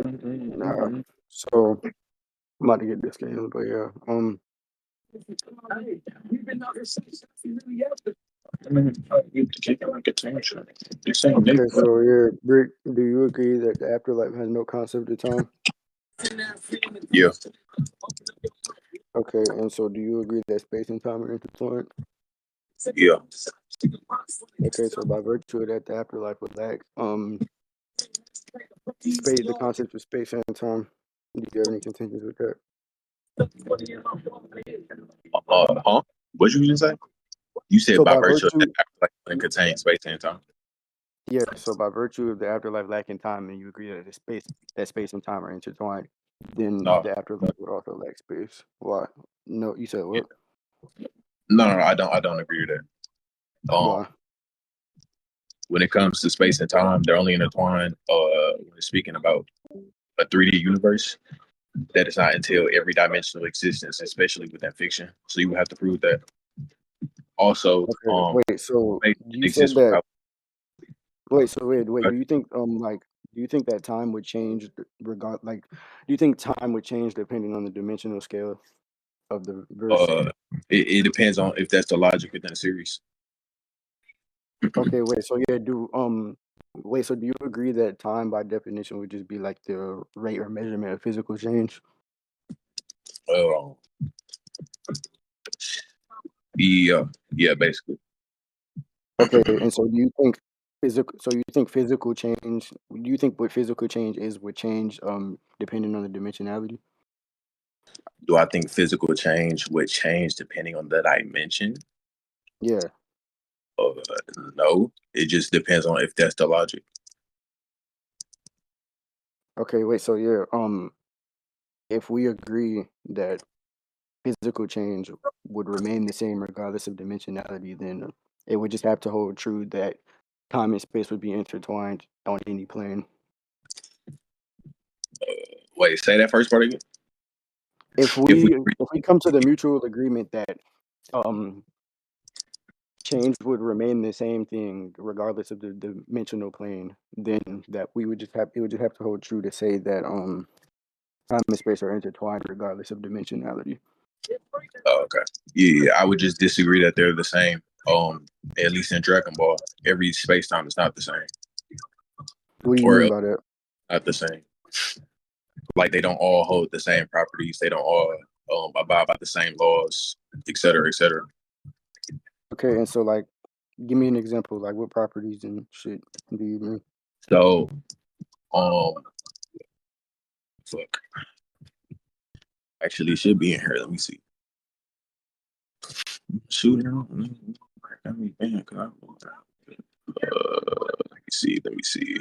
Nah. So I'm about to get this game, but yeah. Okay, so yeah, Brick, do you agree that the afterlife has no concept of time? Yeah. Okay, and so do you agree that space and time are intertwined? Yeah. Okay, so by virtue of that, the afterlife would lack space, the concept of space and time. Do you have any contentions with that? Huh? What you just say? You said So by by virtue of that, virtue, like it contains space and time. yeah, so by virtue of the afterlife lacking time, and you agree that space and time are intertwined, then No, the afterlife would also lack space. Why? No, you said yeah. what? No. I don't agree with that. Why? When it comes to space and time, they're only intertwined. When it's speaking about a 3D universe, that does not entail every dimensional existence, especially within fiction. So you would have to prove that. Also, Okay, wait. So space you said exists that. without. Wait. So wait. Do you think do you think that time would change do you think time would change depending on the dimensional scale of the verse? Uh, it depends on if that's the logic within the series. Okay. Wait. So yeah. Wait. So do you agree that time by definition would just be like the rate or measurement of physical change? Uh, yeah, yeah, basically. Okay, and so do you think physical change? Do you think what physical change is would change depending on the dimensionality? Do I think physical change would change depending on the dimension? Yeah. Uh, no, it just depends on if that's the logic. Okay, wait, so yeah, if we agree that physical change would remain the same regardless of dimensionality, then it would just have to hold true that time and space would be intertwined on any plane. Wait, say that first part again. If If we, we come to the mutual agreement that um change would remain the same thing regardless of the dimensional plane, then that we would just have it would just have to hold true to say that time and space are intertwined regardless of dimensionality. okay, yeah, I would just disagree that they're the same. At least in Dragon Ball, every space time is not the same, What do you or mean by that? not the same. Like they don't all hold the same properties. They don't all abide by the same laws, et cetera, et cetera. Okay, and so like give me an example, like what properties and shit do you mean? So, um, fuck. Actually, it should be in here. Let me see. Shooting out. Let me think. Let me see. Let me see.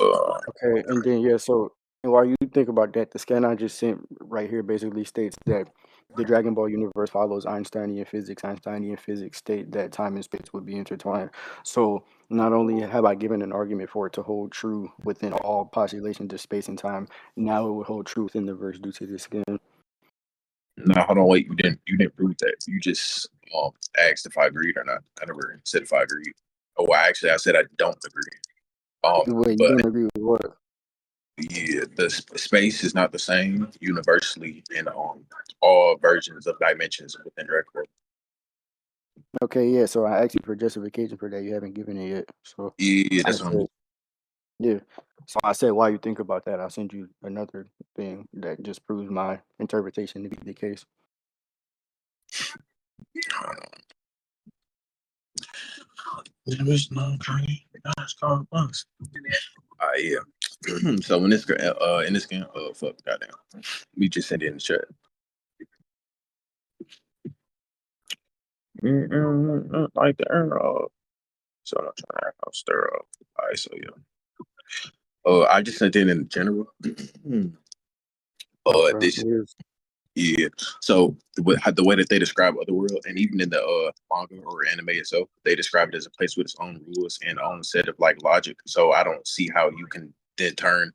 Okay, and then yeah, so and while you think about that, the scan I just sent right here basically states that the Dragon Ball universe follows Einsteinian physics. Einsteinian physics state that time and space would be intertwined. So not only have I given an argument for it to hold true within all postulations of space and time, now it would hold truth in the verse due to this scan. No, hold on. Wait, you didn't prove that. You just asked if I agreed or not. I never said if I agreed. Oh, actually, I said I don't agree. Wait, you But don't agree with what? yeah, the space is not the same universally in all versions of dimensions within Dragon Ball. Okay, yeah, so I asked you for justification for that. You haven't given it yet. So Yeah, I that's what I'm. said, yeah. So I said, while you think about that, I'll send you another thing that just proves my interpretation to be the case. There's no tree. That's called bugs. Yeah. So when this in this game, fuck, goddamn, we just send it in the chat. Like the arrow. So I'm trying to stir up. All right, so yeah. I just sent it in general. Okay, This yes. yeah. So the way that they describe Otherworld, and even in the manga or anime itself, they describe it as a place with its own rules and own set of like logic. So I don't see how you can then turn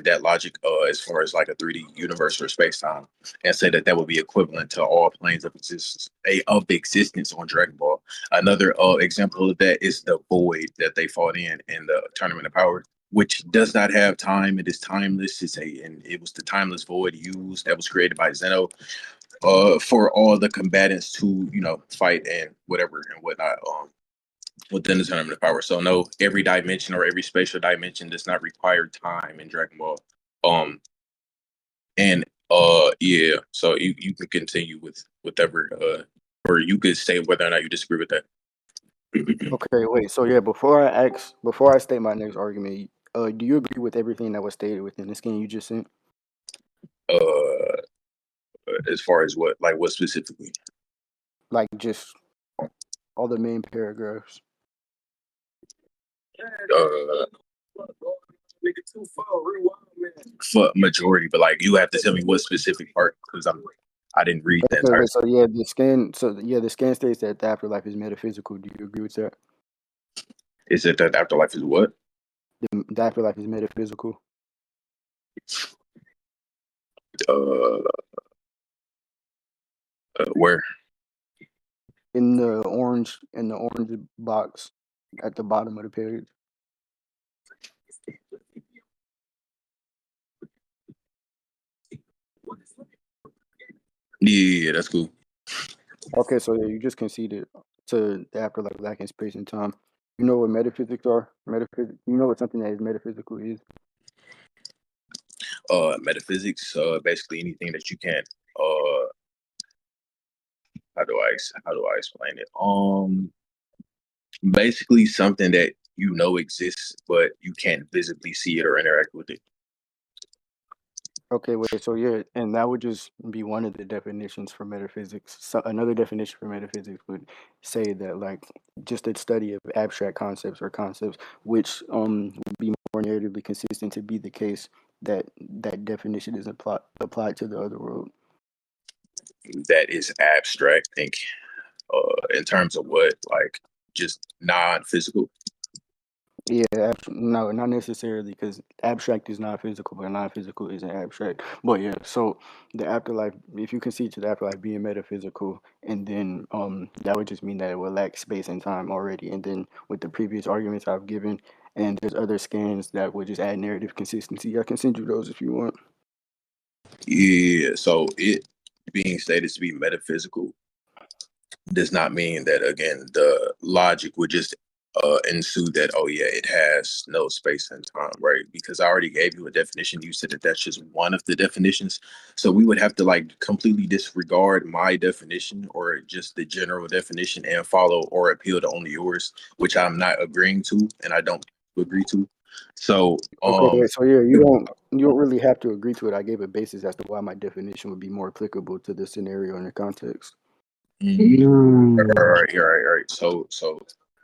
that logic as far as like a 3D universe or space time, and say that that would be equivalent to all planes of existence on Dragon Ball. Another example of that is the void that they fought in the Tournament of Power, which does not have time. It is timeless. And it was the timeless void used that was created by Zeno for all the combatants to fight and whatever and whatnot within the Tournament of Power. So no, every dimension or every spatial dimension does not require time in Dragon Ball. And yeah, so you can continue with whatever or you could say whether or not you disagree with that. Okay, wait. So yeah, before I state my next argument, do you agree with everything that was stated within the skin you just sent? uh as far as what specifically? Like just all the main paragraphs. uh for majority, but like you have to tell me what specific part because I didn't read that Okay, entire. wait. So yeah, the scan states that the afterlife is metaphysical. Do you agree with that? Is it that afterlife is what? The afterlife is metaphysical. Uh, where? In the orange box at the bottom of the page. Yeah, that's cool. Okay, so yeah, you just conceded to the afterlife lacking space and time. You know what metaphysics are? Metaphysics. You know what something that is metaphysical is? Metaphysics, basically anything that you can't. Uh, how do I explain it? Basically something that exists, but you can't visibly see it or interact with it. Okay, wait. So yeah, and that would just be one of the definitions for metaphysics. So another definition for metaphysics would say that like just a study of abstract concepts or concepts which would be more narratively consistent to be the case that that definition is applied to the other world. That is abstract. Think in terms of what, like just non-physical. Yeah, no, not necessarily, because abstract is not physical, but non-physical isn't abstract. But yeah, so the afterlife, if you concede to the afterlife being metaphysical, and then that would just mean that it will lack space and time already. And then with the previous arguments I've given, and there's other scans that would just add narrative consistency. I can send you those if you want. Yeah, so it being stated to be metaphysical does not mean that again the logic would just ensue that, oh yeah, it has no space and time, right? Because I already gave you a definition. You said that that's just one of the definitions, so we would have to like completely disregard my definition or just the general definition and follow or appeal to only yours, which I'm not agreeing to and I don't agree to. So Okay, wait. So yeah, you don't really have to agree to it. I gave a basis as to why my definition would be more applicable to the scenario and the context. all right. So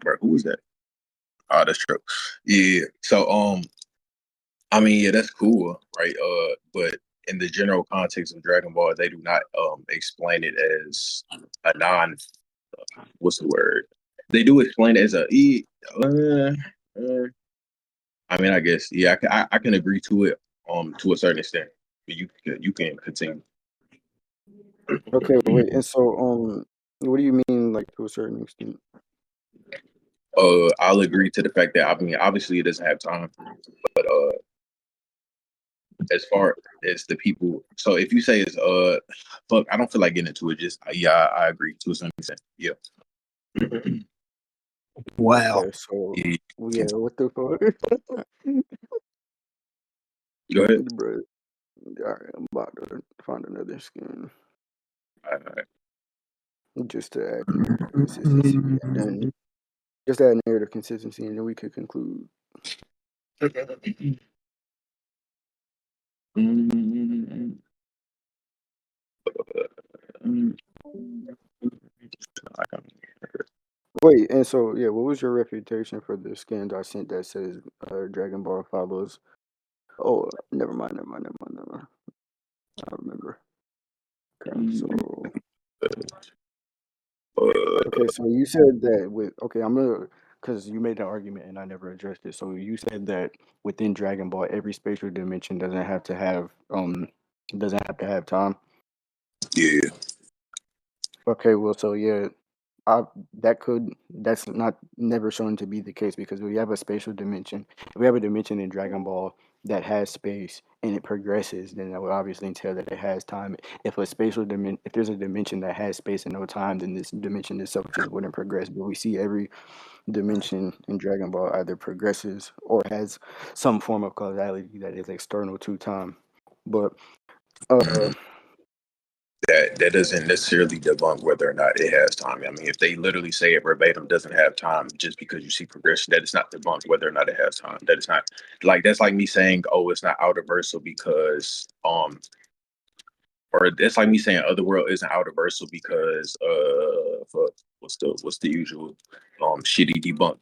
bro, who was that? Oh, that's true. Yeah. So I mean, yeah, that's cool, right? But in the general context of Dragon Ball, they do not explain it as a non. What's the word? They do explain it as a e. I mean, I guess yeah, I can agree to it to a certain extent. But you can continue. Okay, wait. And so what do you mean, like to a certain extent? I'll agree to the fact that I mean, obviously, it doesn't have time, but as far as the people, so if you say it's fuck, I don't feel like getting into it. Just yeah, I agree to a certain extent. Yeah. Wow. Okay, so Yeah, yeah, what the fuck, go ahead. bro? All right, I'm about to find another skin Uh, just to add narrative consistency, and then just add narrative consistency, and then we could conclude. Wait, and so yeah, what was your refutation for the skins I sent that says Dragon Ball follows? Oh, never mind. I remember. Okay, so uh, okay, so you said that with okay, I'm gonna because you made an argument and I never addressed it. So you said that within Dragon Ball, every spatial dimension doesn't have to have time. Yeah, Okay, well, so yeah, I that's not never shown to be the case because we have a spatial dimension. If we have a dimension in Dragon Ball that has space and it progresses, then that would obviously entail that it has time. If there's a dimension that has space and no time, then this dimension itself just wouldn't progress. But we see every dimension in Dragon Ball either progresses or has some form of causality that is external to time. But uh, that doesn't necessarily debunk whether or not it has time. I mean, if they literally say it verbatim doesn't have time, just because you see progression, that is not debunked whether or not it has time. That is not like that's like me saying, oh, it's not universal because or that's like me saying Otherworld isn't universal because fuck, what's the usual shitty debunk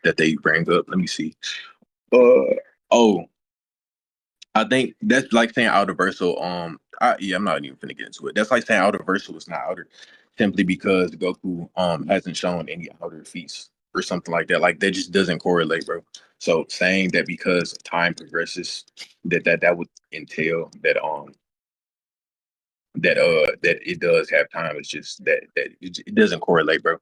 that they bring up? Let me see. Oh, I think that's like saying Outerversal. I'm not even gonna get into it. That's like saying Outerversal is not outer simply because Goku hasn't shown any outer feats or something like that. Like that just doesn't correlate, bro. So saying that because time progresses, that would entail that it does have time. It's just that it doesn't correlate, bro.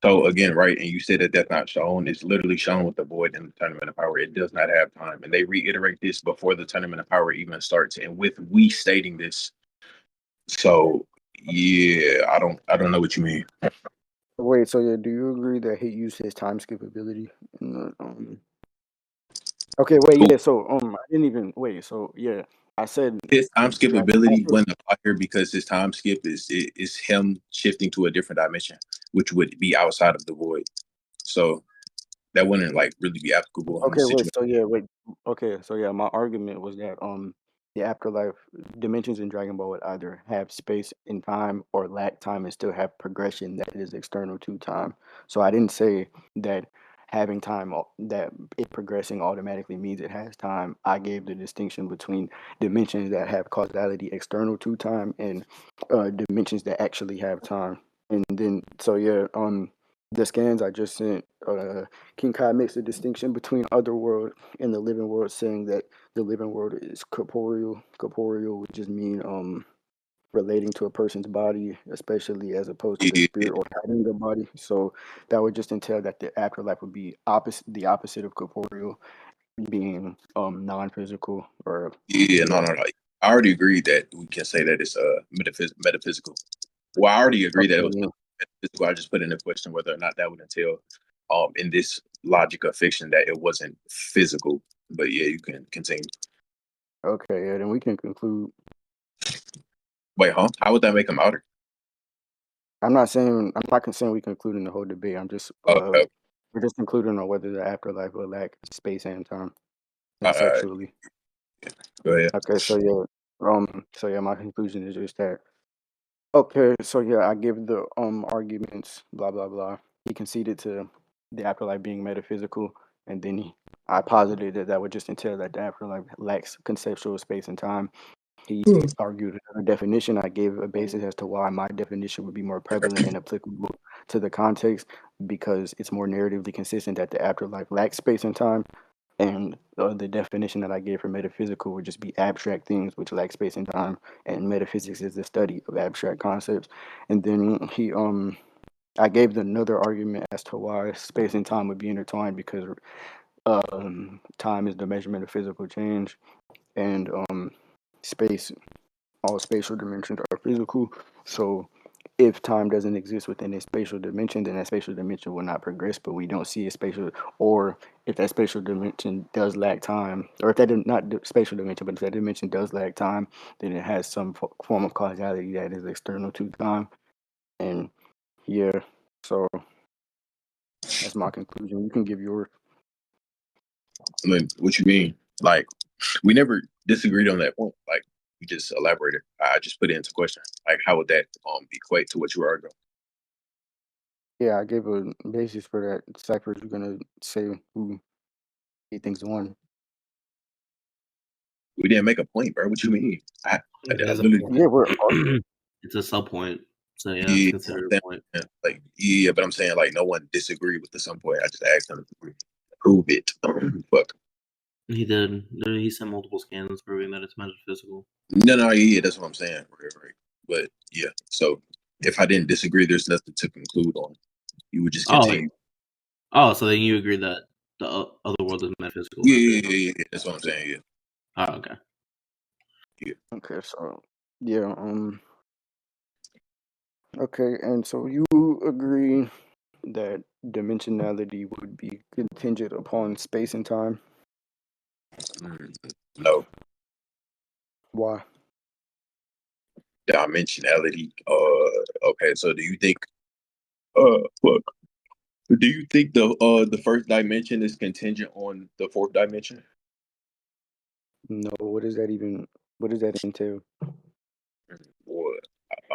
So again, right, and you said that that's not shown. It's literally shown with the void in the tournament of power. It does not have time, and they reiterate this before the tournament of power even starts, and with we stating this. So yeah, I don't know what you mean. wait, so yeah, do you agree that he used his time skip ability in the? Okay, wait, Cool. yeah. So I didn't even wait. So yeah, I said His time skip Dragon ability after. wouldn't apply here because his time skip is him shifting to a different dimension, which would be outside of the void. So that wouldn't like really be applicable in Okay, this wait. situation. So yeah, wait. Okay, so yeah, my argument was that the afterlife dimensions in Dragon Ball would either have space and time or lack time and still have progression that is external to time. So I didn't say that having that it progressing automatically means it has time. I gave the distinction between dimensions that have causality external to time and dimensions that actually have time. And then so yeah, the scans I just sent. King Kai makes a distinction between other world and the living world, saying that the living world is corporeal. Corporeal would just mean relating to a person's body, especially as opposed to the Yeah, spirit or having a body. So that would just entail that the afterlife would be the opposite of corporeal, being non-physical or yeah, no, yeah. no, no. I already agreed that we can say that it's metaphysical. Well, I already agree that it was Okay, metaphysical. I just put in a question whether or not that would entail, in this logic of fiction, that it wasn't physical. But yeah, you can continue. okay, yeah. Then we can conclude. Wait, huh? How would that make him outer? I'm not saying we concluding the whole debate. I'm just Okay, we're just concluding on whether the afterlife will lack space and time uh, conceptually. go ahead. Okay, so yeah, my conclusion is just that. Okay, so yeah, I give the arguments, blah blah blah. He conceded to the afterlife being metaphysical, and then I posited that that would just entail that the afterlife lacks conceptual space and time. He argued another definition. I gave a basis as to why my definition would be more prevalent and applicable to the context because it's more narratively consistent that the afterlife lacks space and time. And the definition that I gave for metaphysical would just be abstract things which lack space and time, and metaphysics is the study of abstract concepts. And then I gave another argument as to why space and time would be intertwined because time is the measurement of physical change, and space, all spatial dimensions are physical. So if time doesn't exist within a spatial dimension, then that spatial dimension will not progress. But we don't see a spatial, or if that spatial dimension does lack time, or if that not spatial dimension, but if that dimension does lack time, then it has some form of causality that is external to time. And yeah, so that's my conclusion. You can give yours. I mean, what you mean? Like, we never disagreed on that point. Like, we just elaborated. I just put it into question. Like, how would that equate to what you were arguing? Yeah, I gave a basis for that. Cypher's gonna say who he thinks won. We didn't make a point, bro. What you mean? I It has a literally. point. Yeah, we're It's a sub point. So yeah, that's Yeah, considered a point. like yeah, but I'm saying like no one disagreed with the some point. I just asked them to prove it. Fuck. He did. He sent multiple scans proving that it's metaphysical. No, no, yeah, that's what I'm saying. Right, right. But yeah, so if I didn't disagree, there's nothing to conclude on. You would just Oh, like continue. so then you agree that the other world is metaphysical, Yeah, then yeah, based on. yeah, yeah. That's what I'm saying. Yeah, Oh, okay. yeah. Okay, so yeah, okay, and so you agree that dimensionality would be contingent upon space and time? Mm, no Why? dimensionality. Okay. So do you think? Look. Do you think the first dimension is contingent on the fourth dimension? No, what does that even what does that entail? Or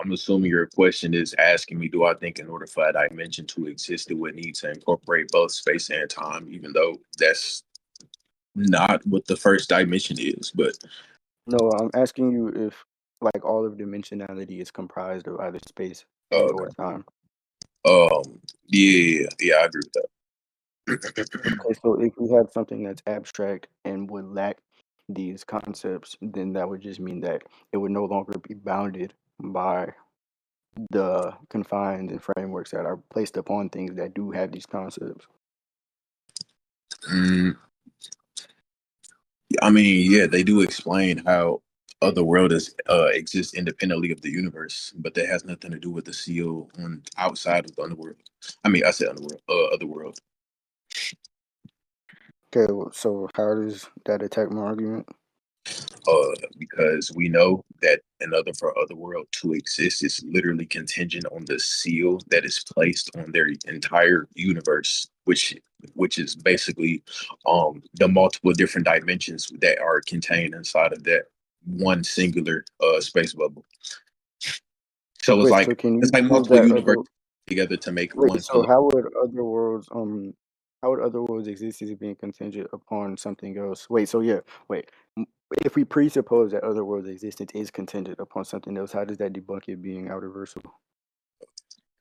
I'm assuming your question is asking me, do I think in order for a dimension to exist, it would need to incorporate both space and time, even though that's not what the first dimension is. But No, I'm asking you if like all of dimensionality is comprised of either space and or okay, time. yeah, yeah, I agree with that. Okay, so if we have something that's abstract and would lack these concepts, then that would just mean that it would no longer be bounded by the confines and frameworks that are placed upon things that do have these concepts. Mm, I mean, yeah, they do explain how other world is exists independently of the universe, but that has nothing to do with the seal on outside of the underworld. I mean, I said underworld, other world. Okay, so how does that attack my argument? Because we know that in order for Otherworld to exist, it's literally contingent on the seal that is placed on their entire universe, which is basically the multiple different dimensions that are contained inside of that one singular space bubble. So Wait, so can it's you like prove multiple that universes other together to make wait, one so color. how would other worlds exist as being contingent upon something else? Wait, so yeah, wait. m- If we presuppose that other worlds existence is contingent upon something else, how does that debunk it being universal?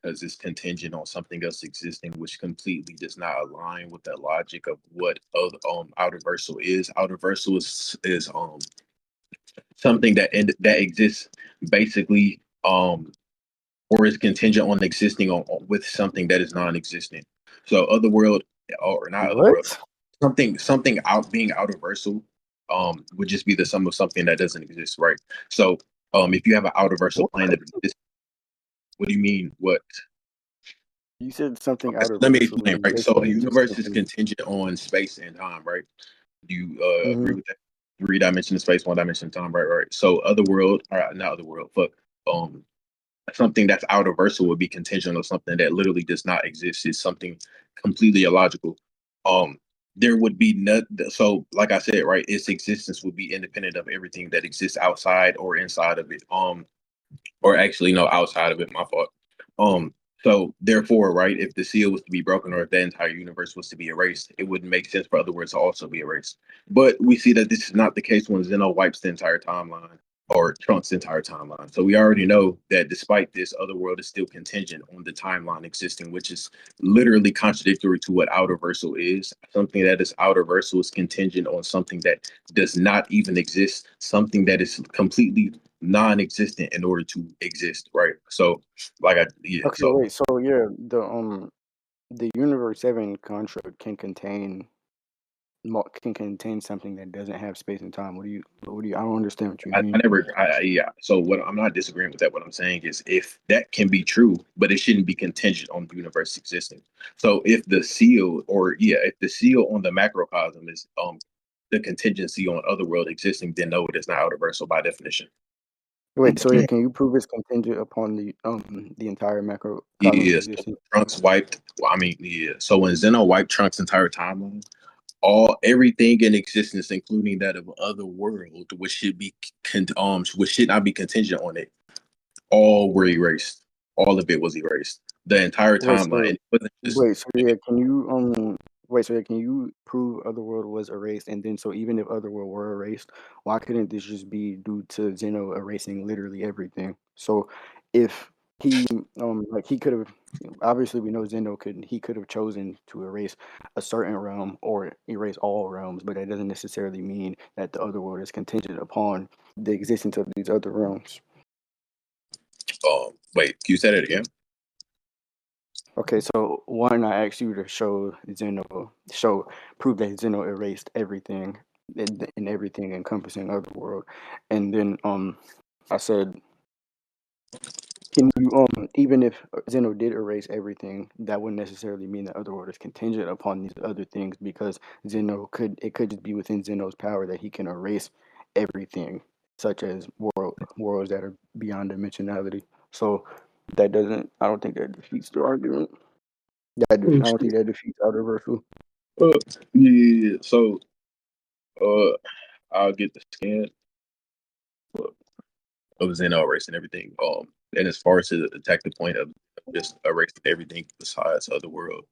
Because it's contingent on something else existing, which completely does not align with the logic of what outer versal is. Outer versal is something that exists basically or is contingent on existing with something that is non-existent. So otherworld or not otherworld, What? something out being outer versal would just be the sum of something that doesn't exist, right? So if you have an outer versal What? plane that exists, what do you mean? What? You said something Okay, so outer let me versal, explain, meaning right? So a basically just universe is something. contingent on space and time, right? Do you agree Hmm. with that? Three dimension space, one dimension time, right? Right. So otherworld, all right, not otherworld, fuck. Um, something that's outer versal would be contingent on something that literally does not exist. It's something completely illogical. Um, there would be no so like I said, right, its existence would be independent of everything that exists outside or inside of it. Or actually no, outside of it, my fault. Um, so therefore, right, if the seal was to be broken or if the entire universe was to be erased, it wouldn't make sense for other worlds to also be erased. But we see that this is not the case when Zeno wipes the entire timeline or trunks the entire timeline. So we already know that despite this, other world is still contingent on the timeline existing, which is literally contradictory to what outer versal is. Something that is outer versal is contingent on something that does not even exist, something that is completely non-existent in order to exist, right? So, yeah, Okay, so wait. So yeah, the Universe 7 construct can contain something that doesn't have space and time. I don't understand what you I mean. never, yeah. So what I'm not disagreeing with that. What I'm saying is, if that can be true, but it shouldn't be contingent on the universe existing. So if the seal, or yeah, if the seal on the macrocosm is the contingency on other world existing, then no, it is not universal by definition. Wait, so yeah, can you prove it's contingent upon the entire macrocosm's Yeah, so existence? Trunks wiped. Well, I mean, yeah. So when Zeno wiped Trunks' entire timeline, all everything in existence, including that of other world, which should be which should not be contingent on it, all were erased. All of it was erased. The entire Wait, timeline. so It wasn't just wait, so yeah, can you wait, so yeah, can you prove Otherworld was erased? And then so even if Otherworld were erased, why couldn't this just be due to Zeno erasing literally everything? So if he like he could have obviously we know Zeno could have chosen to erase a certain realm or erase all realms, but that doesn't necessarily mean that the other world is contingent upon the existence of these other realms. Wait, can you say that again? Okay, so one, I asked you to prove that Zeno erased everything and everything encompassing otherworld, and then I said, can you even if Zeno did erase everything, that wouldn't necessarily mean that otherworld is contingent upon these other things because it could just be within Zeno's power that he can erase everything, such as worlds that are beyond dimensionality. So that doesn't I don't think that defeats the argument. I Oh, don't think shit. that defeats our reversal. Uh, yeah. So, uh, I'll get the scan of Zeno erasing everything. And as far as to attack the point of just erasing everything besides Otherworld,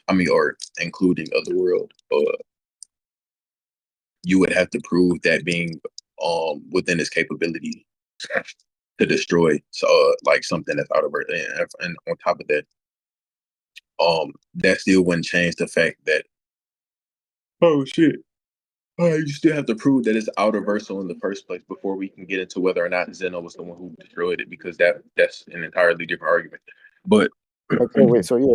I mean, or including Otherworld, you would have to prove that being within his capability to destroy like something that's out of Earth, and on top of that, that still wouldn't change the fact that oh shit. You still have to prove that it's outerversal in the first place before we can get into whether or not Zeno was the one who destroyed it, because that's an entirely different argument. But Okay, wait. So yeah,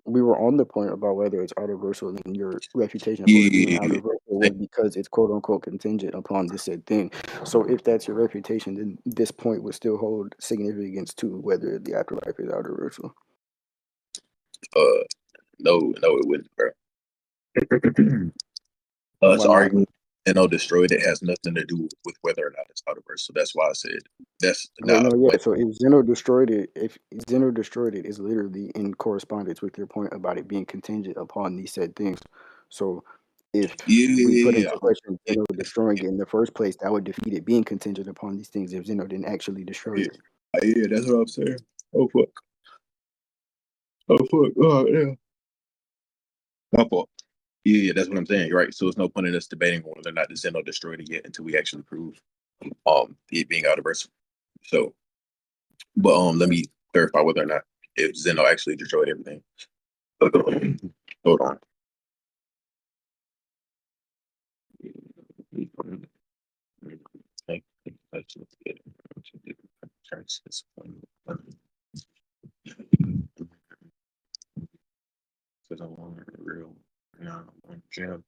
we were on the point about whether it's universal, and your refutation for it being yeah, universal was because it's quote unquote contingent upon this said thing. So if that's your refutation, then this point would still hold significance to whether the afterlife is universal. uh, no, it wouldn't, bro. Us Why not? arguing Zeno destroyed it has nothing to do with whether or not it's outerverse. So that's why I said that's Wait, not no, a yeah. point. So if Zeno destroyed it, is literally in correspondence with your point about it being contingent upon these said things. So if we put Yeah, into question yeah, Zeno destroying it in the first place, that would defeat it being contingent upon these things if Zeno didn't actually destroy yeah, it. yeah, that's what I'm saying. Oh fuck, oh fuck, oh yeah, my fault. Yeah, that's what I'm saying. Right. So it's no point in us debating whether or not the Zeno destroyed it yet until we actually prove it being outerverse. So, but let me clarify whether or not if Zeno actually destroyed everything. Hold on. Because I want it real. No, I'm jail.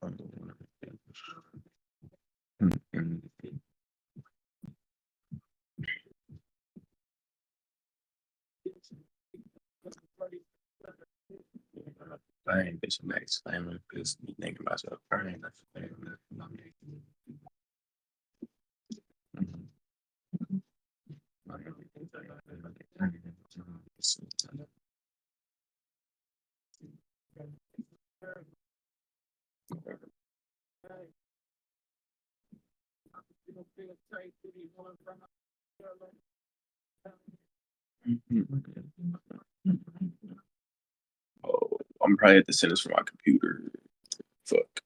I ain't bitch next family because you thinking about yourself. I ain't that's the thing. Oh, I'm probably at the send this for my computer. Fuck.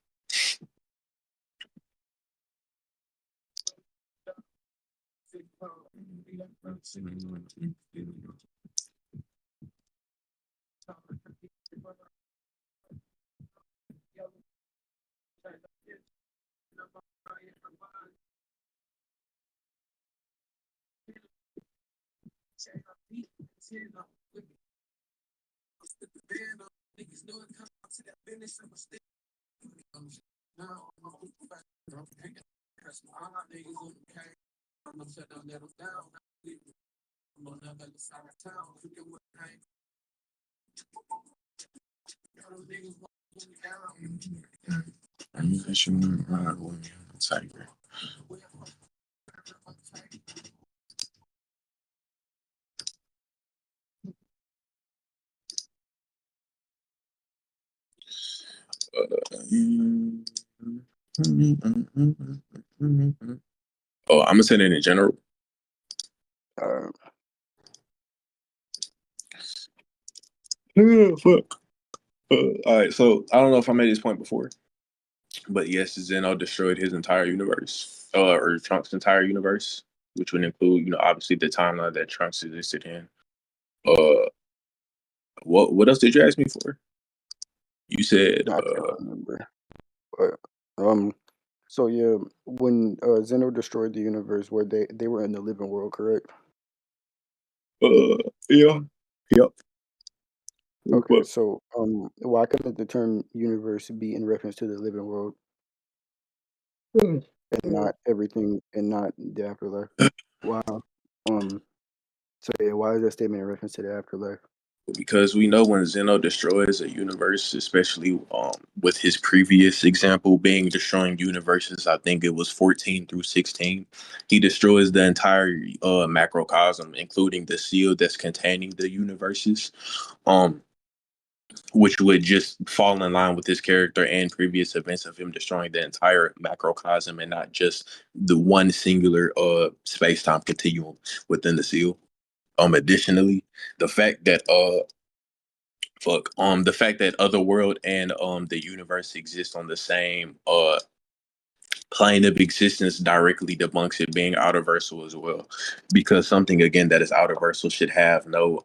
Tiger. Oh, I'm gonna say it in general. Uh, Fuck. All right, so I don't know if I made this point before, but yes, Zeno destroyed his entire universe, or Trunks' entire universe, which would include, obviously the timeline that Trunks existed in. Uh, what else did you ask me for? You said I can't remember. But so yeah, when Zeno destroyed the universe, where they were in the living world, correct? yeah, yep. Okay, But so why couldn't the term universe be in reference to the living world and not everything and not the afterlife? Wow. Um. So yeah, why is that statement in reference to the afterlife? because we know when Zeno destroys a universe, especially with his previous example being destroying universes, I think it was 14 through 16. He destroys the entire macrocosm, including the seal that's containing the universes, um, which would just fall in line with his character and previous events of him destroying the entire macrocosm and not just the one singular space-time continuum within the seal. Additionally, the fact that the fact that otherworld and the universe exist on the same plane of existence directly debunks it being universal as well, because something again that is universal should have no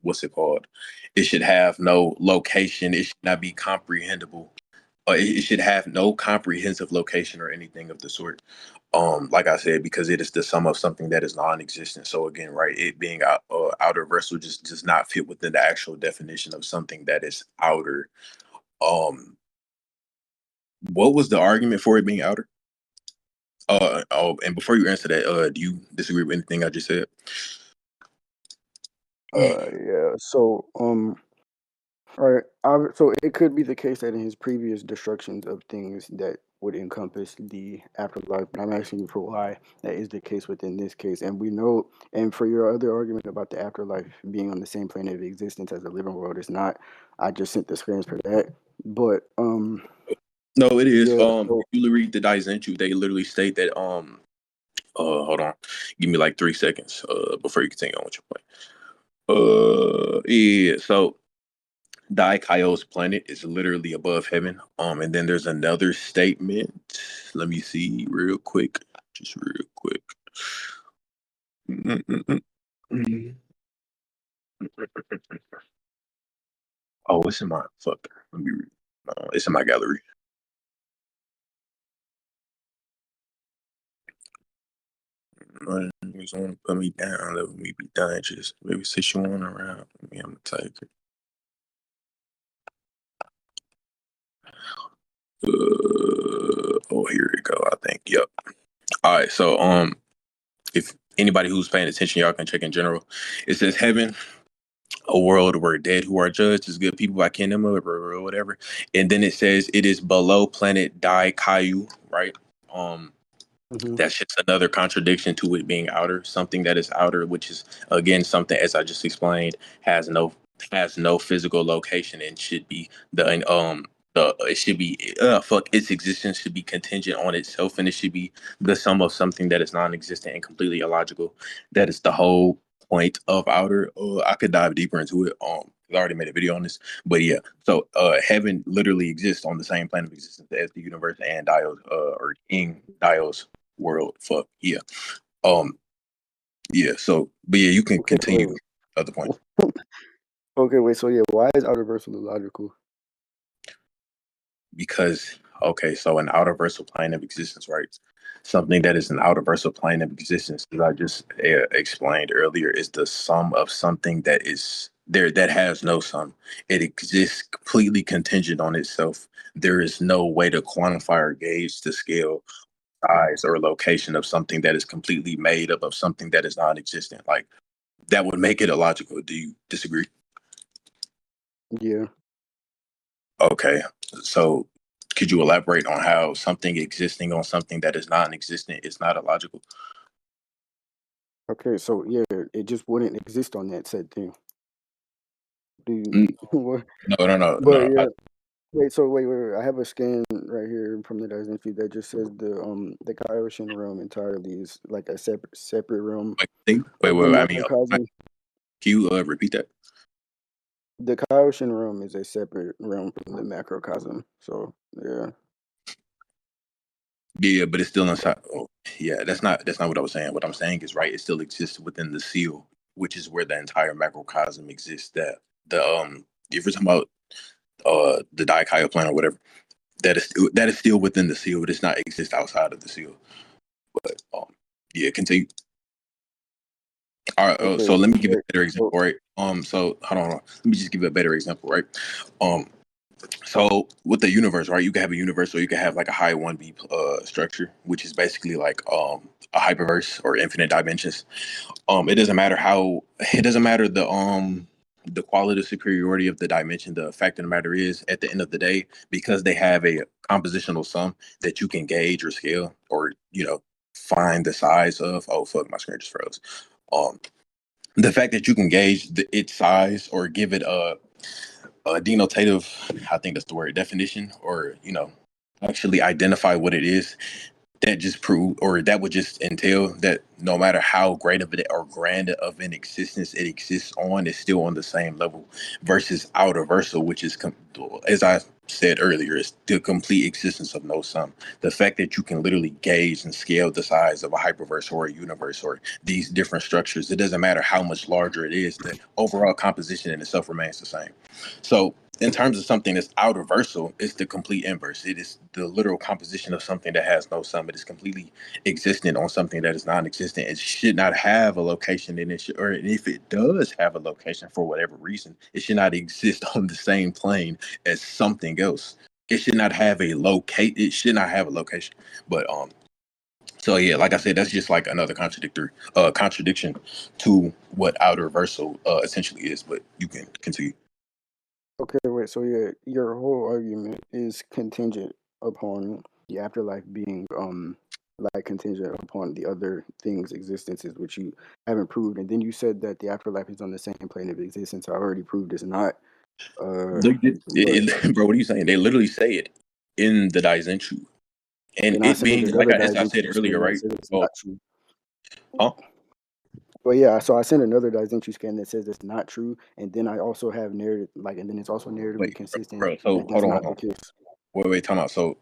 what's it called, it should have no location, it should not be comprehensible, it should have no comprehensive location or anything of the sort. Like I said, because it is the sum of something that is non-existent. So again, right, it being outer versal just does not fit within the actual definition of something that is outer. Um, what was the argument for it being outer? And before you answer that, do you disagree with anything I just said? Yeah. So all right. So it could be the case that in his previous destructions of things that would encompass the afterlife, but I'm asking you for why that is the case within this case. And we know, and for your other argument about the afterlife being on the same plane of existence as the living world, it's not. I just sent the screens for that. But No, it is. yeah. So If you read the Daizenchu, they literally state that hold on, give me like 3 seconds before you continue on with your point. Yeah. So Daikaio's planet is literally above heaven. And then there's another statement. Let me see real quick. Just real quick. Mm-mm-mm-mm. Oh, it's in my fuck. Let me read. It's in my gallery. Just want to put me down, let me be done. Just maybe sit you on around. Me, I'm gonna take it. Oh, here we go. I think. Yep. All right. So, if anybody who's paying attention, y'all can check in general. It says heaven, a world where dead who are judged as good people by kingdom or whatever. And then it says it is below planet Dai Kayu, right? Um, mhm. that's just another contradiction to it being outer. Something that is outer, which is again something as I just explained, has no physical location and should be the it should be its existence should be contingent on itself, and it should be the sum of something that is non-existent and completely illogical. That is the whole point of outer. I could dive deeper into it. I already made a video on this, but yeah. So heaven literally exists on the same plane of existence as the universe and Dio's or King Dio's world. Fuck yeah. Um yeah, so but yeah, you can Okay. continue Wait. other point. Okay. Wait. So yeah, why is outer versal illogical? Because okay, so an outer versal plane of existence, right? Something that is an outer versal plane of existence, as I just explained earlier, is the sum of something that is there that has no sum. It exists completely contingent on itself. There is no way to quantify or gauge the scale, size, or location of something that is completely made up of something that is non-existent. Like that would make it illogical. Do you disagree? Yeah. Okay, so could you elaborate on how something existing on something that is non-existent is not illogical? Okay. So yeah, it just wouldn't exist on that said thing. Do you, Mm, what? No, no, no, But no. yeah. Wait, so wait. I have a scan right here from the Dyson feed that just says the Kaioshin realm entirely is like a separate realm of the Wait. I mean, macrocosm. can you repeat that? The Kaioshin realm is a separate realm from the macrocosm. So yeah. Yeah, but it's still inside. Oh, yeah, that's not what I was saying. What I'm saying is right. It still exists within the seal, which is where the entire macrocosm exists. That if you're talking about the Daikaya plan or whatever, that is still within the seal. It does not exist outside of the seal. But yeah, continue. All right, so Okay, let me give a better so example, right? So hold on, let me just give a better example, right? So with the universe, right, you can have a universe, or you can have like a high 1B structure, which is basically like a hyperverse or infinite dimensions. It doesn't matter the qualitative superiority of the dimension. The fact of the matter is, at the end of the day, because they have a compositional sum that you can gauge or scale, or find the size of. Oh fuck, my screen just froze. The fact that you can gauge its size or give it a denotative, I think that's the word, definition, or actually identify what it is, that just prove, or that would just entail that no matter how great of it or grand of an existence it exists on, it's still on the same level, versus outer versal, which is as I said earlier, it's the complete existence of no sum. The fact that you can literally gauge and scale the size of a hyperverse or a universe or these different structures, it doesn't matter how much larger it is, the overall composition in itself remains the same. So in terms of something that's outer versal, it's the complete inverse. It is the literal composition of something that has no sum. It is completely existent on something that is non-existent. It should not have a location in it, or if it does have a location for whatever reason, it should not exist on the same plane as something else. It should not have a locate. It should not have a location. But so yeah, like I said, that's just like another contradiction to what outer versal essentially is. But you can continue. okay, wait, so yeah, your whole argument is contingent upon the afterlife being like contingent upon the other things' existences, which you haven't proved, and then you said that the afterlife is on the same plane of existence. I already proved it's not. They did, But bro. What are you saying? They literally say it in the Daizenshu, and then I it sent being like another as I said Daijinshi earlier, scan that right? says it's Oh, not true. huh? But yeah, so I sent another Daijinshi scan that says it's not true, and then I also have narrative, like, and then it's also narratively Wait, consistent bro. So that hold that's on, not hold the on. case. Wait, time out. So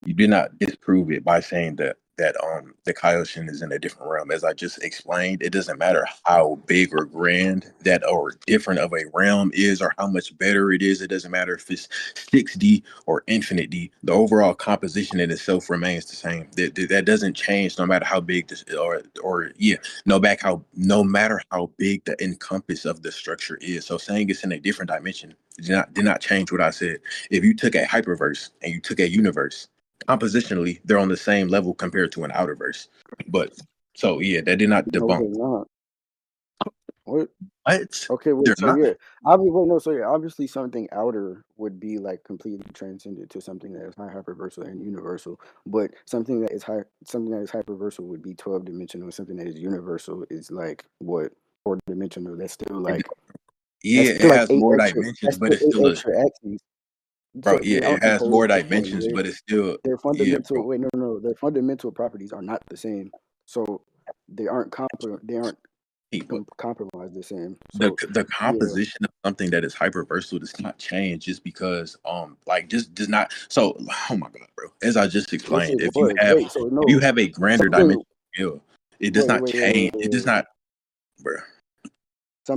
you did not disprove it by saying that the Kaioshin is in a different realm. As I just explained, it doesn't matter how big or grand that or different of a realm is, or how much better it is. It doesn't matter if it's 6D or infinite D. The overall composition in itself remains the same. That doesn't change no matter how big this, or yeah, no matter how big the encompass of the structure is. So saying it's in a different dimension did not change what I said. If you took a hyperverse and you took a universe, compositionally, they're on the same level compared to an outerverse. But so yeah, that did not No, they're debunk. not. What? What? Okay, wait. They're So not. yeah, wait, no. So yeah, obviously something outer would be like completely transcended to something that is high hyperversal and universal. But something that is hyperversal would be 12 dimensional. Something that is universal is like what 4 dimensional. Yeah, That's it still like has eight more extra. dimensions, That's but still it's eight still a extra axes. bro. So Yeah, they it aren't has more composed of one dimensions, layer. but it's still Their yeah, fundamental bro. wait, no. Their fundamental properties are not the same. So they aren't Hey, but compromised the same. the So the yeah. composition of something that is hyperversal does not change just because like just does not. So oh my god, bro. As I just Yes, explained, it was. Wait, so if you no, have a grander something. dimension scale, it does Wait, not wait, wait, wait, change. It wait, does wait. not, bro.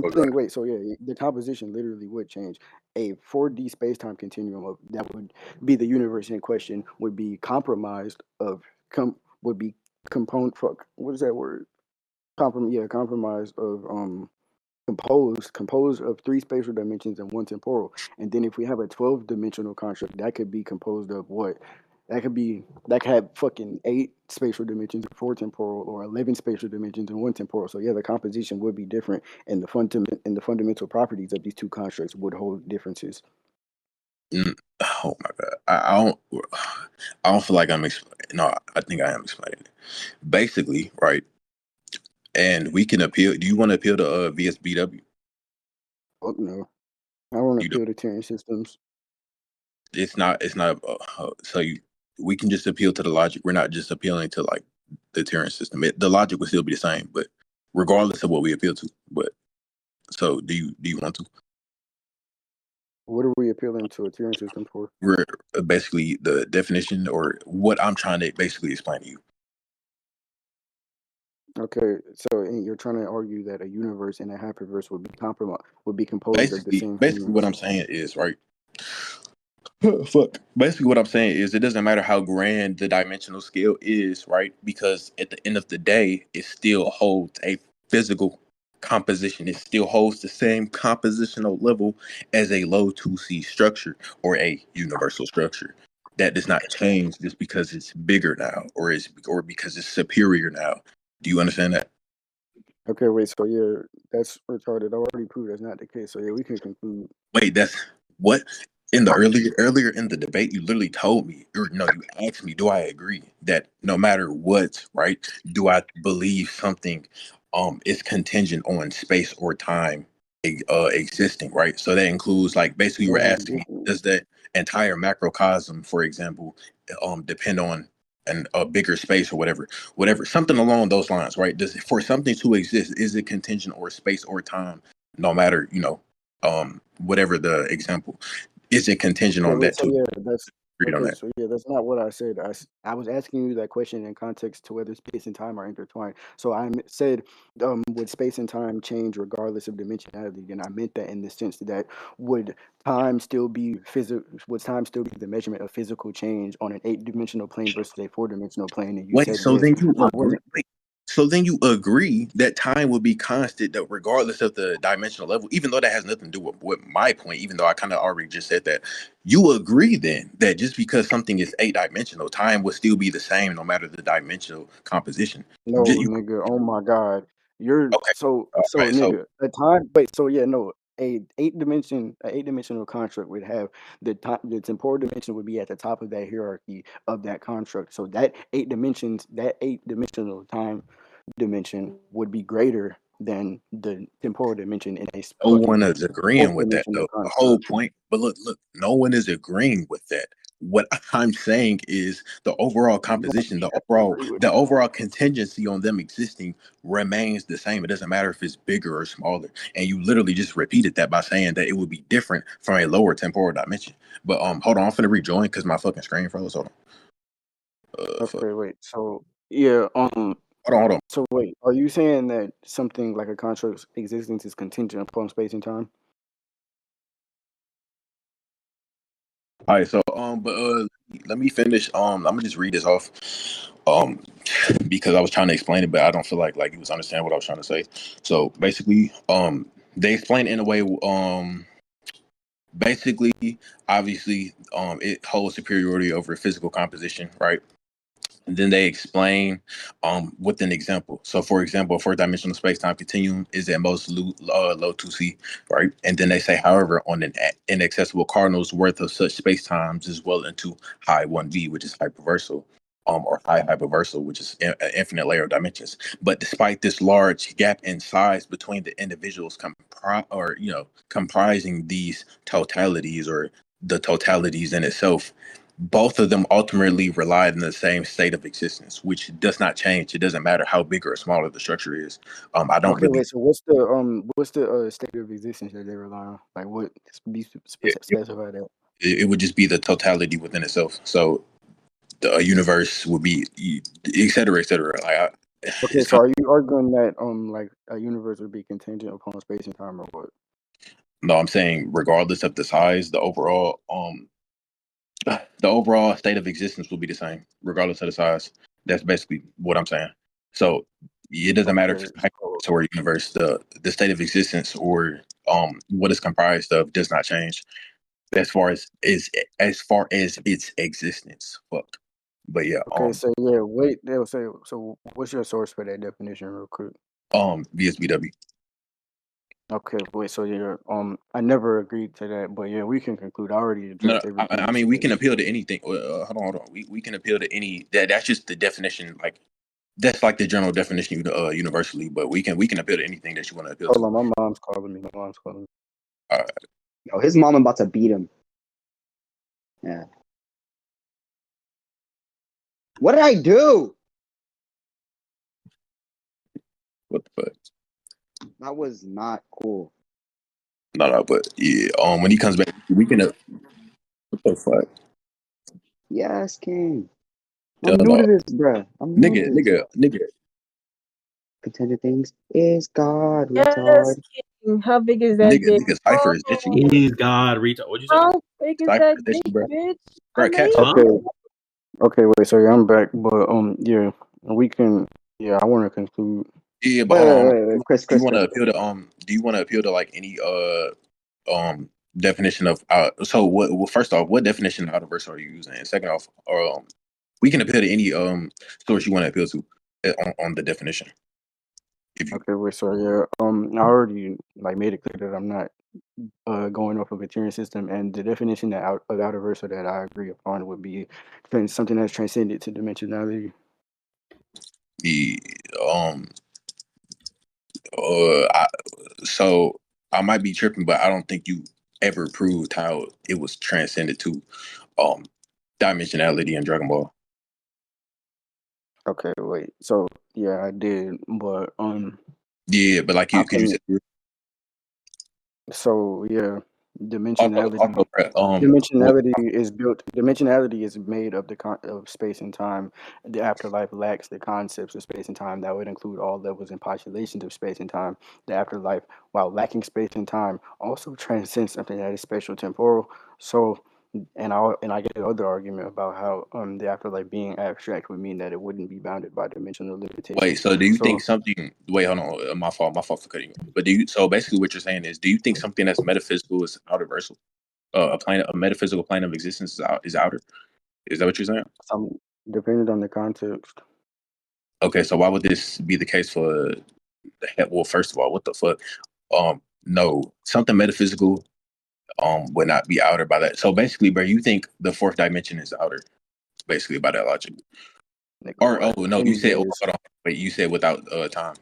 Oh god. Something. Wait, so yeah, the composition literally would change. A 4D space-time continuum of that would be the universe in question would be compromised of would be component. Fuck, what is that word? Compromised of composed of three spatial dimensions and one temporal. And then if we have a 12 dimensional construct, that could be composed of what? That could have fucking 8 spatial dimensions, four temporal, or 11 spatial dimensions and one temporal. So yeah, the composition would be different, and the fundamental properties of these two constructs would hold differences. Oh my god. I don't feel like no, I think I am explaining it. Basically, right? And we can appeal. Do you want to appeal to VSBW? Fuck no, I want to You don't. appeal to Terran systems. It's not so we can just appeal to the logic. We're not just appealing to like the Terran system. The logic would still be the same, but regardless of what we appeal to. But so do you want to? What are we appealing to a Terran system for? We're basically the definition or what I'm trying to basically explain to you. Okay, so and you're trying to argue that a universe and a hyperverse would be composed of the same Basically, what things. I'm saying is right. Fuck. Basically, what I'm saying is it doesn't matter how grand the dimensional scale is, right? Because at the end of the day, it still holds a physical composition. It still holds the same compositional level as a low 2C structure or a universal structure. That does not change just because it's bigger now or because it's superior now. Do you understand that? Okay, wait, so yeah, that's retarded. I already proved that's not the case. So yeah, we can conclude. Wait, that's what in the earlier in the debate you literally told me, or no, you asked me, do I agree that no matter what, right? Do I believe something is contingent on space or time existing, right? So that includes like basically you were asking me, does the entire macrocosm, for example, depend on a bigger space or whatever, something along those lines, right? Does for something to exist, is it contingent or space or time, no matter, whatever the example, is it contingent Okay, on wait. that So too? yeah, that's Read on okay. that. So yeah, that's not what I said. I was asking you that question in context to whether space and time are intertwined. So said, would space and time change regardless of dimensionality? And I meant that in the sense that would time still be Would time still be the measurement of physical change on an 8-dimensional plane versus a 4-dimensional plane? And you Wait, said so yes. then you I agree? wasn't. Wait, so then you agree that time will be constant, that regardless of the dimensional level, even though that has nothing to do with my point, even though I kind of already just said that. You agree then that just because something is 8-dimensional, time will still be the same no matter the dimensional composition. No, You, nigga. Oh my God. You're okay, so all right. So nigga. A time. Wait. So yeah. No. A 8-dimensional construct would have the time. The temporal dimension would be at the top of that hierarchy of that construct. So that 8-dimensional time dimension would be greater than the temporal dimension in a no one fucking is agreeing with that fourth-dimensional though. The whole construct. point, but look, no one is agreeing with that. What I'm saying is the overall You don't composition, have to agree with the that. overall contingency on them existing remains the same. It doesn't matter if it's bigger or smaller. And you literally just repeated that by saying that it would be different from a lower temporal dimension. But hold on, I'm finna rejoin because my fucking screen froze. Hold on. Fuck. Okay. Wait. So yeah. Hold on. So wait, are you saying that something like a construct's existence is contingent upon space and time? All right, so but let me finish. I'm gonna just read this off. Um, because I was trying to explain it, but I don't feel like you was understanding what I was trying to say. So basically, they explain it in a way, basically, obviously, it holds superiority over physical composition, right? And then they explain with an example. So, for example, a four-dimensional space-time continuum is at most low 2C, right? And then they say, however, on an inaccessible cardinal's worth of such space-times is well into high 1V, which is hyperversal, or high hyperversal, which is an infinite layer of dimensions. But despite this large gap in size between the individuals comprising these totalities or the totalities in itself, both of them ultimately relied in the same state of existence, which does not change. It doesn't matter how big or smaller the structure is. I don't Okay, really. wait. So what's the state of existence that they rely on? Like what? It, Specify that. it would just be the totality within itself. So the universe would be, et cetera, et cetera. Okay, It's so kind are you arguing that like a universe would be contingent upon space and time or what? no, I'm saying regardless of the size, the overall state of existence will be the same, regardless of the size. That's basically what I'm saying. So it doesn't matter if Okay, it's a so hyperspectral or universe. The state of existence or what it's comprised of does not change as far as its existence. Fuck. But yeah, okay, so yeah, wait. They'll say. So what's your source for that definition, real quick? VSBW. Okay, wait. So yeah, I never agreed to that, but yeah, we can conclude. I already No, addressed everything I you mean we said. can appeal to anything. Hold on. We can appeal to any that's just the definition. Like that's like the general definition universally. But we can appeal to anything that you want to appeal Hold to. on, my mom's calling me. My mom's calling me. Uh, Yo, his mom about to beat him. Yeah. What did I do? what the fuck? That was not cool. No, but yeah. When he comes back, we can. What the fuck? Yes, King. Yeah, I'm new no, to this, bruh. I'm new to nigga, this. nigga, nigga. Contingent things is God, Yes, retard. King. How big is that dick? Nigga, Cypher is itching, bro. He's God, retard. What'd you say? How big is Cypher that is dick, itching, bro. bitch? Bro, catch Amazing. up. Okay. Okay, wait, so yeah, I'm back, but yeah, we can. Yeah, I want to conclude. Yeah, but hold on. Chris, Do you Chris, want to Chris. appeal to Do you want to appeal to like any definition of So what? Well, first off, what definition of Outerverse are you using? And second off, we can appeal to any source you want to appeal to on the definition. If you Okay, wait, so yeah, I already like made it clear that I'm not going off of a tiering system, and the definition of outer versa that I agree upon would be something that's transcended to dimensionality. the so I might be tripping, but I don't think you ever proved how it was transcended to dimensionality in Dragon Ball. Okay, wait, so yeah, I did, but Yeah, but like I could you say so yeah, also, dimensionality. also Dimensionality is made of of space and time. The afterlife lacks the concepts of space and time that would include all levels and postulations of space and time. The afterlife, while lacking space and time, also transcends something that is spatial temporal. So, and I get the other argument about how the afterlife being abstract would mean that it wouldn't be bounded by dimensional wait, limitations. so do you think So something? Wait, hold on. My fault for cutting you. But do you? So basically, what you're saying is, do you think something that's metaphysical is universal? A metaphysical plane of existence is outer. Is that what you're saying? some depending on the context. Okay, so why would this be the case for? Well, first of all, what the fuck? No, something metaphysical would not be outer by that. So basically, bro, you think the fourth dimension is outer, basically by that logic. Nigga, Or what? no, you said Anyways, hold on, wait, you said without time.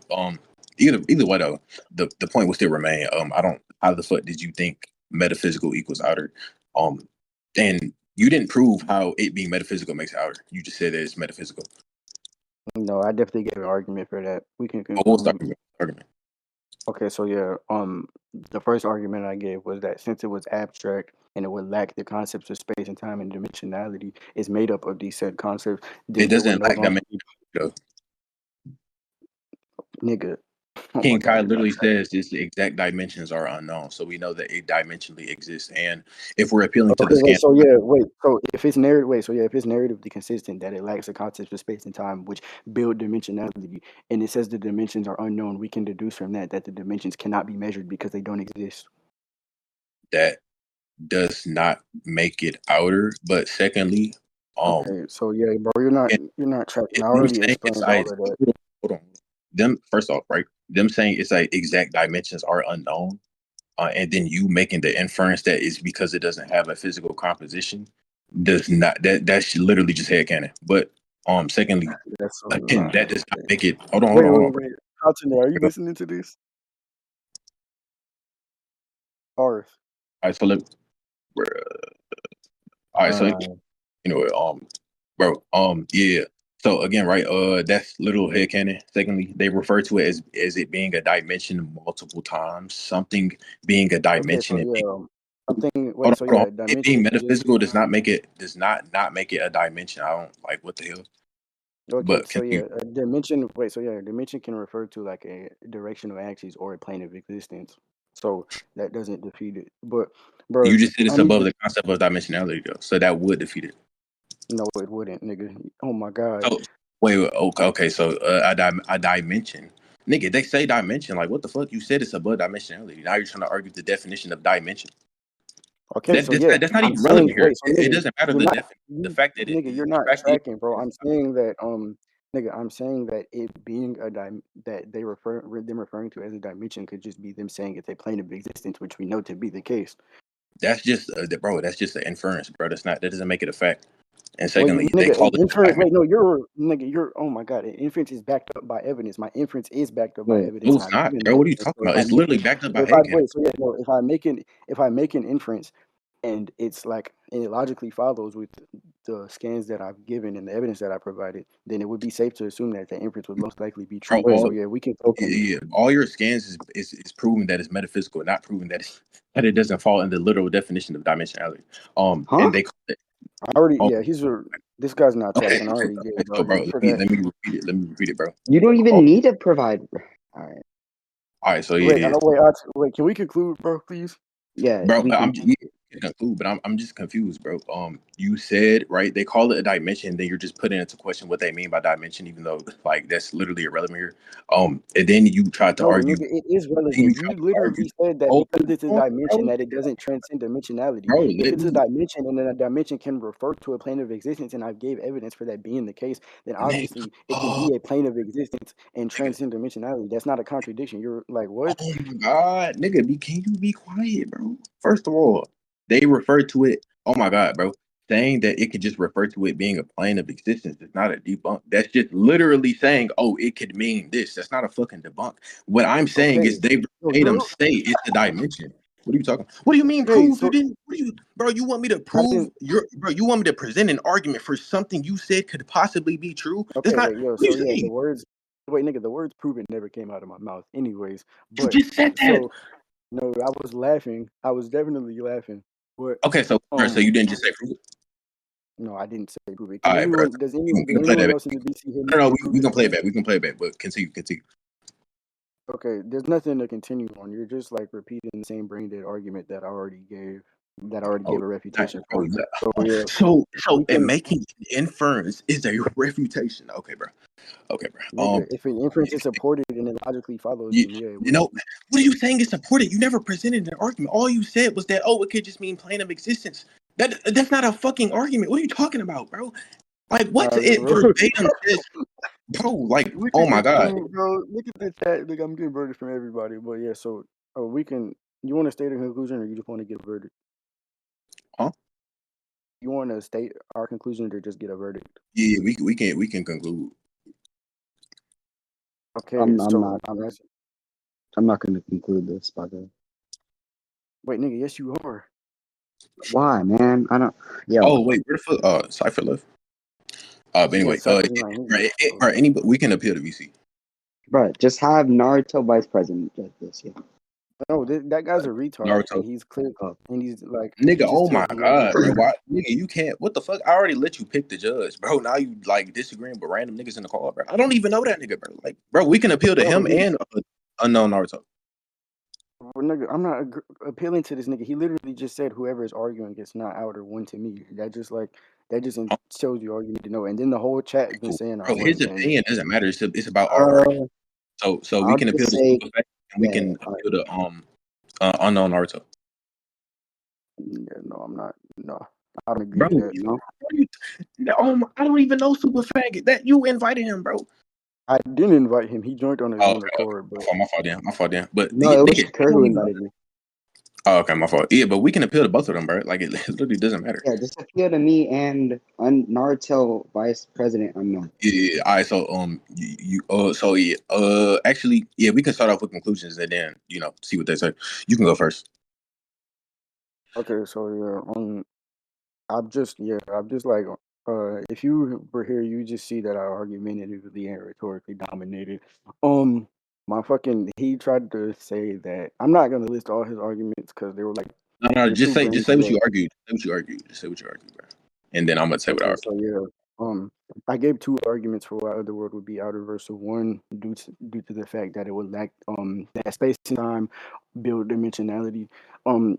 Either way though, the point will still remain. I don't. How the fuck did you think metaphysical equals outer? And you didn't prove how it being metaphysical makes it outer. You just said that it's metaphysical. no, I definitely gave an argument for that. We can But we'll start conclude. with the argument. Okay, so yeah, the first argument I gave was that since it was abstract and it would lack the concepts of space and time and dimensionality, is made up of these set concepts, It then it would doesn't no lack longer dimension. be Though. nigga. Oh my King god, Kai you're not literally tracking. says this: the exact dimensions are unknown, so we know that it dimensionally exists. And if we're appealing to Okay, the wait. scan, So yeah, wait. So if it's narrative, wait. So yeah, if it's narratively consistent that it lacks the concepts of space and time, which build dimensionality, and it says the dimensions are unknown, we can deduce from that that the dimensions cannot be measured because they don't exist. that does not make it outer. But secondly, Okay, so yeah, bro, you're not tracking. I them already saying it's explained all like of that. hold on. Them first off, right? Them saying it's like exact dimensions are unknown, and then you making the inference that it's because it doesn't have a physical composition does not that's literally just headcanon. But secondly, That's again, that does not make it. wait, Hold on. wait, wait. Alternate, are you listening to this? Arth. All right, so look, all right, so Uh, bro, yeah. So again, right, that's little headcanon. Secondly, they refer to it as it being a dimension multiple times. Something being a okay, dimension so and being, yeah, something. hold Wait, on, so hold on. yeah, It being dimension metaphysical existing. does not make it a dimension. I don't like what the hell. Okay, But so continue. yeah, a dimension. Wait, so yeah, a dimension can refer to like a directional axis or a plane of existence. So that doesn't defeat it. But, bro, You just said it's I need above to. the concept of dimensionality though. So that would defeat it. No, it wouldn't, nigga. Oh my god. So wait, okay, so a dimension. Nigga, they say dimension. Like, what the fuck? You said it's above dimensionality. Now you're trying to argue the definition of dimension. Okay, so yeah, That's not I'm even relevant saying, here. wait, so It nigga, doesn't matter you're the not, the fact that nigga, you're the not fact that tracking, bro. I'm saying that, nigga, I'm saying that it being that them referring to as a dimension could just be them saying it's a plane of existence, which we know to be the case. that's just bro. That's just an inference, bro. That doesn't make it a fact. And Wait, secondly, they nigga, call an it a inference. dimension. Wait, no, you're. Oh my god, an inference is backed up by evidence. My inference is backed up by Wait, evidence, No, and it's I've not, given bro. that What are you evidence. talking about? It's literally backed up by headcanon. Wait, so yeah, no, if I make an inference, and it's like and it logically follows with the scans that I've given and the evidence that I provided, then it would be safe to assume that the inference would most likely be Bro, true. So yeah, we can go from there. all your scans is proving that it's metaphysical, not proving that it doesn't fall in the literal definition of dimensionality. huh? And they call it. I already, Um, yeah, he's a This guy's not Okay, talking. I already gave the so bro, argument for that. let me repeat it. Let me repeat it, bro. You don't Oh, even need to provide. All right. all right, so Wait, yeah, wait. Can we conclude, bro, please? Yeah, bro, we I'm can. yeah, you can conclude, but I'm just confused, bro. You said right, they call it a dimension, then you're just putting into question what they mean by dimension, even though like that's literally irrelevant here. And then you tried to No, argue. nigga, it is Then you relevant. You tried to argue. literally said that Hold because it's a on, dimension bro, that it doesn't transcend dimensionality. bro, If let it's a me, dimension and then a dimension can refer to a plane of existence, and I gave evidence for that being the case, then nigga. obviously it can Oh, be a plane of existence and nigga. transcend dimensionality. That's not a contradiction. You're like, what? Oh my god, nigga, can you be quiet, bro? First of all, they refer to it. Oh my god, bro. Saying that it could just refer to it being a plane of existence is not a debunk. That's just literally saying, oh, it could mean this. That's not a fucking debunk. What I'm saying Okay, is they so verbatim you're say it's a dimension. What are you talking? What do you mean okay. prove? You So didn't? What do you, bro? You want me to I prove didn't. bro? You want me to present an argument for something you said could possibly be true? That's Okay, not. wait, yo. What are So you yeah, the saying? words. Wait, nigga, the words "proven" never came out of my mouth, anyways. You But just said that. so no, I was laughing. I was definitely laughing. But Okay, so all right, so you didn't just say prove it. no, I didn't say prove it. All Can right, bro. anyone? We Did can play that anyone back. else in the BC hear me No, say we prove it? can play it back. We can play it back. But continue. Okay, there's nothing to continue on. You're just like repeating the same brain dead argument that I already gave. That I already Oh, gave a not, refutation oh, for. yeah. So yeah, So, we and can, making an inference is a refutation. Okay, bro. Okay, bro. nigga. If an inference is supported and it logically follows, You, then yeah, it you would know, be. what are you saying is supported? You never presented an argument. All you said was that, oh, it could just mean plane of existence. That's not a fucking argument. What are you talking about, bro? Like, what's Alright, it bro. verbatim says, bro? Like, We oh can my god, conclude, bro. Look at the chat. Look, I'm getting verdicts from everybody. But yeah, so we can. You want to state a conclusion, or you just want to get a verdict? huh? You want to state our conclusion, or just get a verdict? Yeah, we can conclude. Okay, I'm so not. I'm asking. I'm not going to conclude this, by the way. Wait, nigga. Yes, you are. Why, man? I don't. Yo, Oh wait, where the fuck? Cipher left. But Yeah, anyway, Cypher's not here. any we can appeal to VC. bro, just have Naruto vice president judge this. Yeah. No, that guy's a retard, Naruto. and he's clear, Oh. and he's like he Nigga, just oh my tells whoever. god, bro. Why nigga you can't what the fuck? I already let you pick the judge, bro. Now you like disagreeing with random niggas in the call, bro. I don't even know that nigga, bro. Like, bro, we can appeal to Bro, him and unknown Naruto. nigga, I'm not appealing to this nigga. He literally just said whoever is arguing it's not Outer one to me. That just shows you all you need to know. And then the whole chat has been Cool. saying I Bro, his won, and opinion doesn't matter. It's about our argument. So we I'll can appeal just to say, super fact and we yeah. can appeal to unknown Naruto. yeah, no, I'm not. No, I don't agree Bro, to that. You know, I don't even know super faggot. That you invited him, bro. I didn't invite him. He joined on his Oh, own okay. accord, but My fault, damn. My fault, damn. But no, it was nigga, they Shakur don't who even. invited me. Oh, okay, my fault. Yeah, but we can appeal to both of them, bro. Like it literally doesn't matter. Yeah, just appeal to me and Naruto vice president unknown. Yeah. All right. So so yeah. Actually, yeah, we can start off with conclusions and then see what they say. You can go first. okay. So yeah, I'm just like, if you were here, you just see that I argumentatively and rhetorically dominated. My fucking, he tried to say that I'm not gonna list all his arguments because they were like No, they're too just say brain what dead. you argued. Say what you argued. Just say what you argued, bro. And then I'm gonna say what I Okay, argued. so yeah, I gave two arguments for why Otherworld would be outer verse. One, due to the fact that it would lack that space and time build dimensionality.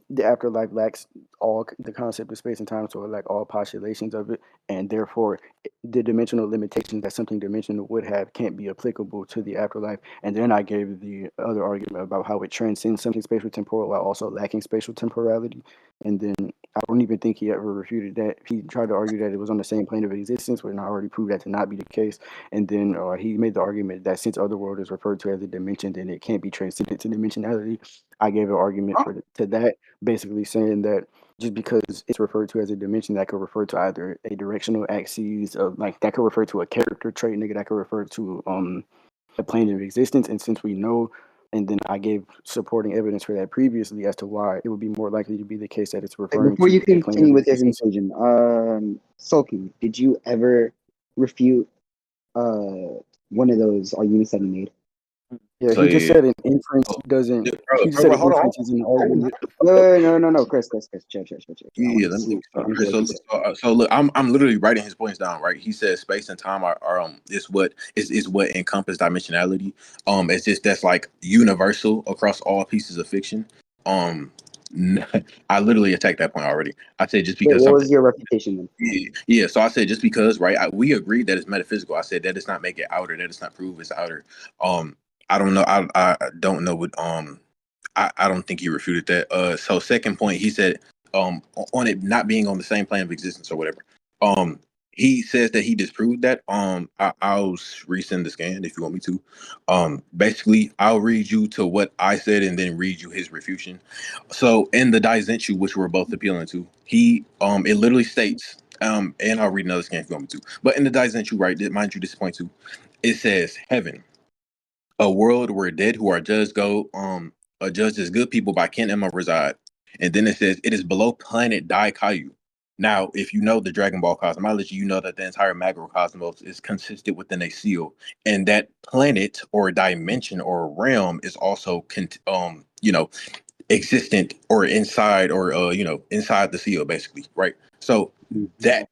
The afterlife lacks all the concept of space and time, so it lack all postulations of it, and therefore the dimensional limitations that something dimensional would have can't be applicable to the afterlife. And then I gave the other argument about how it transcends something spatial temporal while also lacking spatial temporality. And then I don't even think he ever refuted that. He tried to argue that it was on the same plane of existence, when I already proved that to not be the case. And then he made the argument that since Otherworld is referred to as a dimension, then it can't be transcended to dimensionality. I gave an argument to that, basically saying that just because it's referred to as a dimension, that could refer to either a directional axis, of like that could refer to a character trait, nigga, that could refer to a plane of existence. And since we know, and then I gave supporting evidence for that previously as to why it would be more likely to be the case that it's referring Before to you a plane of continue with your existence. conclusion, Sulky, did you ever refute one of those arguments that he made? Yeah, So he just yeah, said an inference oh, doesn't. yeah, He just bro, said bro, an hold on. inference is an argument. Wait, no, Chris, chill. I want Yeah, to let me see explain. Okay, what so he look, said. so look, I'm literally writing his points down, right? He says space and time are is what encompass dimensionality. It's just that's like universal across all pieces of fiction. Um, I literally attacked that point already. I said just Wait, because what something. was your reputation then? Yeah. So I said just because, right? We agreed that it's metaphysical. I said that does not make it outer. That does not prove it's outer. Um, I don't know. I don't know what I don't think he refuted that. So second point, he said, on it not being on the same plane of existence or whatever. He says that he disproved that. I'll resend the scan if you want me to. Basically, I'll read you to what I said and then read you his refutation. So in the Daizenshu, which we're both appealing to, it literally states, and I'll read another scan if you want me to. But in the Daizenshu, right, mind you, this point too, it says heaven, a world where dead who are judged go are judged as good people by Ken Emma reside. And then it says it is below planet Daikayu. Now, if you know the Dragon Ball cosmology, you know that the entire macrocosmos is consistent within a seal, and that planet or dimension or realm is also existent or inside or inside the seal, basically, right? So Mhm. that,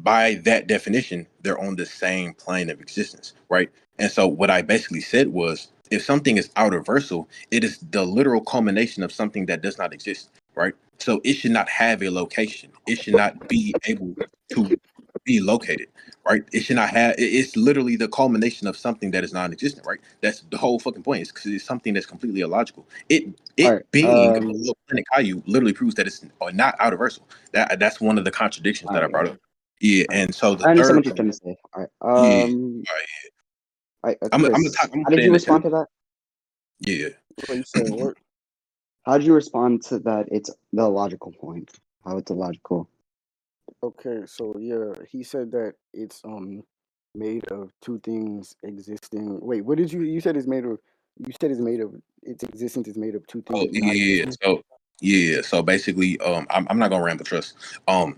by that definition, they're on the same plane of existence, right? And so what I basically said was, if something is outerversal, it is the literal culmination of something that does not exist, right? So it should not have a location. It should not be able to be located, right? It should not have. It's literally the culmination of something that is non-existent, right? That's the whole fucking point. It's because it's something that's completely illogical. All It right. being below planet Caillou literally proves that it's not outerversal. That's one of the contradictions All that I right. brought up. Yeah, All right. and so the I understand third what you're point, trying to say. All right. yeah, all right, I'm gonna talk. Chris, I'm gonna how put did it in you the chat. respond to that? Yeah. What you saying? What? How did you respond to that? It's the logical point. How it's illogical. Okay, so yeah, he said that it's made of two things existing. Wait, what did you said it's made of? You said it's made of its existence is made of two Oh things not yeah. existing. So yeah. So basically, I'm not gonna ramble. Trust. Um,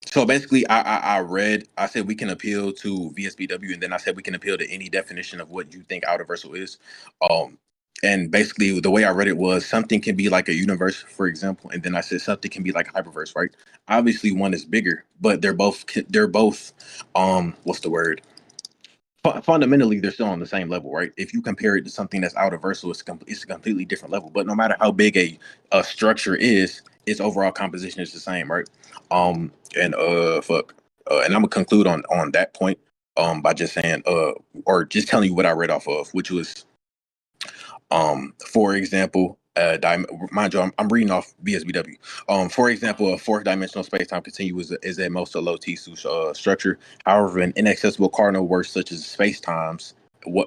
So basically, I read, I said we can appeal to VSBW, and then I said we can appeal to any definition of what you think outerversal is. Um, and basically, the way I read it was something can be like a universe, for example, and then I said something can be like hyperverse, right? Obviously, one is bigger, but they're both what's the word? Fundamentally, they're still on the same level, right? If you compare it to something that's outerversal, it's a completely different level. But no matter how big a structure is, its overall composition is the same, right? And and I'm gonna conclude on that point by just saying or just telling you what I read off of, which was for example, mind you, I'm reading off BSBW. For example, a fourth dimensional space-time continuum is at most a low T-SU structure. However, an inaccessible cardinal works such as space-times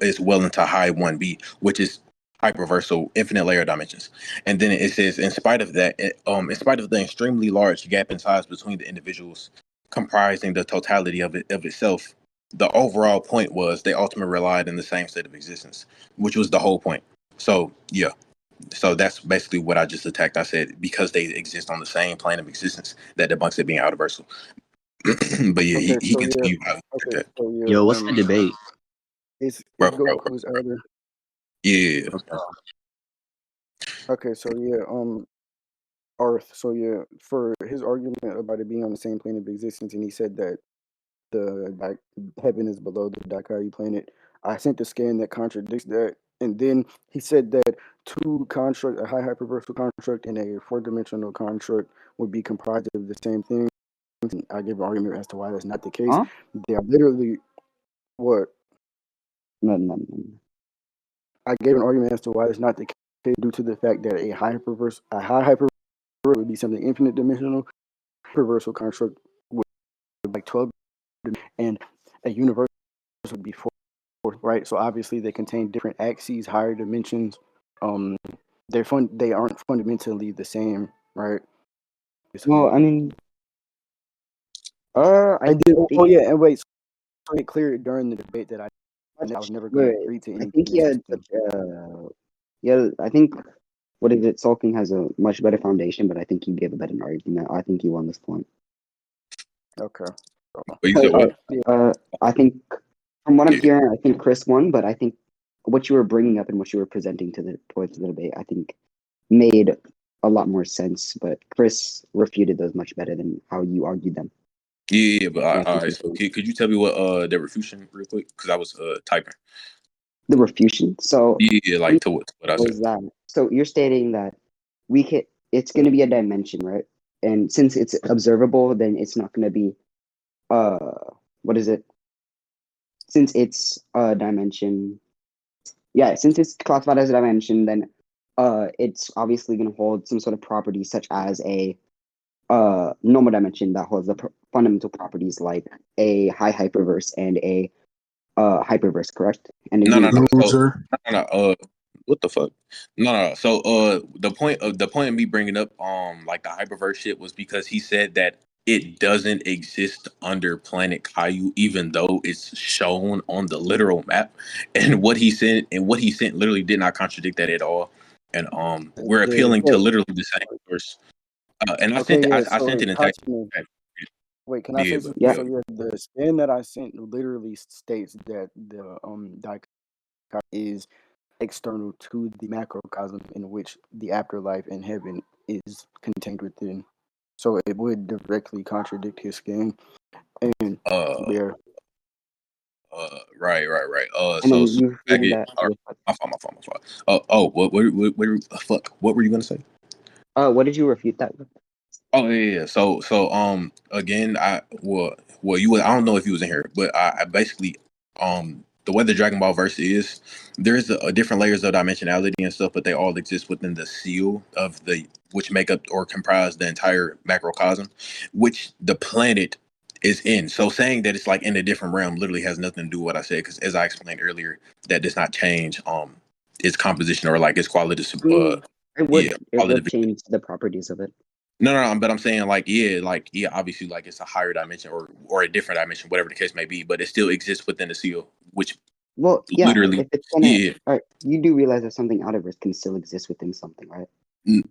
is well into high 1B, which is hyperversal, infinite layer dimensions. And then it says, in spite of that, in spite of the extremely large gap in size between the individuals comprising the totality of itself, the overall point was they ultimately relied in the same state of existence, which was the whole point. So yeah, so that's basically what I just attacked. I said because they exist on the same plane of existence, that debunks it being universal. But yeah, he, Okay, he so yeah, continued how okay, that, so yeah, Yo, what's the debate? it's bro. Goku's Outer. Yeah, Okay. Okay, so yeah, Earth. So yeah, for his argument about it being on the same plane of existence, and he said that like heaven is below the Daikari planet. I sent the scan that contradicts that, and then he said that two construct, a high hyperversal construct and a four-dimensional construct, would be comprised of the same thing. And I gave an argument as to why that's not the case. Huh? They are literally what No. I gave an argument as to why that's not the case due to the fact that a high hyperversal would be something infinite dimensional. Hyperversal construct would be like 12, and a universal would be 4. Right? So obviously they contain different axes, higher dimensions. Um, they aren't fundamentally the same, right? Well, Basically, I mean, I and then oh think. yeah, and wait, so it cleared during the debate that I was never going to Wait, agree to I anything think he that you had said. yeah. I think what is it? Sulking has a much better foundation, but I think you gave a better argument. I think you won this point. Okay, but you Uh, said what? yeah, I think from what I'm Yeah, hearing, I think Chris won, but I think what you were bringing up and what you were presenting towards the debate, I think, made a lot more sense. But Chris refuted those much better than how you argued them. Yeah, but And I all think right. So could you tell me what the refutation real quick? Because I was typing. the refutation. So Yeah, like to what I said. was that? So you're stating that it's going to be a dimension, right? And since it's observable, then it's not going to be what is it? Since it's a dimension, yeah. Since it's classified as a dimension, then it's obviously going to hold some sort of property, such as a normal dimension that holds the fundamental properties like a high hyperverse and a hyperverse, correct? And No, no, no. So, Loser. no, no. What the fuck? No, no. So, the point of me bringing up like the hyperverse shit was because he said that it doesn't exist under planet Caillou, even though it's shown on the literal map. And what he sent literally did not contradict that at all. And we're Yeah. appealing to literally the same source. And I Okay, sent it. yeah. I sent So, it in text. Hachiman, wait, can I Yeah, say but something? yeah. So, yeah, the scan that I sent literally states that the dichotomy is external to the macrocosm in which the afterlife and heaven is contained within. So it would directly contradict his scan. And uh, yeah, right. And So then you refuted Swaggy, that or with my fault. Fuck. What were you gonna say? what did you refute that with? Oh yeah. So again, I don't know if you was in here, but I basically the way the Dragon Ball verse is, there's a different layers of dimensionality and stuff, but they all exist within the seal of the which make up or comprise the entire macrocosm, which the planet is in. So saying that it's like in a different realm literally has nothing to do with what I said, because as I explained earlier, that does not change its composition or like its quality. I mean, Yeah, it would quality. change the properties of it. No, but I'm saying yeah, obviously like it's a higher dimension or a different dimension, whatever the case may be, but it still exists within the seal, which Well, yeah, literally, if it's gonna, yeah, all right, you do realize that something out of Earth can still exist within something, right?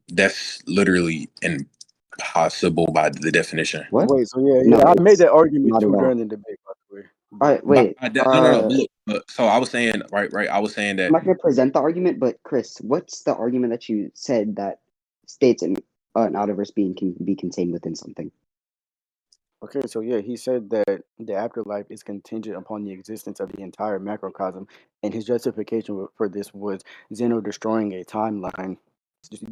that's literally impossible by the definition. What? wait, so yeah, No, I made it's that argument not at too all. during the debate, by the way. All But right, wait. No. But look, so I was saying, right. I was saying I'm that not gonna present the argument, but Chris, what's the argument that you said that states an out of Earth being can be contained within something? okay, so yeah, he said that the afterlife is contingent upon the existence of the entire macrocosm, and his justification for this was Zeno destroying a timeline,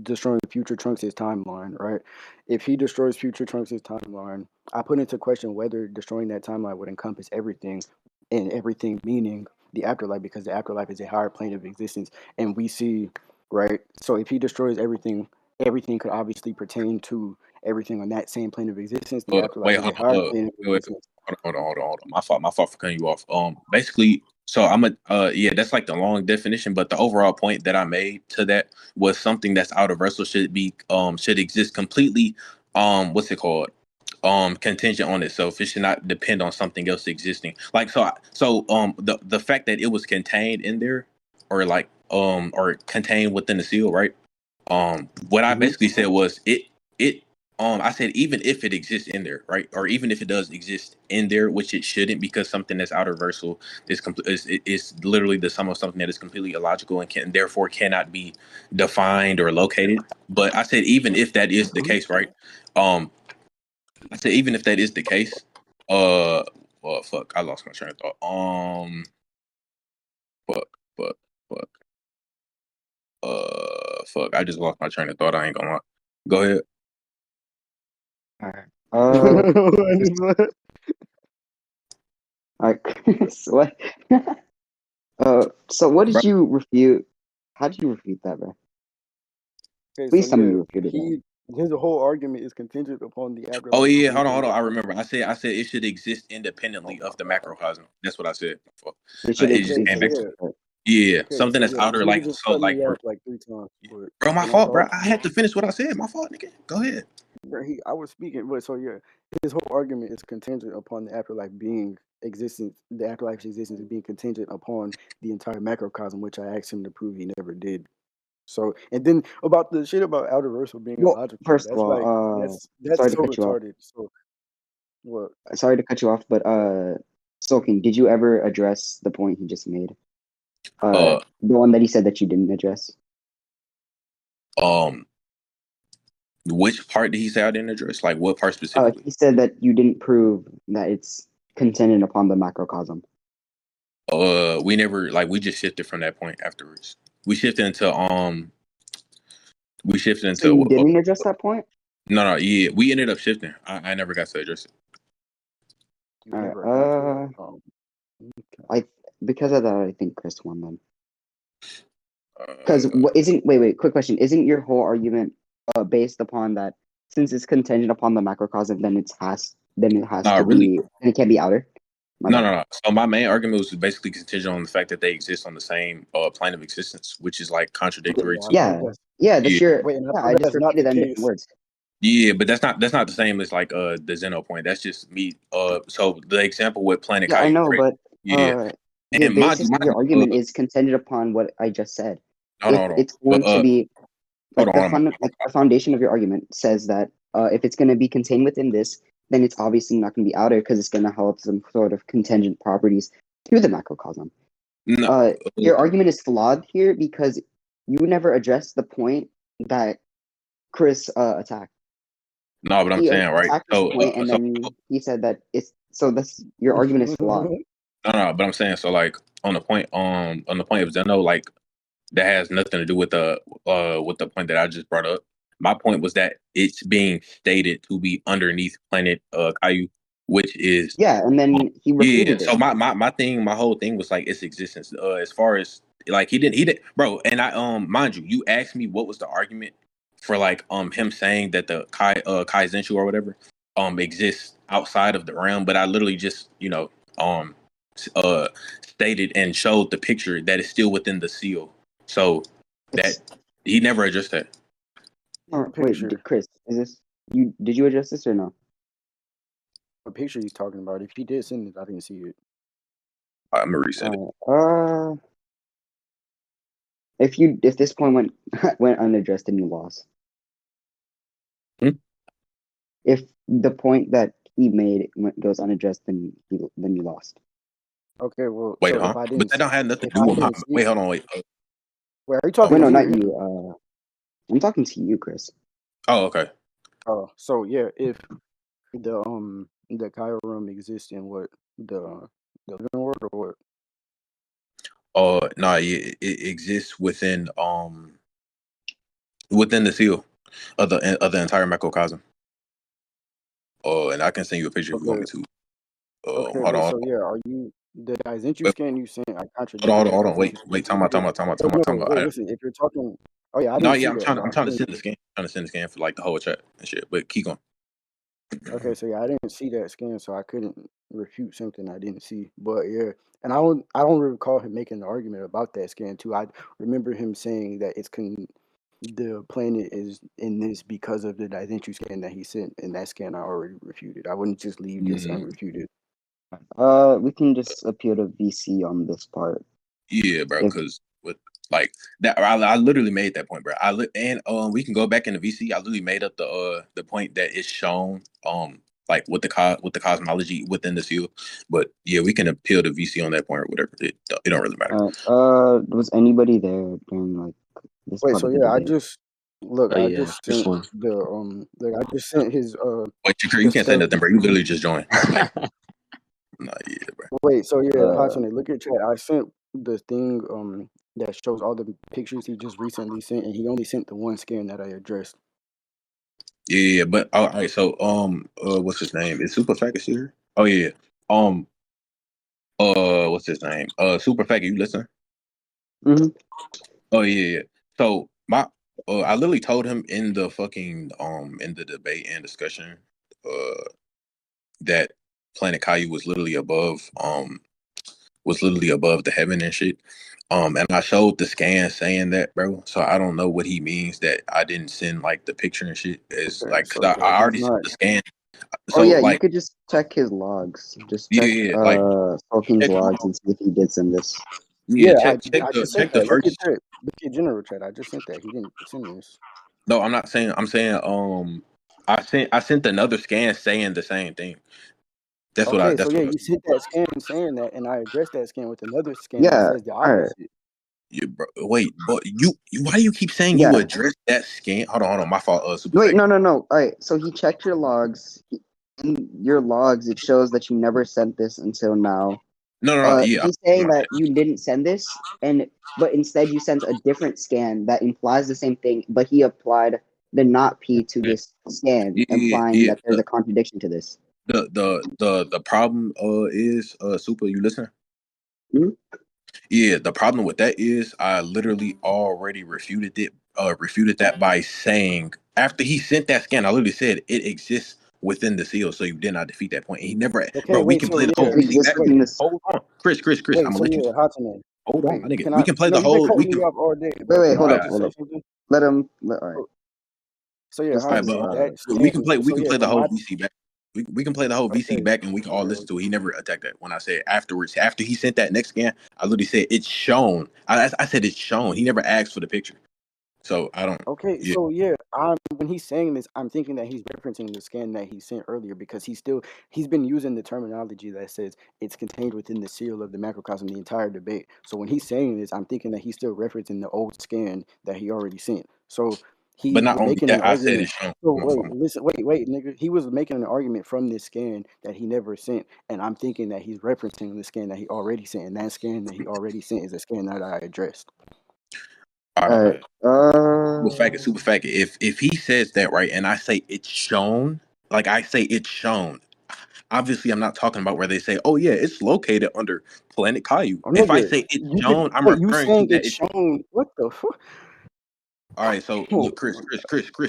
destroying future Trunks' timeline, right? If he destroys future Trunks' timeline, I put into question whether destroying that timeline would encompass everything, and everything meaning the afterlife, because the afterlife is a higher plane of existence, and we see, right? So if he destroys everything, everything could obviously pertain to everything on that same plane of existence. The afterlife wait, is a hold higher on, plane of wait, existence. hold on. My fault for cutting you off. Basically, so I'm yeah, that's like the long definition, but the overall point that I made to that was something that's out of wrestle should exist completely. What's it called? Contingent on itself. It should not depend on something else existing. Like the fact that it was contained in there, or like or contained within the seal, right? What I Hmm. basically said was it I said even if it exists in there, right, or even if it does exist in there, which it shouldn't, because something that's outer versal is literally the sum of something that is completely illogical and can therefore cannot be defined or located. But I said even if that is the case, right? Um, I said even if that is the case, well, fuck, I lost my train of thought. Fuck, fuck, fuck, fuck, I just lost my train of thought. I ain't gonna lie. Go ahead. All right. All right, Chris, what? So what did Bro. you refute? How did you refute that, bro? Okay, so Please tell me yeah, you refuted that. his whole argument is contingent upon the Oh afterlife yeah, existing. hold on. I remember. I said it should exist independently of the macrocosm. That's what I said. It should It just Okay, came so back exist. to yeah, yeah, okay, something so that's yeah, outer, nigga like just so, cut like me for off like 3 times, but bro, my can I fault, bro. talk? I had to finish what I said. My fault, nigga. Go ahead. I was speaking, but so yeah, his whole argument is contingent upon the afterlife being existence. The afterlife's existence is being contingent upon the entire macrocosm, which I asked him to prove he never did. So, and then about the shit about outer versal being Well, illogical, first of all, that's sorry to so cut you off. retarded. So, what? Sorry to cut you off, but Sulking, did you ever address the point he just made? Uh, The one that he said that you didn't address. um, which part did he say I didn't address? Like what part specifically? He said that you didn't prove that it's contingent upon the macrocosm. We never we just shifted from that point afterwards. We shifted into So you didn't address that point? no, yeah, we ended up shifting. I never got to address it. You All never got to right. it? Okay. Because of that, I think Chris won then. Uh, Because what isn't wait, quick question. Isn't your whole argument based upon that since it's contingent upon the macrocosm, then it has no, to really, be, and it can't be outer? no. So my main argument was basically contingent on the fact that they exist on the same plane of existence, which is like contradictory Yeah, I to think that's yeah, That's your wait, and I yeah. thought I just that's not the repeated them in different case. words. yeah, but that's not the same as like the Zeno point. That's just me. So the example with Planet Yeah, I Caillou, know, right? but Yeah, your and basis of your argument is contingent upon what I just said. hold on, If hold on. it's going to be Hold like on, hold on. the foundation of your argument says that if it's going to be contained within this, then it's obviously not going to be outer because it's going to have some sort of contingent properties to the macrocosm. No, Your argument is flawed here because you never addressed the point that Chris attacked. no, but I'm He saying right. attacked this point, and then he said that it's so. That's your argument is flawed. No, but I'm saying so like on the point of Zeno, like that has nothing to do with the point that I just brought up. My point was that it's being stated to be underneath planet Caillou, which is Yeah, and then he yeah. refuted So it. my whole thing was like its existence. As far as like he didn't, bro. And I mind you, you asked me what was the argument for like him saying that the Kai Zenshu or whatever exists outside of the realm, but I literally just um uh stated and showed the picture that is still within the seal. So It's that he never addressed that. wait, Picture. Chris, is this you? Did you address this or no? What picture he's talking about? If he did send it, I didn't see it. I'm gonna reset it. If this point went went unaddressed, then you lost. Hmm? If the point that he made goes unaddressed, then you lost. Okay, well, Wait, so huh? if I But didn't, that don't have nothing if to do I with my. didn't see, Wait, hold on, wait. wait, are you Oh, talking Wait, to no, me not or him? you. I'm talking to you, Chris. oh, okay. Oh, so yeah, if the Cairo room exists in what the living world or what? No, it exists within the seal of the entire macrocosm. And I can send you a picture if you want Okay, me to. okay, Hold but on, so yeah, are you the guys you wait, scan you sent? I contradicted the hold guys on, wait, scan. time out, Wait, wait, no, time out. wait, listen. If you're talking, oh yeah, I No, didn't yeah, see that. I'm No, trying I to didn't. send the scan, for like the whole chat and shit. But keep going. Okay, so yeah, I didn't see that scan, so I couldn't refute something I didn't see. But yeah, and I don't recall him making the argument about that scan too. I remember him saying that the planet is in this because of the Daisentry scan that he sent, and that scan I already refuted. I wouldn't just leave this Mm, unrefuted. We can just appeal to VC on this part. yeah, bro. If Because with like that, I literally made that point, bro. And we can go back in the VC. I literally made up the point that is shown like with the cosmology within the seal. But yeah, we can appeal to VC on that point or whatever. It don't really matter. was anybody there during like this Wait, part so of the yeah, I debate? just look. Oh I yeah, just this sent one. I just sent his Wait, you the can't say stuff. nothing, bro. You literally just joined. Like, nah, yeah, bro. Wait, so yeah, Uh, Hatsune, look at chat. I sent the thing that shows all the pictures he just recently sent, and he only sent the one scan that I addressed. Yeah, but all right. So what's his name? Is Super Faggot here? Oh yeah. Um, what's his name? Super Faggot. You listen? mhm. Oh yeah. So I literally told him in the fucking in the debate and discussion that Planet Caillou was literally above the heaven and shit. And I showed the scan saying that, bro. So I don't know what he means that I didn't send like the picture and shit. Is Okay, like, so cause yeah, I he's already sent not. the scan. Oh So yeah, you like, could just check his logs. Just yeah, check like Sulking's check, logs and see if he did send this. yeah, Yeah, check I just sent check the that. Look at first. chat. Look at general chat. I just sent that. He didn't send this. No, I'm not saying. I'm saying I sent another scan saying the same thing. That's what I. Okay, so That's yeah, what I you was. sent that scan saying that, and I addressed that scan with another scan that Yeah. says the All right. opposite. Bro, wait, but why do you keep saying you Yeah. addressed that scan? Hold on, my fault. Super Wait, fake. no. All right. So he checked your logs. In your logs, it shows that you never sent this until now. No, yeah. He's saying that you didn't send this, but instead you sent a different scan that implies the same thing, but he applied the not P to this scan, implying Yeah. that there's a contradiction to this. The problem is super. You listen? Hmm? Yeah, the problem with that is I literally already refuted that by saying after he sent that scan, I literally said it exists within the seal, so you did not defeat that point. And he never, Okay, bro. We wait, can so play the whole yeah, It VC exists back. wait, within this. Hold on, Chris. I'm wait, gonna so let you. yeah, Hatsune. Hold on, Wait, my nigga. can We I? can play No, the you've been whole. We cutting me can. off all day, Wait, bro. wait, Can hold I up, Alright, just hold say up. something? Let him. All right, So yeah, just alright, because. but Hatsune, that we scan. can play. We So can yeah, play the from whole my VC back. We can play the whole VC okay, back, and we can all yeah, listen to it. He never attacked that. When I said afterwards, after he sent that next scan, I literally said it's shown. I said it's shown. He never asked for the picture. So I don't. okay, Yeah, so yeah, when he's saying this, I'm thinking that he's referencing the scan that he sent earlier because he's been using the terminology that says it's contained within the seal of the macrocosm the entire debate. So when he's saying this, I'm thinking that he's still referencing the old scan that he already sent. So but he not was only making an that, I said argument. it's shown. So My wait, fault. listen, wait, nigga. He was making an argument from this scan that he never sent, and I'm thinking that he's referencing the scan that he already sent, and that scan that he already sent is a scan that I addressed. All All right, right. super fact. If he says that right, and I say it's shown, like I say it's shown. Obviously, I'm not talking about where they say, "Oh yeah, it's located under Planet Caillou." Oh, If I nigga, say it's you just shown, I'm wait. You referring to saying that. it's shown? What the fuck? All right, so Oh look, Chris,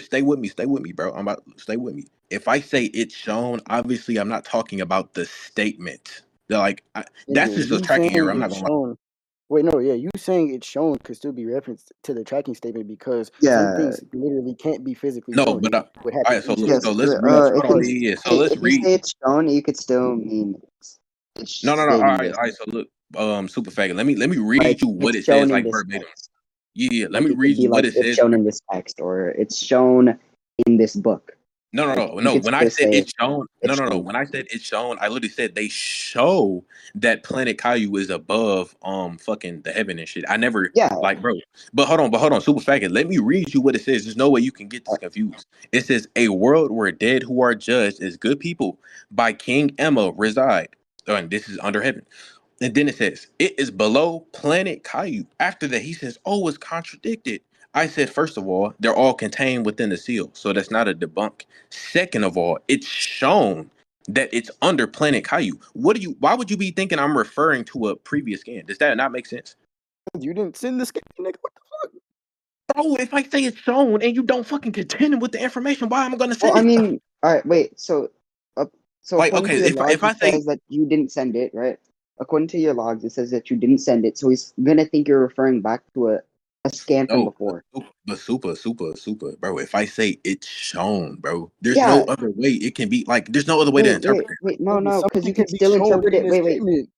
stay with me, bro. I'm about stay with me. If I say it's shown, obviously I'm not talking about the statement. That's nigga, just a you tracking saying error. I'm not it's gonna lie. shown. Wait, no, yeah, you saying it's shown could still be referenced to the tracking statement because some Yeah. things literally can't be physically No, shown. but It would all happen right. instantly. Yes. So let's read. That's It Hold can. on, why. yeah. So If let's you read. say it's shown, you could still mean it's No. All stating right, this. all right. So look, super faggot. Let me Like read you what it's it shown says in like this verbatim. text. Yeah. Let Like me it could read be you what like it it's says. shown in this text, or it's shown in this book. Like you No. could When I still said say it's shown, it's no. shown. When I said it's shown, I literally said they show that Planet Caillou is above fucking the heaven and shit. I never Yeah. like, bro. But hold on, super faggot. Let me read you what it says. There's no way you can get this confused. It says a world where dead who are judged as good people by King Emma reside. And this is under heaven. And then it says, it is below Planet Caillou. After that, he says, oh, it's contradicted. I said, first of all, they're all contained within the seal. So that's not a debunk. Second of all, it's shown that it's under Planet Caillou. Why would you be thinking I'm referring to a previous scan? Does that not make sense? You didn't send the scan, nigga. What the fuck? Bro, if I say it's shown and you don't fucking contend with the information, why am I gonna Well, send I it? mean, all right. Wait. So Like, according okay, to your if logs, I it say says that you didn't send it, right? According to your logs, it says that you didn't send it. So he's gonna think you're referring back to a scan from no, before. but super, bro. If I say it's shown, bro, there's no Yeah. other way it can be. Like, there's no other way to interpret it. Wait. Nigga, No, because something you could can be still shown interpret within it. this statement.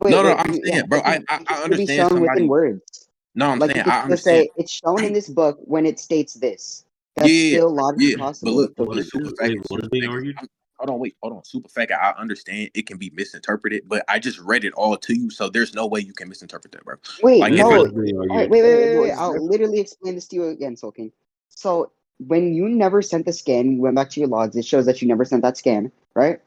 No, Wait. I'm Yeah, saying, bro, it I could still be understand shown within somebody. words. No, I'm Like you saying could I still understand. say it's shown in this book when it states this. That's Yeah, still logically yeah. But possible. look, What is super wait? faggot, What super is being faggot. argued? Hold on, super faggot. I understand it can be misinterpreted, but I just read it all to you, so there's no way you can misinterpret that, bro. Wait, Like Wait, if what I, no. is being All right, argued? No, wait. it's I'll literally explain this to you again, Sulking. So when you never sent the scan, you went back to your logs, it shows that you never sent that scan, right?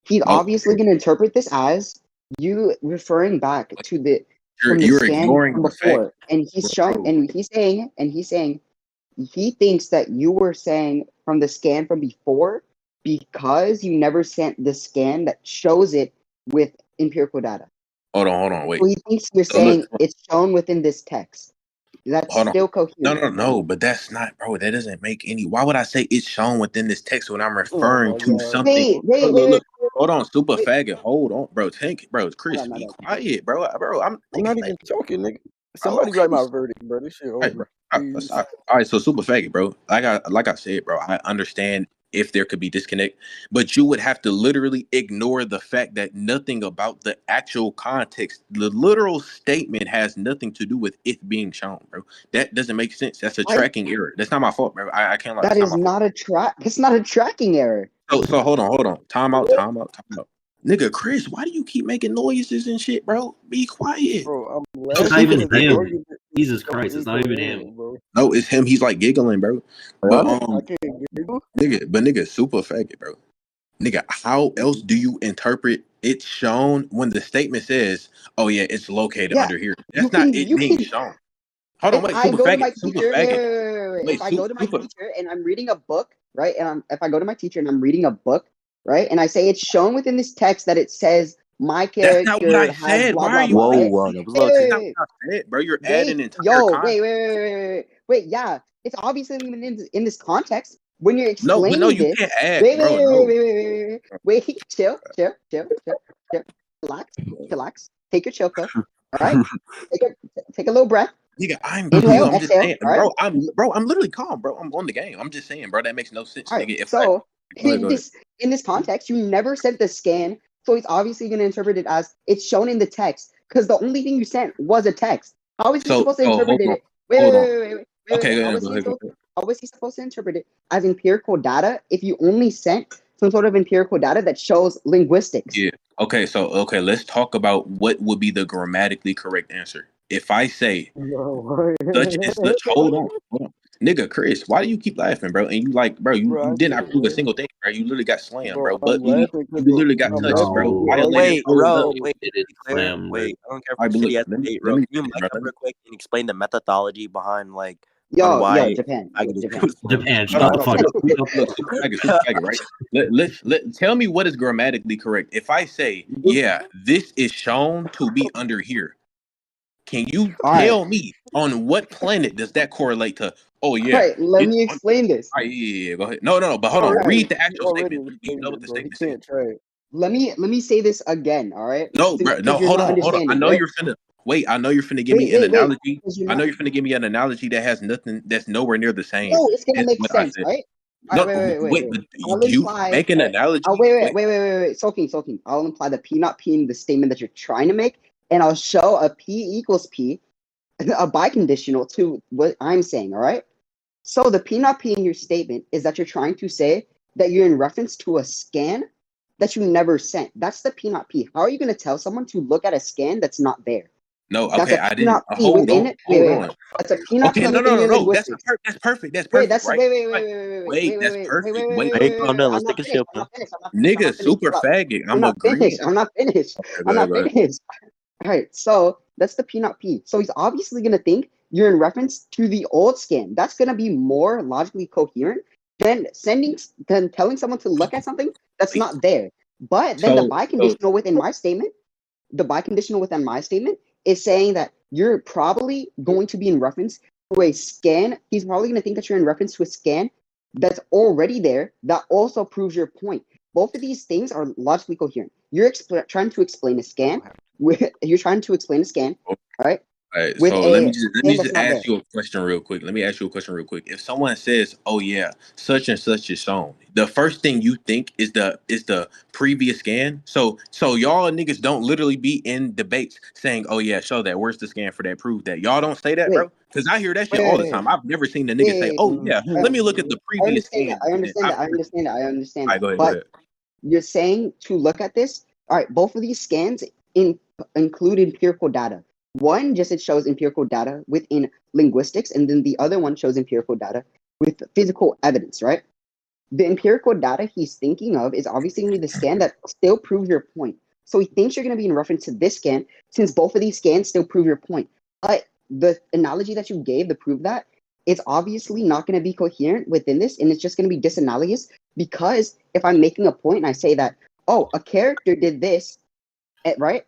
He's no, obviously going to interpret this as you referring back to the from the you're scan ignoring from the fact, before, and bro. he's saying he thinks that you were saying from the scan from before because you never sent the scan that shows it with empirical data. Hold on, So wait. he thinks you're So look, saying it's shown within this text. That's hold on. still coherent. No, but that's not, bro. That doesn't make any. Why would I say it's shown within this text when I'm oh referring my to god. something? Bro, look. Hold on, super Wait. faggot. Hold on, bro. Bro, Hold Chris, on, my be bad. quiet, bro. I'm I'm nigga, not even talking, nigga. bro. Somebody Okay, write my verdict, bro. This shit right, bro. over. All Please. right, all right, so super faggot, bro. Like I said, bro. I understand if there could be disconnect, but you would have to literally ignore the fact that nothing about the actual context, the literal statement, has nothing to do with it being shown, bro. That doesn't make sense. That's a What? tracking error. That's not my fault, bro. I can't lie. That That's not is my fault. not a track. That's not a tracking error. So hold on. Time out. Nigga, Chris, why do you keep making noises and shit, bro? Be quiet. Bro, I'm It's not laughing even because the him. argument is Jesus Christ, it's not even him. incoherent, bro. No, it's him. He's like giggling, bro. But I can't giggle. nigga, super faggot, bro. Nigga, how else do you interpret it's shown when the statement says, "Oh yeah, it's located Yeah, under here"? you That's not can it you being can shown. Hold on, if wait, I super go to faggot, my super teacher, faggot. if I go to my Super. teacher and I'm reading a book, right? And if I go to my teacher and I'm reading a book, right? And I say it's shown within this text that it says my That's not what I character has said. blah Why are blah you blah, adding? right? Whoa, that was a Wait, little That's too. not what I said, bro. You're adding entire yo, context. wait, yeah. It's obviously in this context. When you're No, but no, explaining you this, can't add, bro. No. chill, relax. Take your chill pill. All right. Take a little breath. Nigga, I'm Inhale, chill. I'm just exhale. saying, All right. I'm literally calm, bro. I'm on the game. I'm just saying, bro, that makes no sense, All right. nigga. If I So go ahead, go ahead. in this context, you never sent the scan, so it's obviously going to interpret it as it's shown in the text because the only thing you sent was a text. How is he So supposed to interpret hold on, it? hold on. Okay, Wait. go ahead, go ahead, go ahead. How is he supposed to interpret it as empirical data if you only sent some sort of empirical data that shows linguistics? Yeah. Okay, so let's talk about what would be the grammatically correct answer. If I say No, such and such, hold on. Nigga, Chris, why do you keep laughing, bro? And you like, bro, you bro, I did not can't, prove a bro. single thing, bro. You literally got slammed, Bro, bro. I'm But laughing you because literally got I'm touched, laughing bro. because No. you arguing Violated Wait, so rules. bro, slow. wait. It is To be clear, slam, bro. wait. I don't care All if right, it's but shitty look, ass debate, let bro. me Can you explain, mic bro. up real quick and explain the methodology behind on Yo, why Japan. I get Japan. accused, bro? Japan, Hold shut on, the hold on. fuck up. Look, super faggot, right? Let tell me what is grammatically correct. If I say, yeah, this is shown to be under here, can you All right. tell me on what planet does that correlate to? Oh All yeah, right. Let it's me on. explain this. All right, yeah, go ahead. No, but hold He on. All right. Read already, the he actual already statement. Do you know explained what it, the bro. He statement says? can't try it. Let me say this again. All right. No, bro. No, Because you're not hold on. I understanding, know right? you're finna wait. I know you're finna give me an Wait. analogy. Because you're I know not. you're finna give me an analogy that has nothing. That's nowhere near the same No, it's gonna as make what I sense, said. right? All right, No, wait. But I'll you imply. make an All right. Oh, analogy. Wait. wait. Soaking. I'll imply the P not P in the statement that you're trying to make, and I'll show a P equals P, a biconditional to what I'm saying. All right. So the P not P in your statement is that you're trying to say that you're in reference to a scan that you never sent. That's the P not P. How are you going to tell someone to look at a scan that's not there? No, That's okay. a I P didn't. not P Hold within on. it. Hold on. That's a P not Okay. P No. within your That's linguistics. that's perfect. That's Wait, perfect, right? That's perfect. Wait. Hey, calm down. Let's take a chill, bro. Nigga, super faggot. I'm agreeing. I'm not finished. Okay, I'm not go ahead. finished. All right, so that's the P not P. So he's obviously gonna think you're in reference to the old scan. That's gonna be more logically coherent than telling someone to look at something that's Wait. not there. But then So the biconditional within my statement is saying that you're probably going to be in reference to a scan. He's probably going to think that you're in reference to a scan that's already there that also proves your point. Both of these things are logically coherent. You're trying to explain a scan. You're trying to explain a scan, all right? All right, With so a let me scan that's just not there. ask you a question real quick. If someone says, "Oh yeah, such and such is shown," the first thing you think is the previous scan. So y'all niggas don't literally be in debates saying, "Oh yeah, show that. Where's the scan for that? Prove that." Y'all don't say that, Wait, bro. Because I hear that shit all the wait. time. I've never seen a nigga say, "Oh yeah, All let right, me look at the I previous understand that. scan." And then I've never. I understand All right, that. go ahead, go But ahead. you're saying to look at this. All right, both of these scans include empirical data. One just it shows empirical data within linguistics, and then the other one shows empirical data with physical evidence, right? The empirical data he's thinking of is obviously going to be the scan that still proves your point. So he thinks you're going to be in reference to this scan, since both of these scans still prove your point. But the analogy that you gave to prove that, it's obviously not going to be coherent within this, and it's just going to be disanalogous because if I'm making a point and I say that, oh, a character did this, right?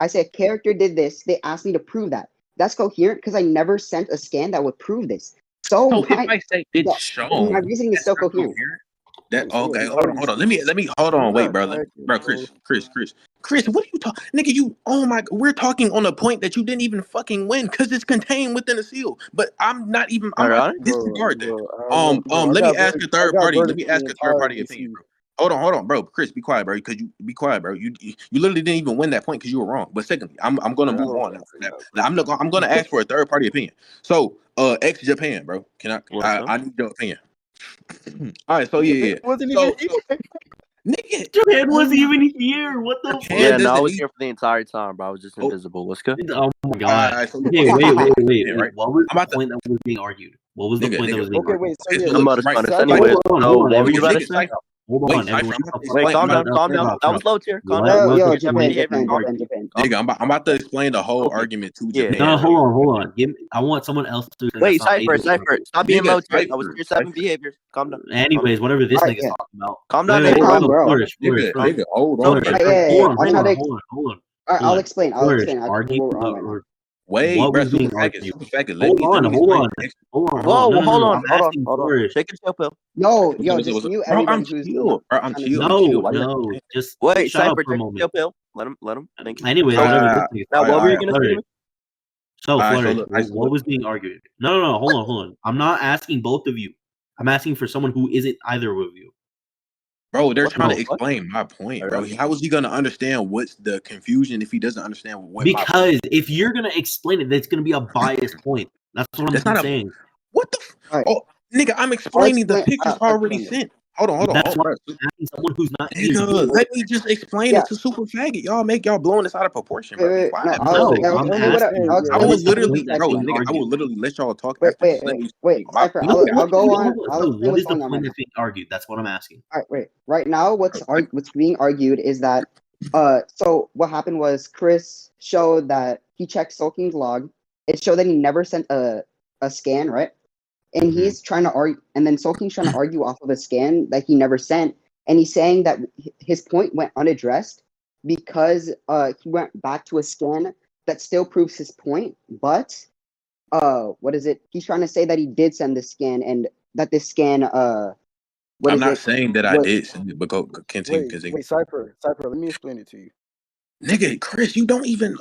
I say a character did this, they asked me to prove that. That's coherent because I never sent a scan that would prove this. So So if I say it's my shown, reasoning is that's still not coherent. coherent. That So okay? he Hold on, already, Let me hold on. he's Wait, not bro. tracking, Bro, bro. Chris. What are you talking, nigga? You, oh my, we're talking on a point that you didn't even fucking win because it's contained within a seal. But I'm not even. I'm not Alright? disregard that. Bro, Let me ask a I third got party. Let verdict me for the ask a third entire party opinion, AC. bro. Hold on, bro. Chris, be quiet, bro. Because you be quiet, bro. You literally didn't even win that point because you were wrong. But secondly, I'm gonna move on now. I'm gonna ask for a third party opinion. So, ex Japan, bro. What's up? I need your opinion. All right, so Japan yeah. wasn't even So here. Nigga, Japan wasn't even here. What the fuck? Yeah, no, I doesn't was need- here for the entire time, bro. I was just invisible. Let's go. Oh my god. so Okay, look, wait. right? What was I'm the about to point that was being argued? What was the nigga, point that nigga. was being Okay, argued? wait. So Okay, yeah, so I'm look, about to right. stun us Cypher, anyways. Hold So on. what were you Everybody about to Nigga, say? Cypher. Hold Wait, on. Cypher, Everyone I'm shut about the to fuck Wait, explain. calm I'm about down, to calm down. That was slow tier. Calm down. What was Yo, the Japan, point? Behavior. Japan. nigga, I'm about to explain the whole Okay. argument to Yeah. Japan. No, Right? hold on. I want someone else to explain. Wait, That's not Cypher, able to. Cypher. Stop being Nigga, low tier. That was Cypher, tier 7 Cypher. behaviors. Calm down. Anyways, whatever this Alright, nigga's yeah. talking about. Calm down, Wait, nigga. Calm, bro. Flourish. Nigga, hold So, on, bro. Alright, yeah, Hold I'll try to. on. Alright, I'll explain. Flourish. I'll Argue explain what we're on right now. Wait, what bro. was Super being faggot. argued. Super faggot. Hold on. explain. whoa, No. hold on, I'm asking hold on. Flourish. Take a chill pill. Yo, What's just up? mute Bro, I'm everybody who's chill. Bro, I'm trying to chill. speak. I'm chill. Why you No. Just Wait, shut up Cypher, for a take a chill moment. pill. Let him. Thank you. Anyways, whatever this nigga's Now, talking what were you about. gonna say to me? So, Flourish, so what was being argued? No. Hold on. I'm not asking both of you. I'm asking for someone who isn't either of you. Bro, they're What trying to the fuck? explain my point, bro. How is he gonna understand what's the confusion if he doesn't understand what my point Because if you're gonna explain it, that's gonna be a biased point. That's what That's I'm not saying. what the Alright, oh nigga, I'm explaining the pictures I'll already explain this. sent. Hold on, That's oh, why bro. I'm asking someone who's not here. Nigga, let me just explain Yeah. it to super faggot. Y'all blowing this out of proportion, bro. Be Wait, quiet. No, yeah, I'm only what asking. I'll I explain What will is this the literally, point that's bro, being nigga, I will argued? literally let y'all talk Wait, after. Just let me my Cypher, point. No, I'll go on. what- I'll so explain what what's is the going on right point now. that's being argued? That's what I'm asking. Alright, wait. Right now, what's being argued is that so what happened was Chris showed that he checked Sulking's log. It showed that he never sent a scan, right? And he's trying to argue, and then Sulking's trying to argue off of a scan that he never sent, and he's saying that his point went unaddressed because he went back to a scan that still proves his point, but what is it? He's trying to say that he did send the scan and that this scan I'm not saying that I What? did send it, but go continue. Wait, Cypher, let me explain it to you. Nigga, Chris, you don't even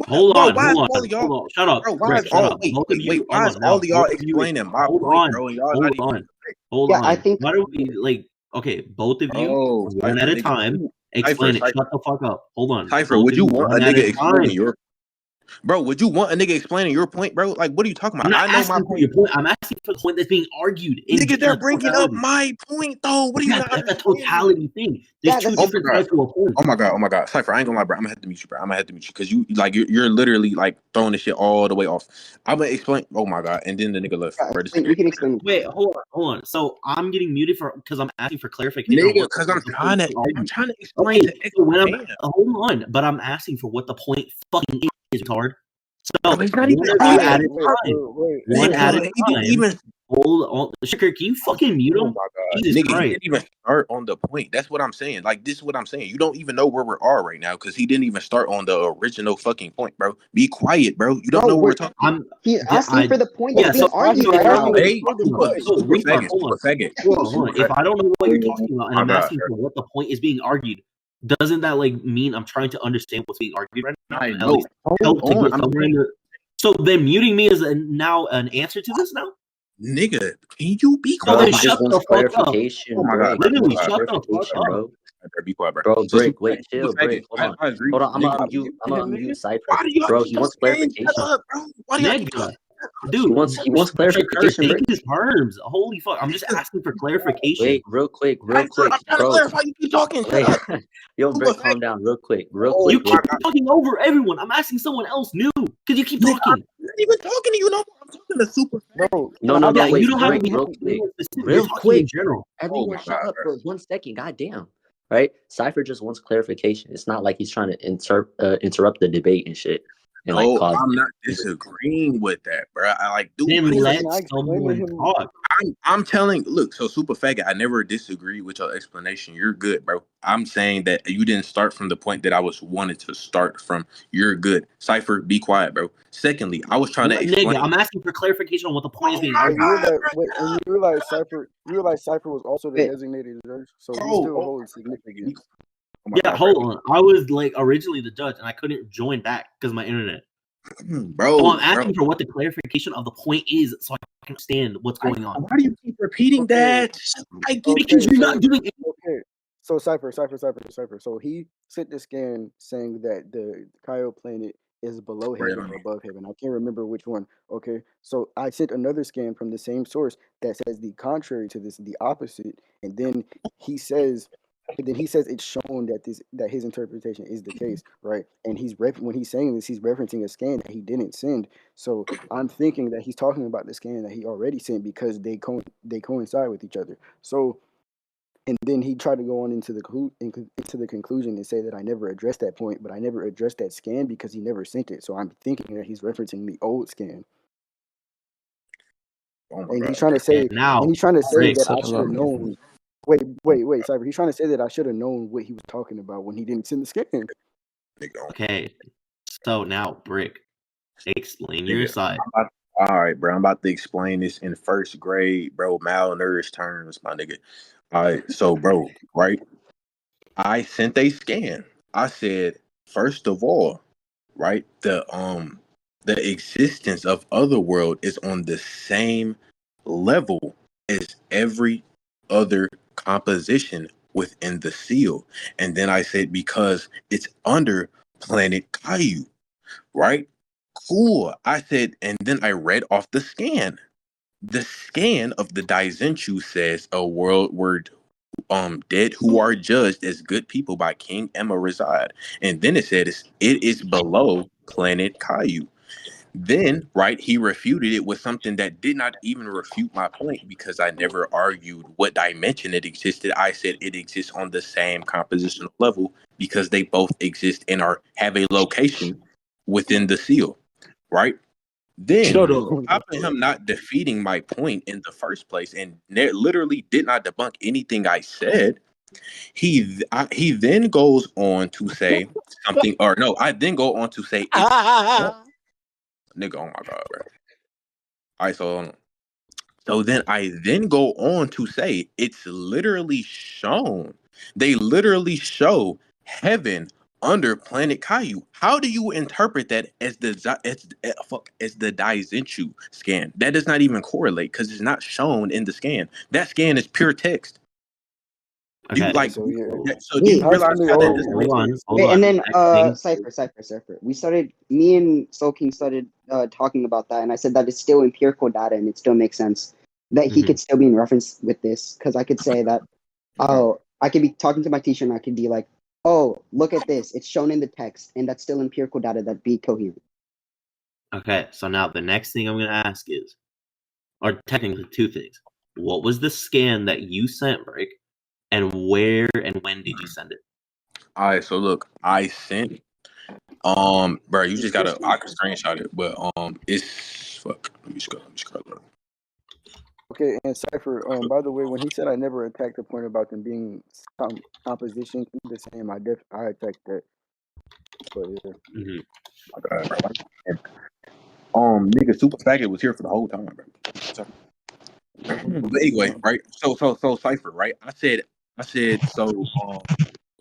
Hold on. why is all of y'all Shut up. bro, why Chris, is shut all up. Both of you. why is Hold on all now. of y'all Both of you. explaining my Hold point, on. bro? And y'all Hold not even on. Hold Yeah, on. I think. Why do we okay? Both of you, Oh, one at a time. Explain it. Cypher. Shut the fuck up. Hold on. Cypher, Both would of you you, want a one at nigga a explaining time. your bro? Would you want a nigga explaining your point, bro? Like, what are you talking I'm about? not I know my asking for point. your point. I'm asking for the point that's being argued. Nigga, they're bringing up totality. my point though. What are you not That's a understanding? totality thing. There's two different sides to a point. Oh my god, Cypher, I ain't gonna lie, bro. I'm gonna have to mute you, bro. I'm gonna have to mute you because you like you're literally like throwing this shit all the way off. I'm gonna explain. Oh my god, and then the nigga left, bro. You can explain. Wait, hold on. So I'm getting muted because I'm asking for clarification. Nigga, because I'm trying to explain Okay, to so when hold on, but I'm asking for what the point fucking is, retard. So he's not even one at a Wait, time. wait, One at a he didn't time. even. Hold on, Shaker, can you fucking mute Oh him? my god, Jesus nigga, Christ. he didn't even start on the point. That's what I'm saying. Like, this is what I'm saying. You don't even know where we are right now because he didn't even start on the original fucking point, bro. Be quiet, bro. You don't know what we're talking about. He's asking for the point that's being argued right now. Super faggot. Hold on. If I don't know what you're talking about and I'm asking for what the point is being argued, doesn't that like mean I'm trying to understand what's being argued right now? I know. So then muting me is now an answer to this now? Nigga, can you be So quiet? then shut the fuck up. Oh my god, literally shut the fuck up. bro. Be quiet, bro. Bro, So Brick, wait, chill, Brick. Hold on. I agree. Hold on, I'm Nigga, gonna unmute Cypher. why do y'all Bro, keep he wants saying clarification. shut up, bro? Why do y'all keep Dude, he wants clarification, Brick. his terms. Holy fuck. I'm just asking for clarification. Wait, real quick, I'm trying to clarify. You keep talking. Wait, Shut up. yo, Brick, calm down, real quick. You keep talking over everyone. I'm asking someone else new because you keep talking. I'm not even talking to you no more. I'm talking to super. Bro, No, wait, you don't have to be real quick. Real quick. In general. Everyone shut up for 1 second. Goddamn. Right? Cypher just wants clarification. It's not like he's trying to interrupt the debate and shit. And No, I'm not disagreeing with that, bro. I like do. Then let someone talk. I'm telling. Look, so super faggot. I never disagree with your explanation. You're good, bro. I'm saying that you didn't start from the point that I was wanted to start from. You're good, Cypher. Be quiet, bro. Secondly, I was trying to explain. Nigga, I'm asking for clarification on what the point is being argued. And you realize Cypher was also the designated judge, so he still holds significance. Yeah, hold on. I was like originally the judge, and I couldn't join back because of my internet. Bro, so I'm asking for what the clarification of the point is, so I can understand what's going on. Why do you keep repeating that? Because you're not doing it. Okay, so Cypher. So he sent the scan saying that the Kyle planet is below heaven or above heaven. I can't remember which one. Okay, so I sent another scan from the same source that says the contrary to this, the opposite, and then he says And then he says it's shown that his interpretation is the case, right? And when he's saying this, he's referencing a scan that he didn't send. So I'm thinking that he's talking about the scan that he already sent because they coincide with each other. So and then he tried to go on into the conclusion and say that I never addressed that point, but I never addressed that scan because he never sent it. So I'm thinking that he's referencing the old scan. Oh my And god. he's trying to say, And now, that Rick, I should have known. Wait, Cypher. He's trying to say that I should have known what he was talking about when he didn't send the scan. Nigga, okay. So now, Brick, explain your nigga, side. all right, bro. I'm about to explain this in first grade, bro. Malnourished terms, my nigga. All right, so, bro, right? I sent a scan. I said, first of all, right, the existence of Otherworld is on the same level as every other composition within the seal. And then I said, because it's under planet Caillou, right? Cool. I said, and then I read off the scan. The scan of the Daizenchu says a world where dead who are judged as good people by King Emma reside. And then it said it is below planet Caillou. Then, right, he refuted it with something that did not even refute my point because I never argued what dimension it existed. I said it exists on the same compositional level because they both exist and have a location within the seal, right? Then, Shut on up. top of him not defeating my point in the first place and literally did not debunk anything I said, he then goes on to say something, or no, I then go on to say, nigga, oh my god, bro. All right, so then I then go on to say it's literally shown. They literally show heaven under planet Caillou. How do you interpret that as the Daizenchu scan? That does not even correlate because it's not shown in the scan. That scan is pure text. Do you Okay. like? So yeah. So do you Wait, realize how that doesn't make Hold sense? on. wait, and then Next thing. Cypher. Me and Soul King started talking about that, and I said that it's still empirical data and it still makes sense that he could still be in reference with this because I could say that I could be talking to my teacher and I could be like, oh, look at this, it's shown in the text, and that's still empirical data that be coherent. Okay, so now the next thing I'm going to ask is, or technically two things. What was the scan that you sent, Brick? And where and when did you send it? All right, so look, I sent bro, you just gotta I can screenshot it, but it's fuck. Let me scroll up. Okay, and Cypher. By the way, when he said I never attacked the point about them being composition the same, I attacked that. But yeah. Nigga, Super Faggot was here for the whole time, bro. So, but anyway, right? So Cypher, right? I said so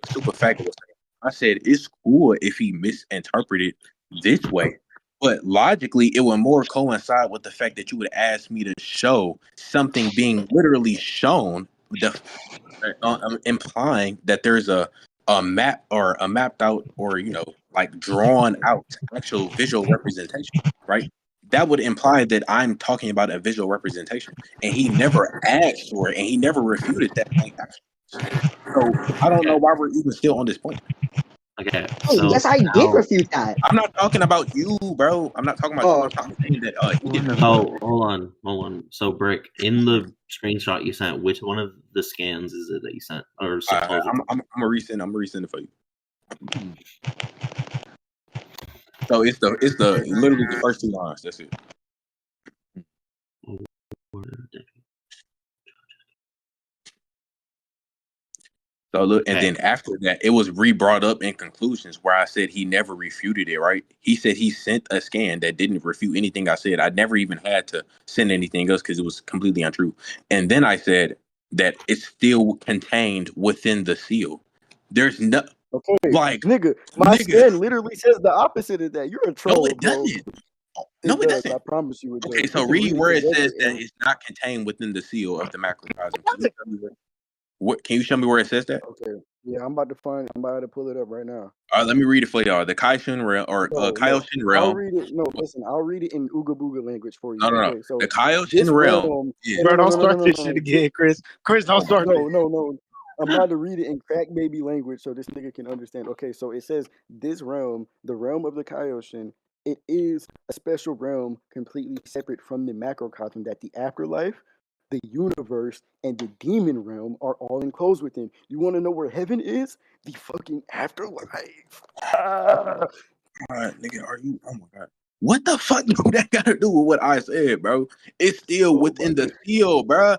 Super Faggot was saying, I said it's cool if he misinterpreted this way. But logically, it would more coincide with the fact that you would ask me to show something being literally shown, implying that there's a map or a mapped out or like drawn out actual visual representation, right? That would imply that I'm talking about a visual representation, and he never asked for it, and he never refuted that point. So I don't know why we're even still on this point. Okay, Hey, so yes, I did refute that. I'm not talking about you, bro. I'm not talking about you. I'm saying that he didn't. Oh, hold on. So, Brick, in the screenshot you sent, which one of the scans is it that you sent? Or supposedly? I'm gonna resend it for you. So it's literally the first two lines. That's it. So look, and then after that, it was re-brought up in conclusions where I said he never refuted it, right? He said he sent a scan that didn't refute anything I said. I never even had to send anything else because it was completely untrue. And then I said that it's still contained within the seal. There's no nigga, my scan literally says the opposite of that. You're a troll, no, it doesn't. No, it doesn't. I promise you it does. Okay, so read where it says that it's not contained within the seal of the macrocosm. Can you show me where it says that? Okay. Yeah, I'm about to pull it up right now. All right, let me read it for y'all. The Kaishin realm Kaioshin realm. I'll read it. No, listen, I'll read it in Ooga Booga language for you. No. Okay, so the Kaioshin realm. Bro, don't start this shit again, Chris. Chris, don't start this. No. I'm about to read it in crack baby language so this nigga can understand. Okay, so it says this realm, the realm of the Kaioshin, it is a special realm completely separate from the macrocosm that the afterlife, the universe, and the demon realm are all enclosed within. You want to know where heaven is? The fucking afterlife. God, nigga, are you? Oh my god. What the fuck do that got to do with what I said, bro? It's still Oh my within the god. field, bro.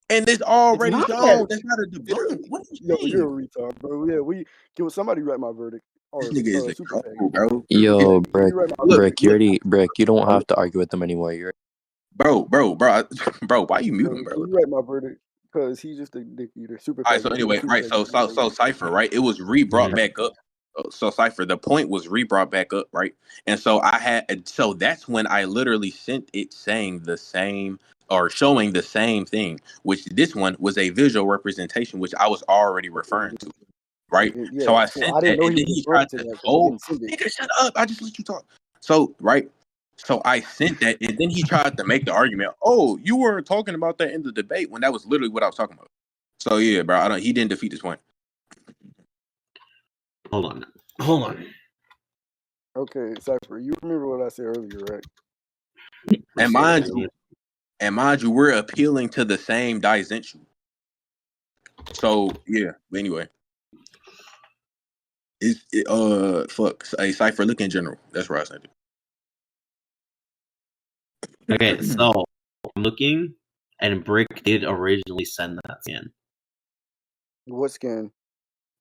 And it's It's already not. shown. That's not a debunk. What are you Yo, you're saying? a retard, bro. Yeah, can somebody write my verdict This or nigga is a super tag? troll, bro. Yo, Can Brick, you write my Look, verdict? Brick, you look, already, Brick, you don't bro, have to argue with them anymore. You're bro, bro. Why you mute him, Bro, bro? can you write my verdict? Because he's just a dick eater. Super All right, tag so me, nigga. anyway, Super right, tag me. so Cypher, right? It was re-brought back up. So Cypher, the point was re-brought back up, right? And so so that's when I literally sent it saying the same or showing the same thing, which this one was a visual representation, which I was already referring to, right? Yeah, So I so sent I didn't that, know and he then was he referring tried to to that because he hold, didn't send it. nigga, shut up! I just let you talk. So right, so I sent that, and then he tried to make the argument. Oh, you were talking about that in the debate when that was literally what I was talking about. So yeah, bro, he didn't defeat this point. Hold on. Okay, Cypher, you remember what I said earlier, right? And mind you, we're appealing to the same Daizenshu. So yeah, but anyway, fuck a Cypher look in general. That's where I said it. Okay, so I'm looking, and Brick did originally send that scan. What scan?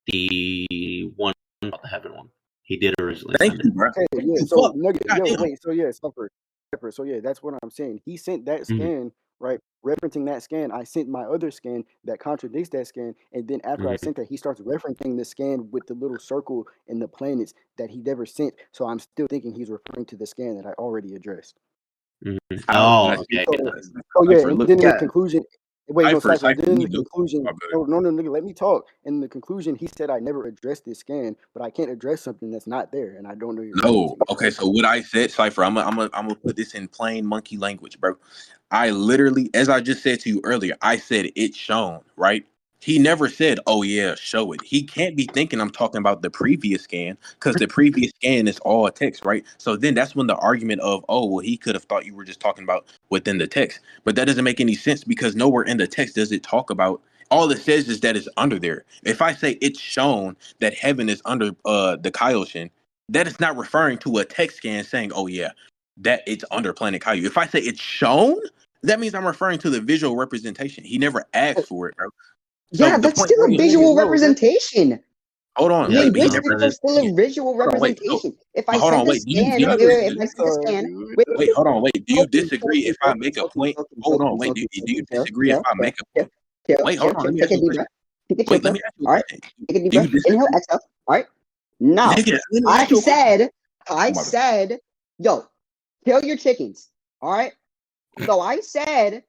The one about the heaven one. He did originally Thank send you, it. bro. Okay, Thank yeah. you, So fuck. Nugget, yo, Goddamn. wait. So yeah, Cypher. So yeah, that's what I'm saying. He sent that scan, right? Referencing that scan, I sent my other scan that contradicts that scan, and then after I sent that, he starts referencing the scan with the little circle and the planets that he never sent. So I'm still thinking he's referring to the scan that I already addressed. Oh, That's okay. Oh yeah, Cypher, and look, then in the Yeah. conclusion, wait, no, Cypher. Cypher, Then in the you look. conclusion, My bad. no, nigga, let me talk. In the conclusion, he said I never addressed this scan, but I can't address something that's not there, and I don't know you're No, referencing it. okay. So what I said, Cypher, I'm gonna put this in plain monkey language, bro. I literally, as I just said to you earlier, I said it's shown, right? He never said, "Oh yeah, show it." He can't be thinking I'm talking about the previous scan because the previous scan is all text, right? So then that's when the argument of, "Oh, well, he could have thought you were just talking about within the text," but that doesn't make any sense because nowhere in the text does it talk about. All it says is that it's under there. If I say it's shown that heaven is under the Kaioshin, that is not referring to a text scan saying, "Oh yeah, that it's under Planet Caillou." If I say it's shown, that means I'm referring to the visual representation. He never asked for it, bro. So Yeah, the that's point still a Wait, is, nigga, visual no, that representation. hold on, Yeah, wait, but he visual never. Linguistics are still a visual Hold on, wait. So, representation. If I hold on, sent a wait. Do you scan, y'all do niggas you if is I sent a retard, scan, dude. wait, wait? Hold on, wait. Do you disagree if I make a point? Hold on, wait. Do you disagree if I make a point? Wait, hold on. Let me Take ask a you a deep question. breath. Take a chill Wait, let pill. me ask you a All right. question. Take a deep Do you breath. Inhale, disagree? exhale. All right. Now, Nigga, let me I ask you a question. Oh, my bad. said, yo, kill your chickens. All right. So I said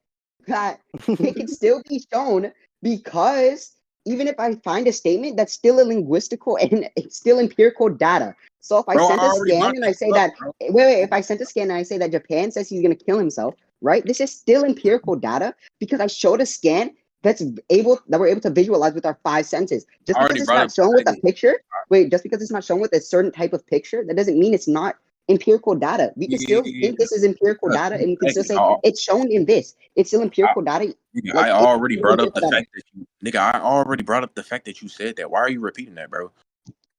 that it can still be shown because even if I find a statement, that's still a linguistical and it's still empirical data. So if I Bro, I sent a already scan brought and I this say up, that, bro. if I sent a scan and I say that Japan says he's going to kill himself, right? This is still empirical data because I showed a scan that we're able to visualize with our five senses. Just I because already it's brought not up shown the with fact a picture, just because it's not shown with a certain type of picture, that doesn't mean it's not empirical data. We can still think this is empirical data, and we can still say it's shown in this. It's still empirical data. Nigga, Like I it's already still brought up empirical the data. fact that you, nigga, I already brought up the fact that you said that. Why are you repeating that, bro?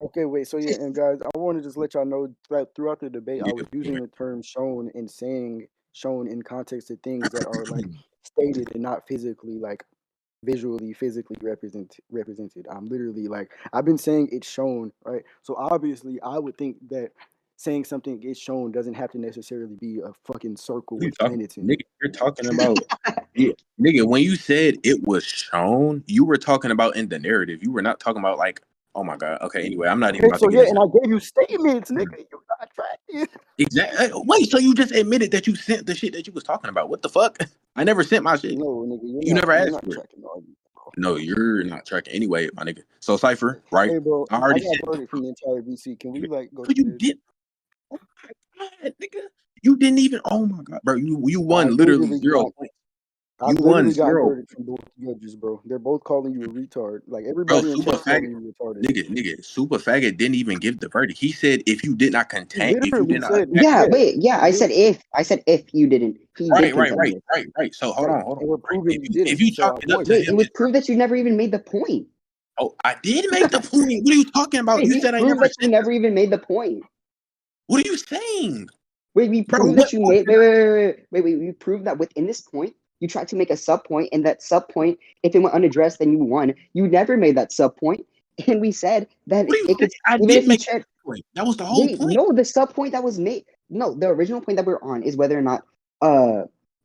Okay, wait. So yeah, and guys, I want to just let y'all know that throughout the debate, I Yeah, was using the term "shown" and saying "shown" in context of things that are like stated and not physically, like visually, physically represented. I'm literally like I've been saying it's shown, right? So obviously, I would think that saying something is shown doesn't have to necessarily be a fucking circle What are you with talking, planets in it. nigga? You're talking about, yeah, nigga. When you said it was shown, you were talking about in the narrative. You were not talking about like, oh my god. Okay, anyway, I'm not even Okay, about to so get yeah, into and I gave you statements, nigga. You're not tracking. exactly. Wait, so you just admitted that you sent the shit that you was talking about? What the fuck? I never sent my shit. No, nigga, You never you're asked not for it. tracking the argument, bro. No, you're not tracking anyway, my nigga. So Cipher, right? Hey, bro, I I already got said, verdict from the entire VC. Can we like go but through you this? did. Oh my god, nigga. You didn't even. Oh my god, bro. You I won literally literally 0 got points. I've You won literally gotten 0. verdicts from both judges, bro. They're both calling you a retard. Like Bro, everybody in super chat calling faggot, you retarded. nigga, super faggot didn't even give the verdict. He said if you did not He if you literally did not said, attack, Yeah, yeah, wait, yeah. he did. I said if you didn't, he did contend with. right. So Right. hold And on, we're right. proving you If didn't. you So I chalk it up won. to Wait, it him, would prove that you never even made the point. oh, I did make the point. What are you talking about? Wait, You we said I proved never that you said. never even made the point. What are you saying, Wait, we bro? proved What that you point made. did I? Wait. We proved that within this point, you tried to make a sub point, and that sub point, if it went unaddressed, then you won. You never made that sub point, and we said that What are you it saying? could, I even did if you make check. the point. That was the whole Wait, point. no, the sub point that was made. No, the original point that we're on is whether or not.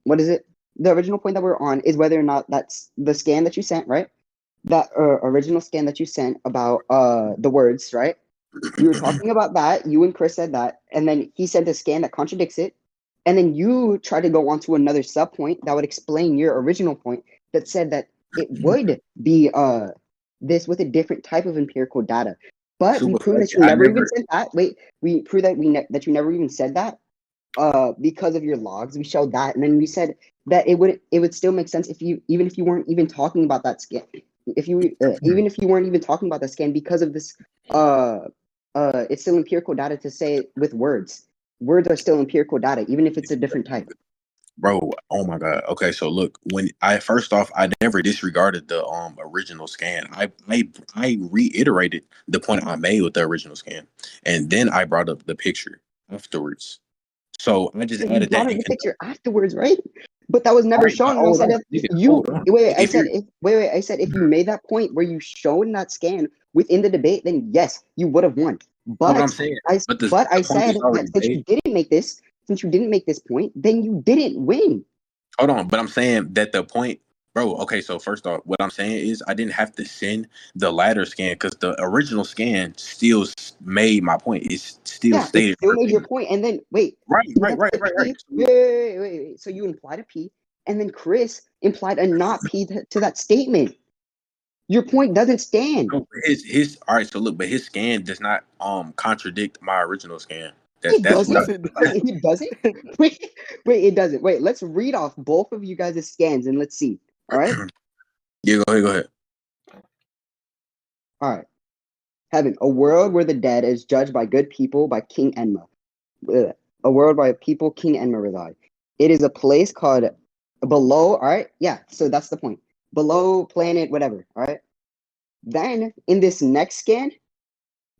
What is it? The original point that we're on is whether or not that's the scan that you sent, right? That original scan that you sent about the words, right? We were talking about that. You and Chris said that, and then he sent a scan that contradicts it, and then you tried to go on to another sub point that would explain your original point that said that it would be this with a different type of empirical data. But we Super proved that faggot. you I never even never. said that. Wait, we proved that that you never even said that because of your logs. We showed that, and then we said that it would still make sense if you even if you weren't even talking about that scan. If you even if you weren't even talking about that scan because of this uh it's still empirical data to say it with words. Words are still empirical data, even if it's a different type. Bro, oh my god. Okay, so look, when I first off, I never disregarded the original scan. I reiterated the point I made with the original scan, and then I brought up the picture afterwards. So I just You added brought that up in. the picture afterwards, right? But that was All never right, but shown. And I hold said on, if nigga, you hold on. wait, I If said you're if wait, I said if you made that point where you showed that scan within the debate, then yes, you would have won. no, but I'm saying, But I the point said was that already made. since you didn't make this point, then you didn't win. Hold on, but I'm saying that the point, bro. Okay, so first off, what I'm saying is I didn't have to send the ladder scan because the original scan still made my point. It's still Yeah, it stated still made your verbatim. point. And then wait, Right, you right, went to right, the right, P. right. Wait. So you implied a P, and then Chris implied a not P to that statement. Your point doesn't stand. No, his all right. So look, but his scan does not contradict my original scan. It That's what doesn't. I. Yes, it does. Wait, it doesn't. Wait, it doesn't. Wait, let's read off both of you guys' scans and let's see. All right, Yeah, go ahead. all right. Heaven, a world where the dead is judged by good people by King Enma. A world by people King Enma reside. It is a place called below. All right, yeah. So that's the point. Below planet, whatever. All right. Then in this next scan,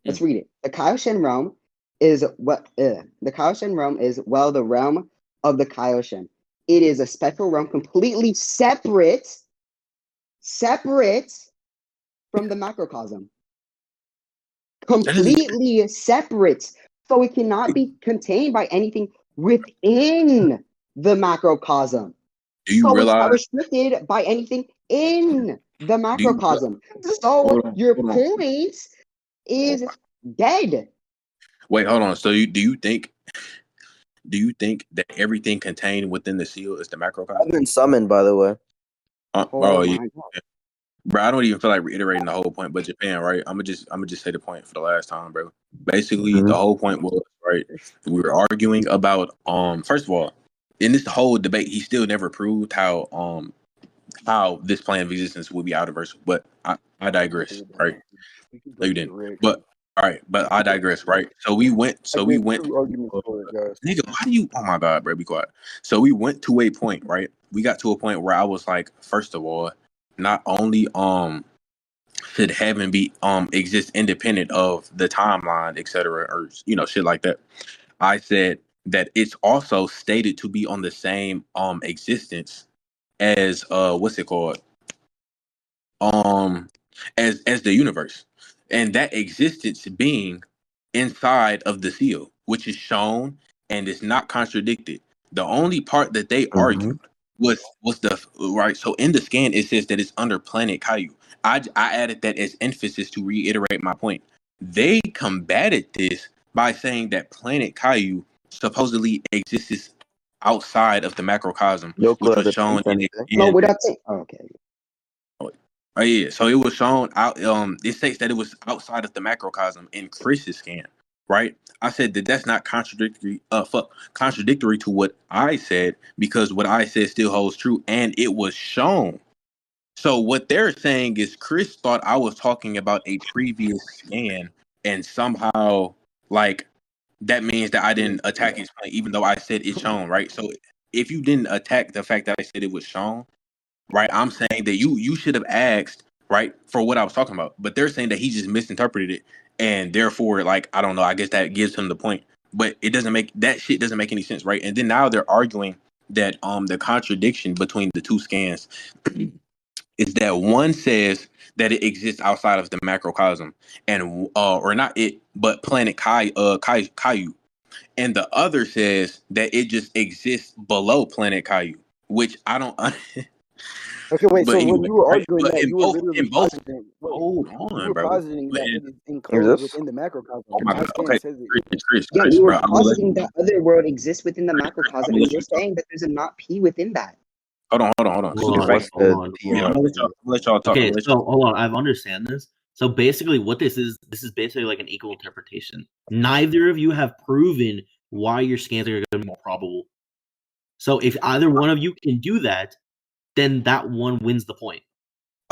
let's read it. The Kaioshin realm is what the Kaioshin realm is the realm of the Kaioshin. It is a spectral realm completely separate from the macrocosm. That doesn't. Completely separate. So it cannot be contained by anything within the macrocosm. Do you So it's not realize? restricted by anything in the Do you? macrocosm. So Hold on, your hold on. point is dead. Wait, hold on. So do you think that everything contained within the seal is the I've macrocosm? been summoned, by the way. Oh Bro, my god. bro, I don't even feel like reiterating the whole point. But Japan, right? I'm gonna just say the point for the last time, bro. Basically, the whole point was right. We were arguing about First of all, in this whole debate, he still never proved how this plane of existence would be out of verse. But I digress, right? We can No, go you to the didn't. red. But all right, but I digress, right? So we went. I So we gave went. 2 arguments for it, guys. Nigga, why do you? Oh my god, bro, be quiet. So we went to a point, right? We got to a point where I was like, first of all, not only should heaven be exist independent of the timeline, etc., or shit like that. I said that it's also stated to be on the same existence as what's it called? Um as the universe. And that existence being inside of the seal, which is shown and is not contradicted. The only part that they argued was the right. So in the scan, it says that it's under planet Caillou. I added that as emphasis to reiterate my point. They combated this by saying that planet Caillou supposedly exists outside of the macrocosm, No clue which how was to shown think in a anything. No, scan. we're not saying. Oh, okay. Oh yeah, so it was shown out. It states that it was outside of the macrocosm in Chris's scan, right? I said that that's not contradictory to what I said, because what I said still holds true, and it was shown. So what they're saying is Chris thought I was talking about a previous scan, and somehow like that means that I didn't attack his point, even though I said it's shown, right? So if you didn't attack the fact that I said it was shown, right? I'm saying that you should have asked, right, for what I was talking about. But they're saying that he just misinterpreted it, and therefore, like, I don't know, I guess that gives him the point. But it doesn't make that shit doesn't make any sense, right? And then now they're arguing that the contradiction between the two scans is that one says that it exists outside of the macrocosm, and or not it, but planet Caillou, and the other says that it just exists below planet Caillou, which I don't. Okay, wait. But So when anyway, you were right? arguing But that, you were literally in both, positing. Wait, hold you on, were bro. positing But that in, it is Is enclosed this? within the macrocosm. oh my My god, scan okay, says it. Yeah, Chris, we bro, were I'm gonna let positing that other world exists within the I'm macrocosm, gonna and let you're you talk. saying that there's a not P within that. Hold on. Hold Super on, fast. What's hold the on, P hold Yeah, and on. I'm gonna let y'all talk. I'm Okay, gonna let so hold on. I understand this. So basically, what this is basically like an equal interpretation. Neither of you have proven why your scans are going to be more probable. So if either one of you can do that, then that one wins the point.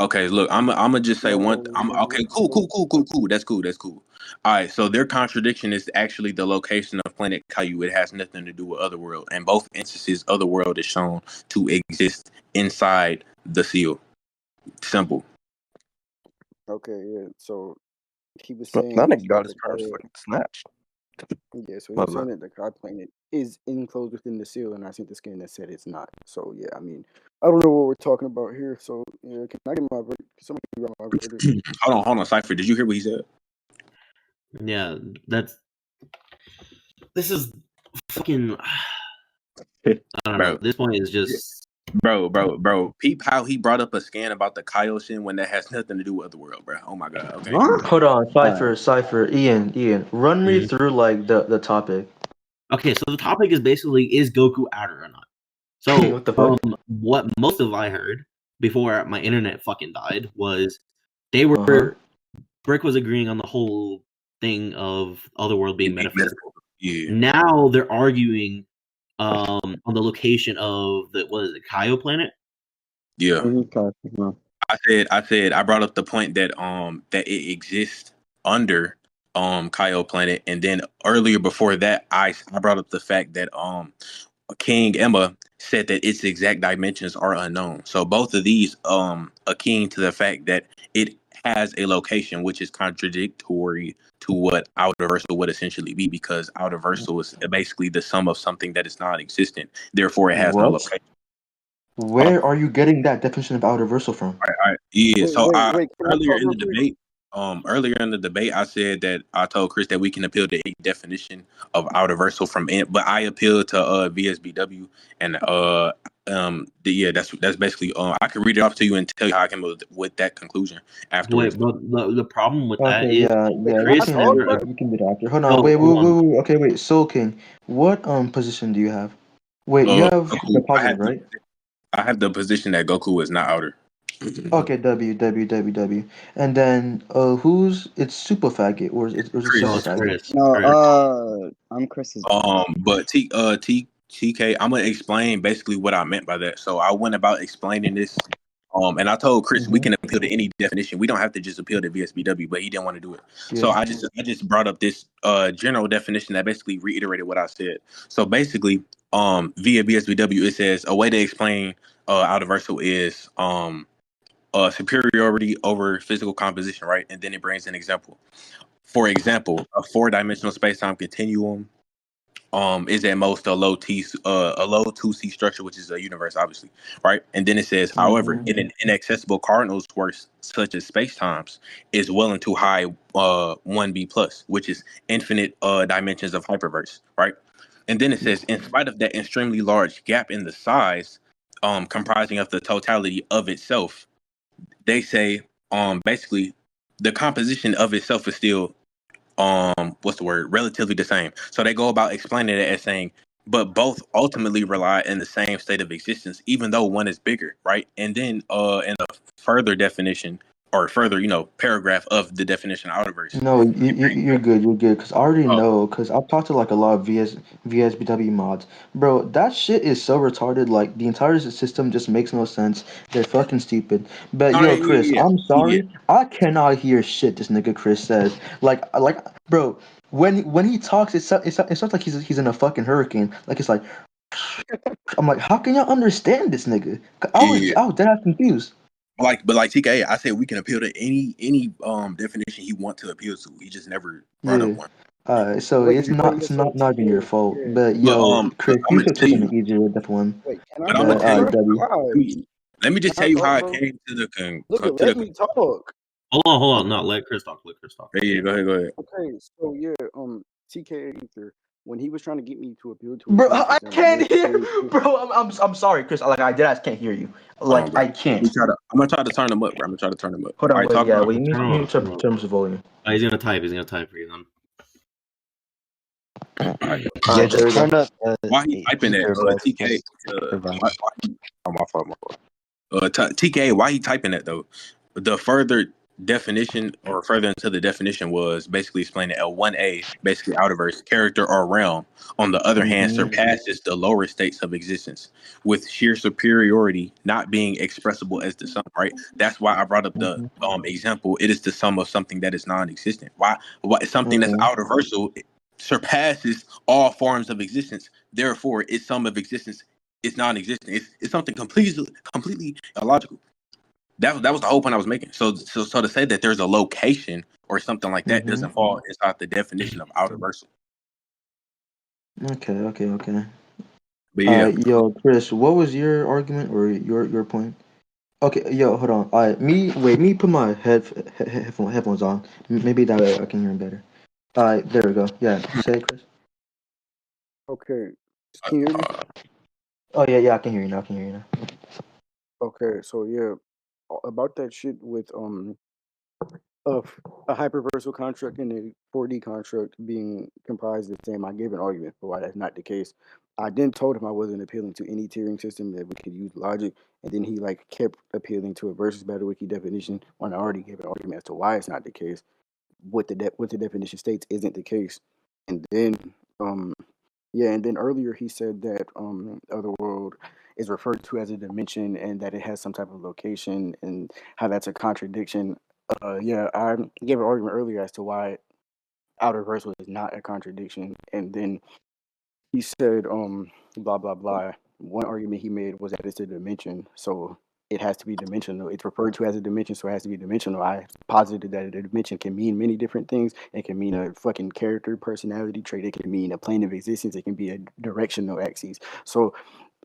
Okay, look, I'm gonna just say one. I'm No, okay. Cool. That's cool. All right. So their contradiction is actually the location of planet Caillou. It has nothing to do with Otherworld. And both instances, Otherworld is shown to exist inside the seal. Simple. Okay, yeah. So he was Bro, saying that nigga got that his powers fucking snatched. yeah. So he My was saying bad. that the Kai planet is enclosed within the seal, and I sent the scan that said it's not. So yeah, I mean, I don't know what we're talking about here. So yeah, can I get my verdict? Can somebody grab my verdict? Hold on, Cypher. Did you hear what he said? Yeah, this is fucking. I don't know. Bro, This point is just bro. Peep how he brought up a scan about the Kaioshin when that has nothing to do with Otherworld, bro. Oh my god. Okay. Huh? Hold on, Alright. Cypher, Ian, run me Mhm. through like the topic. okay. So the topic is basically is Goku outer or not? So What the fuck? what most of I heard before my internet fucking died was they were Uh-huh. Brick was agreeing on the whole thing of Otherworld being metaphysical. Yeah. Now they're arguing on the location of the what is it, Kaio planet? Yeah. Mhm. I brought up the point that that it exists under Kaio planet, and then earlier before that I brought up the fact that King Emma said that its exact dimensions are unknown. So both of these akin to the fact that it has a location, which is contradictory to what outerversal would essentially be, because outerversal is basically the sum of something that is non-existent. Therefore, it has no What? location. Where are you getting that definition of outer versal from? Yeah. Wait, So wait, wait. Can I earlier talk in real the quick? debate, I said that I told Chris that we can appeal to a definition of outerversal from it, but I appealed to VSBW, and yeah, that's basically I can read it off to you and tell you how I came up with that conclusion afterwards. Wait, but the problem with that Okay, is Wait, can I Chris talk never. first? you can be the actor. Hold on, So wait, hold on. Okay, wait, Soul King, what position do you have? Wait, you have the Goku, positive, right? I have the position that Goku is not outer. Okay, W. And then who's it's super faggot or is it No, super Chris. it's faggot? Chris. No, Chris. I'm Chris's brother. But TK, I'm gonna explain basically what I meant by that. So I went about explaining this. And I told Chris we Mm-hmm. can appeal to any definition. We don't have to just appeal to VSBW, but he didn't want to do it. Yeah. So I just brought up this general definition that basically reiterated what I said. So basically, via VSBW, it says a way to explain outerversal is superiority over physical composition, right? And then it brings an example. For example, a four-dimensional space-time continuum is at most a low 2C structure, which is a universe, obviously, right? And then it says, however, Mm-hmm. in an inaccessible Cardinals works such as space times is well into high 1B plus, which is infinite dimensions of hyperverse, right? And then it says, in spite of that extremely large gap in the size, comprising of the totality of itself, they say basically the composition of itself is still what's the word, relatively the same. So they go about explaining it as saying, but both ultimately rely in the same state of existence, even though one is bigger, right? And then in a further definition, or further, paragraph of the definition of outerverse. No, you're good. You're good. Cause I already Oh, know. Cause I've talked to like a lot of VSBW mods, bro. That shit is so retarded. Like the entire system just makes no sense. They're fucking stupid. But no, yo, yeah, Chris, yeah, I'm yeah. sorry. I cannot hear shit this nigga Chris says. Like, bro. When he talks, it sounds like he's in a fucking hurricane. Like it's like I'm like, how can y'all understand this nigga? Yeah. I was dead confused. But like TK, I said we can appeal to any definition he want to appeal to. He just never brought up Yeah. one. So Wait, it's so not even your TK, fault. yeah. But But yo, but Chris, I'm you gonna should tell choose something you. easier with that one. Wait, can I But I'm gonna The talk, tell you. bro? W. Why? Let me Can just I tell you talk, how I bro? came to the Nigga, to the. let me talk. Hold on. Okay. No, let Chris talk. Let Chris talk. Yeah, go ahead, go ahead. Okay, so yeah, TK Ether, when he was trying to get me to appeal to a Bro, tiering I system, we can't went hear. very Bro, I'm sorry, Chris. Like I did, I can't hear you. Hold on, Like bro. I Let me can't. try to. I'm gonna try to turn them up, bro. I'm gonna try to turn them up. Hold All on, right, wait. talk Yeah, about. wait. You Turn need him to up. terms of volume. He's gonna type. He's gonna type for you then. All right. Yeah, There just we go. turn up Why he typing that? ether, bro. TK. Just provide. Oh, my fault, my fault. TK, why he typing that though? The further definition or further into the definition was basically explaining L1A, basically outerverse character or realm. On the other hand, Mm-hmm. surpasses the lower states of existence with sheer superiority not being expressible as the sum. Right. That's why I brought up the Mm-hmm. example. It is the sum of something that is non-existent. Why? Something that's Okay. outerversal surpasses all forms of existence. Therefore, its sum of existence is non-existent. It's something completely illogical. That was the whole point I was making. So to say that there's a location or something like that Mm-hmm. doesn't fall inside the definition of outerversal. Okay. But yeah, Yo, Chris, what was your argument or your point? Okay, yo, hold on. Me put my headphones on. Maybe that way I can hear him better. There we go. Yeah, say it, Chris. Okay, can you hear me? Oh yeah, I can hear you now. I can hear you now. Okay, so yeah, about that shit with of a hyperversal construct and a 4D construct being comprised of the same, I gave an argument for why that's not the case. I then told him I wasn't appealing to any tiering system that we could use logic, and then he like kept appealing to a versus battle wiki definition when I already gave an argument as to why it's not the case. What the definition states isn't the case, and then um yeah, and then earlier he said that Otherworld is referred to as a dimension and that it has some type of location and how that's a contradiction. Yeah, I gave an argument earlier as to why Outer Verse was not a contradiction, and then he said blah blah blah. One argument he made was that it's a dimension, so it has to be dimensional. It's referred to as a dimension, so it has to be dimensional. I posited that a dimension can mean many different things. It can mean a fucking character, personality trait. It can mean a plane of existence. It can be a directional axis. So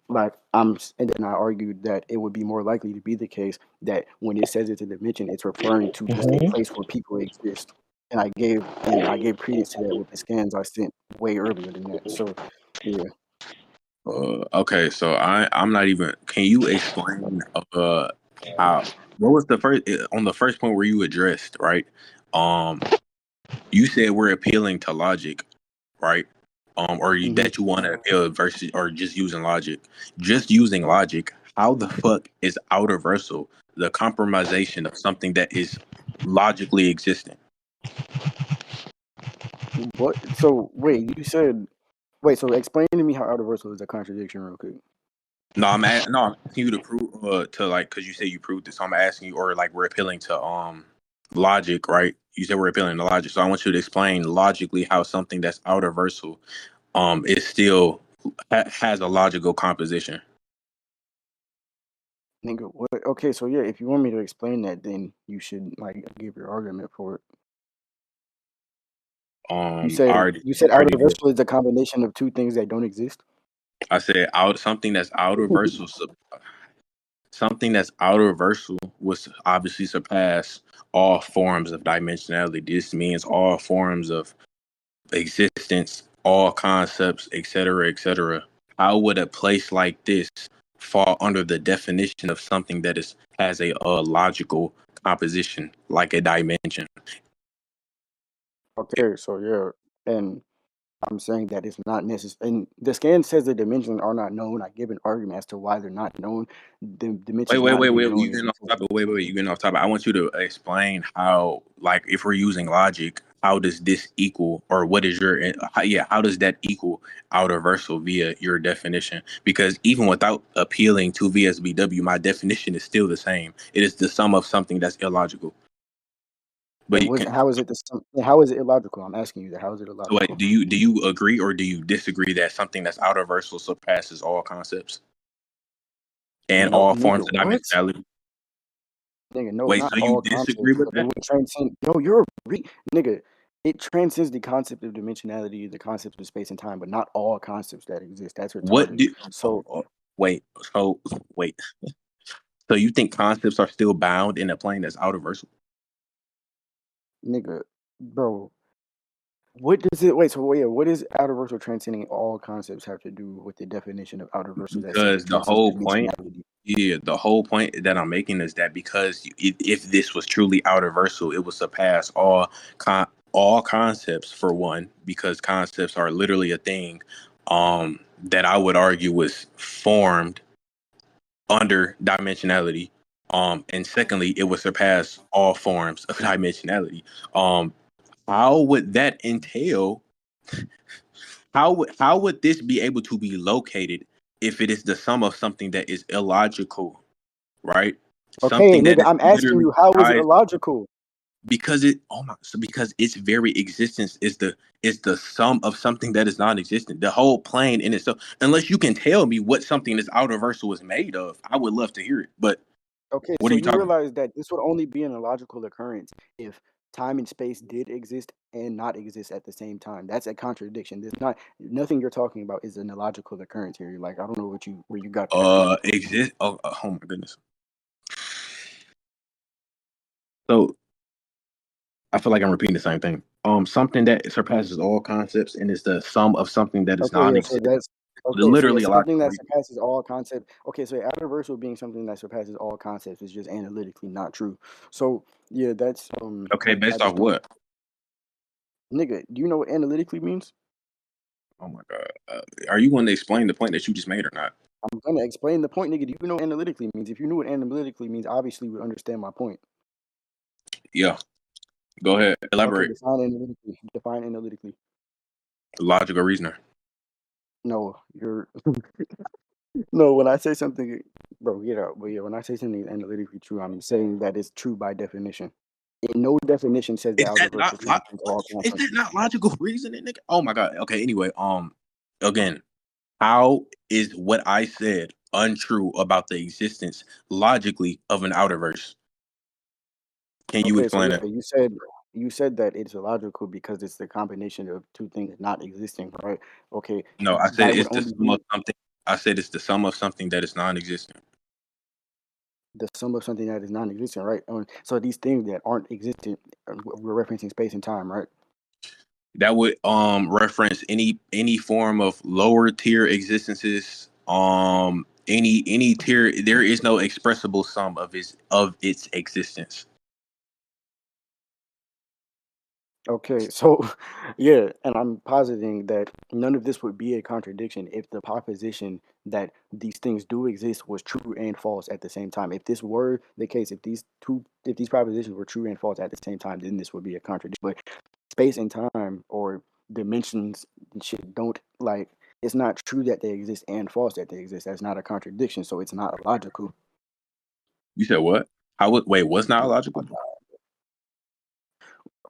like and then I argued that it would be more likely to be the case that when it says it's a dimension, it's referring to just a Mm-hmm. place where people exist. And I gave credence to that with the scans I sent way earlier than that. So yeah. okay. So I'm not even. Can you explain how? What was the first on the first point where you addressed right? You said we're appealing to logic, right? Hmm. That you want to appeal versus or just using logic. Just using logic. How the fuck is outerversal the compromisation of something that is logically existent? What? So wait, you said wait. So explain to me how Outerversal is a contradiction, real quick. No, I'm asking you to prove to like because you say you proved this. So I'm asking you, or like we're appealing to logic, right? You said we're appealing to logic, so I want you to explain logically how something that's outerversal is still has a logical composition. Nigga, what? Okay, so yeah, if you want me to explain that, then you should like give your argument for it. You I said already you said already did. Outerversal is a combination of two things that don't exist. I said out something that's outerversal. Something that's outerversal was obviously surpass all forms of dimensionality. This means all forms of existence, all concepts, etc., etc. How would a place like this fall under the definition of something that is has a logical composition, like a dimension? Okay, so yeah, and I'm saying that it's not necessary. And the scan says the dimensions are not known. I give an argument as to why they're not known. The dimensions not being known You is getting off because topic. You getting off topic. I want you to explain how, like, if we're using logic, how does this equal, or what is your, how does that equal outer versal via your definition? Because even without appealing to VSBW, my definition is still the same. It is the sum of something that's illogical. But you can, how is it how is it illogical? I'm asking you that. How is it so wait, illogical? do you agree or do you disagree that something that's outer versal surpasses all concepts and No, all nigga, forms of what? dimensionality? Nigga, no, Wait, not so you all disagree concepts, with but it that? would transcend. Yo, you're nigga. It transcends the concept of dimensionality, the concept of space and time, but not all concepts that exist. That's What retarded. do? So, Wait. So wait. So you think concepts are still bound in a plane that's outer versal? nigga, bro, what does it? Wait, so wait, what does outer versal transcending all concepts have to do with the definition of outer versal that says Because it the transcends whole point, dimensionality? yeah, the whole point that I'm making is that because if this was truly outer versal, it would surpass all concepts for one, because concepts are literally a thing that I would argue was formed under dimensionality. And secondly, it would surpass all forms of dimensionality. Um, how would that entail? How would this be able to be located if it is the sum of something that is illogical, right? Okay, Something that nigga, is I'm asking literally you, how is it comprised illogical? because because its very existence is the sum of something that is non-existent. The whole plane in itself. Unless you can tell me what something this outer versal is made of, I would love to hear it. But Okay, what so are you you talking about? realize that this would only be an illogical occurrence if time and space did exist and not exist at the same time. That's a contradiction. There's not nothing you're talking about is an illogical occurrence here. Like I don't know where you got that from. Exist. Oh my goodness. So I feel like I'm repeating the same thing. Something that surpasses all concepts and is the sum of something that is Okay, yeah, so non-existent. that's okay, so yeah, Literally a lot. something that surpasses all concepts. Okay, so adversal being something that surpasses all concepts is just analytically not true. So yeah, that's Okay, I based off just don't what? nigga, do you know what analytically means? Oh my god. Are you going to explain the point that you just made or not? I'm gonna explain the point, nigga. Do you know what analytically means? If you knew what analytically means, obviously you would understand my point. Yeah. Go ahead. Okay, Elaborate. define analytically. Define analytically. Logical reasoner. No, you're no. When I say something, bro, get out. But yeah, when I say something is analytically true, I'm saying that it's true by definition. And no definition says the Is outer that virtual not transcends all is concepts. that not logical reasoning, nigga? Oh my god. Okay, anyway, again, how is what I said untrue about the existence logically of an outer verse? Can you Okay, so explain yeah, that? you said that it's illogical because it's the combination of two things not existing, right? Okay, No, I said that would it's the only sum be of something. I said it's the sum of something that is non-existent. the sum of something that is non-existent, right? So these things that aren't existent, we're referencing space and time, right? That would reference any form of lower tier existences. Any tier, there is no expressible sum of its existence. Okay, so yeah, and I'm positing that none of this would be a contradiction if the proposition that these things do exist was true and false at the same time. If this were the case, if these propositions were true and false at the same time, then this would be a contradiction. But space and time or dimensions and shit don't like it's not true that they exist and false that they exist. That's not a contradiction, so it's not illogical. You said what? How would wait? What's not logical?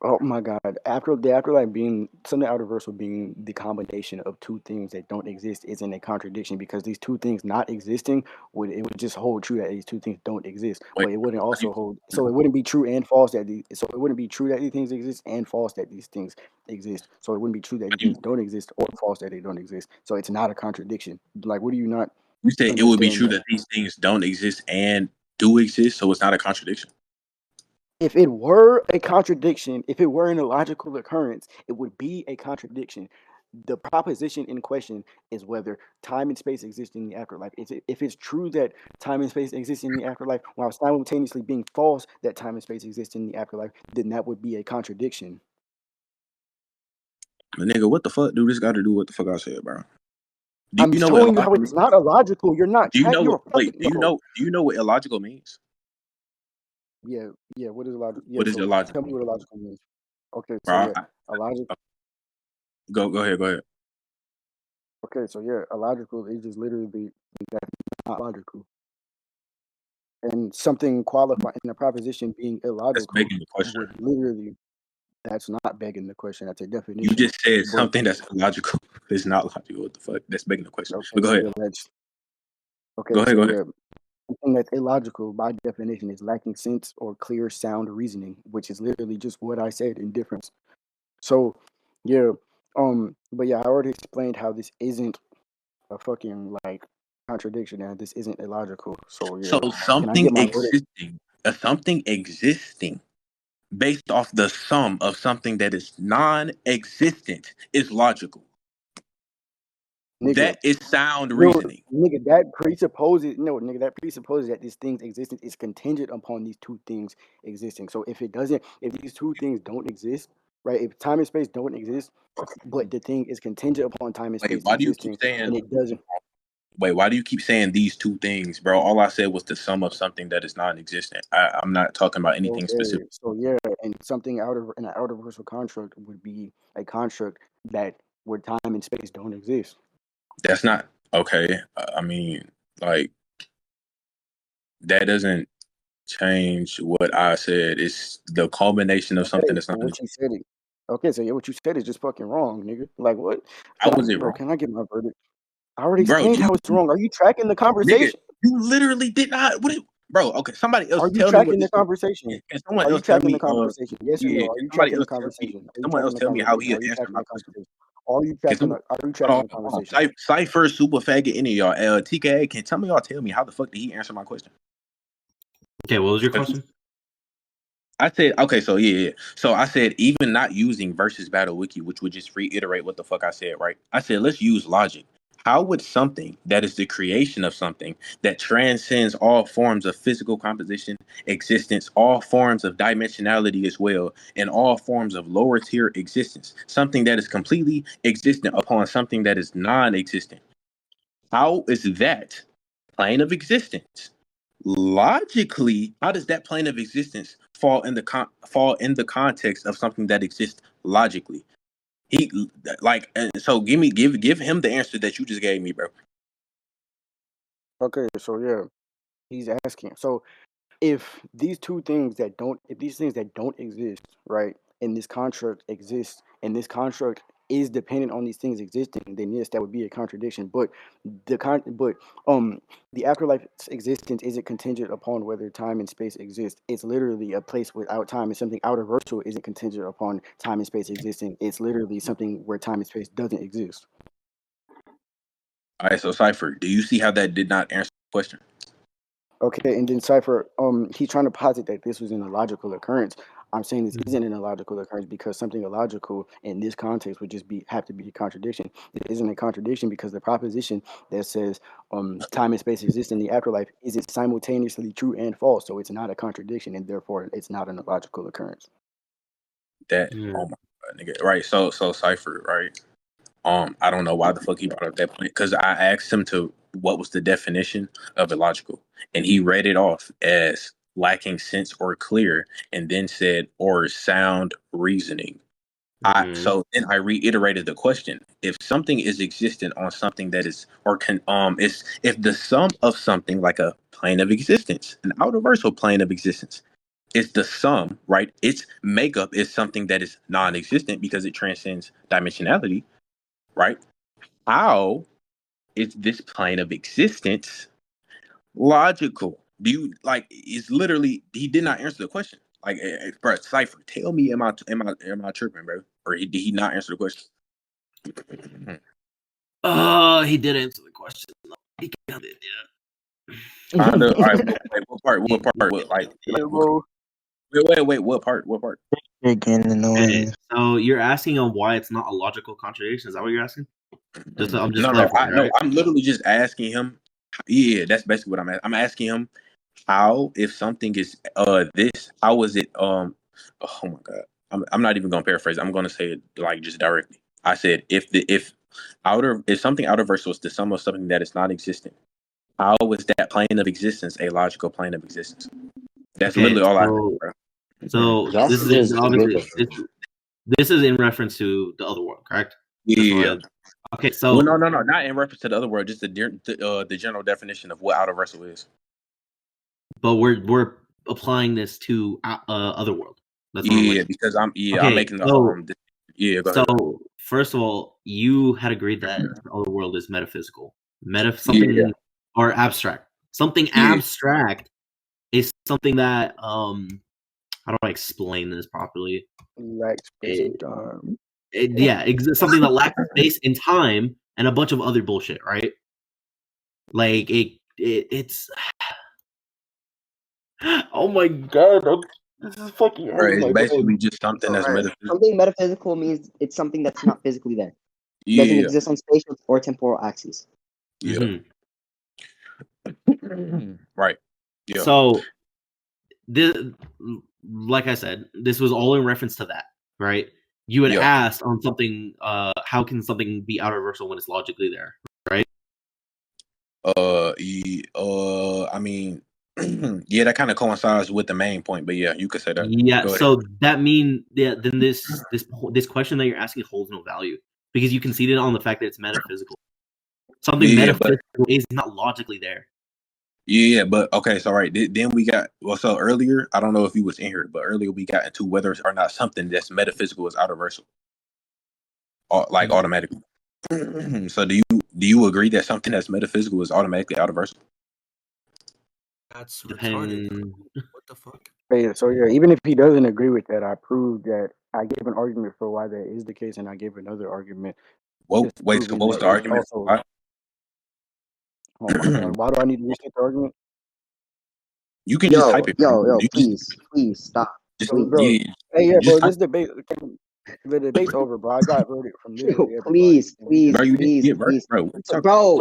Oh my God! After the afterlife being something outerversal being the combination of two things that don't exist isn't a contradiction because these two things not existing would just hold true that these two things don't exist, Wait, but it wouldn't what do also hold so it wouldn't be true and false that these so it wouldn't be true that these things exist and false that these things exist. So it wouldn't be true that these things you don't exist or false that they don't exist. So it's not a contradiction. Like, what do you not you said it would be understand true that? that these things don't exist and do exist, so it's not a contradiction. If it were a contradiction, if it were an illogical occurrence, it would be a contradiction. The proposition in question is whether time and space exist in the afterlife. If it's true that time and space exist in the afterlife while simultaneously being false that time and space exist in the afterlife, then that would be a contradiction. But nigga, what the fuck do this got to do with what the fuck I said, bro? Do I'm you know what showing you how illogical it's means? not illogical. You're not Do you track. know You're what? a Wait, fucking no. do you know what illogical means? Yeah, yeah. What is illogical? Yeah. What is So tell me illogical, what illogical means. Okay. So bro? yeah, illogical. Go ahead. Okay. So yeah, illogical is just literally that's not logical. And something qualifying in a proposition being That's illogical begging the question. would literally that's not begging the question. That's a You definition. just said But something that's illogical. It's not logical. What the fuck? That's begging the question. okay. But go So ahead. yeah, that's okay. Go ahead. So Go ahead. yeah, something that's illogical by definition is lacking sense or clear sound reasoning, which is literally just what I said in difference. So yeah, but yeah, I already explained how this isn't a fucking like contradiction and this isn't illogical. So So yeah, can I something get my verdict? something existing based off the sum of something that is non-existent is logical. Nigga, That is sound no, reasoning. nigga, that presupposes no, nigga, that presupposes that this thing's existence is contingent upon these two things existing. So if it doesn't, if these two things don't exist, right? If time and space don't exist, but the thing is contingent upon time and Wait, space why do you keep existing, saying? and it doesn't. Wait, why do you keep saying these two things, bro? All I said was the sum of something that is non-existent. I'm not talking about anything Okay, specific. so yeah, and something out of an outer universal construct would be a construct that where time and space don't exist. That's not okay. I mean, like that doesn't change what I said. It's the culmination of something Okay, that's so not. what you said it. Okay, so yeah, what you said is just fucking wrong, nigga. Like what? How was it Bro, wrong, can I get my verdict? I already bro? explained how it's wrong. Are you tracking the Nigga, conversation? you literally did not. Bro? Okay, somebody Are else you tell me what tracking this. the conversation? Can someone Are you else tell tracking the me? conversation? Yes or Yeah, no? Are can you somebody tracking the else tell me? conversation? Are you Someone tracking else the tell me how conversation? he Are you answered tracking my the question? conversation? Are you Can tracking someone? the are you Hold tracking the on, hold conversation? on. Cypher, super faggot, any of y'all. TKA, can some of y'all tell me how the fuck did he answer my question? Okay, what was your question? I said, okay, so yeah. So I said, even not using versus battle wiki, which would just reiterate what the fuck I said, right? I said, let's use logic. How would something that is the creation of something that transcends all forms of physical composition, existence, all forms of dimensionality as well, and all forms of lower tier existence, something that is completely existent upon something that is non existent? How is that plane of existence? Logically, how does that plane of existence fall in the context of something that exists logically? He like so give him the answer that you just gave me, bro. Okay, so yeah, he's asking. So if these things that don't exist, right, and this construct exists, and this construct is dependent on these things existing, then yes, that would be a contradiction. But but the afterlife's existence isn't contingent upon whether time and space exist. It's literally a place without time, and something outer virtual isn't contingent upon time and space existing. It's literally something where time and space doesn't exist. All right, so Cypher, do you see how that did not answer the question? Okay, and then Cypher, he's trying to posit that this was an illogical occurrence. I'm saying this isn't an illogical occurrence because something illogical in this context would just have to be a contradiction. It isn't a contradiction because the proposition that says time and space exist in the afterlife isn't simultaneously true and false, so it's not a contradiction, and therefore it's not an illogical occurrence. That oh my god, nigga. Right, so Cypher, right? I don't know why the fuck he brought up that point because I asked him to what was the definition of illogical, and he read it off as lacking sense or clear, and then said or sound reasoning. So then I reiterated the question: if something is existent on something that is or can is if the sum of something like a plane of existence, an universal plane of existence, is the sum, right? Its makeup is something that is non-existent because it transcends dimensionality, right? How is this plane of existence logical? Do you like? Is literally he did not answer the question. Like, bro, Cipher, tell me, am I tripping, bro? Or did he not answer the question? He did answer the question. He got it, Kinda. All right. What part? yeah. What part? What like? Yeah, bro. Wait. What part? What part? You're getting Okay, annoying. so you're asking on why it's not a logical contradiction. Is that what you're asking? I'm just No. clarifying, right? I'm literally just asking him. Yeah, that's basically what I'm asking. I'm asking him how if something is this how is it oh my god I'm not even gonna paraphrase. I'm gonna say it like just directly. I said if something outerverse was the sum of something that is not existent, how was that plane of existence a logical plane of existence? That's Okay, literally all I heard, bro. so That's this is just obviously ridiculous. this is in reference to the other world, correct? Yeah. Okay, so Well, no, not in reference to the other world, just the general definition of what outerversal is. but we're applying this to Otherworld. That's what Yeah, because I'm Okay, making the so go so ahead. first of all, you had agreed that the Otherworld is metaphysical, Yeah. something or abstract. Something Yeah. abstract is something that how do I explain this properly? Lacks space and time. Something that lacks space and time and a bunch of other bullshit, right? Like it's oh my god, this is fucking Right, hurting it's my basically brain. just something that's Right. metaphysical. Something metaphysical means it's something that's not physically there. Doesn't Yeah. exist on spatial or temporal axes. Yeah. Right. Yeah. So this, like I said, this was all in reference to that, right? You had asked on something, how can something be outerversal when it's logically there, right? I mean, yeah, that kind of coincides with the main point, but yeah, you could say that. Yeah, Go ahead. so that then this question that you're asking holds no value because you conceded on the fact that it's metaphysical. Something metaphysical is not logically there. Yeah, but okay, so right, then we got so earlier, I don't know if you was in here, but earlier we got into whether or not something that's metaphysical is outerversal, like automatically. So do you agree that something that's metaphysical is automatically outerversal? That's retarded. What the fuck? Yeah, so yeah, even if he doesn't agree with that, I proved that I gave an argument for why that is the case, and I gave another argument. Well, wait, so what was the argument? Also, oh my god, why do I need to restate the argument? You can just type it. Yo, please stop. So, bro, hey, yeah, bro, this debate, the debate's over, bro. I got verdict from literally everybody. Please, bro, you didn't get verdict, bro.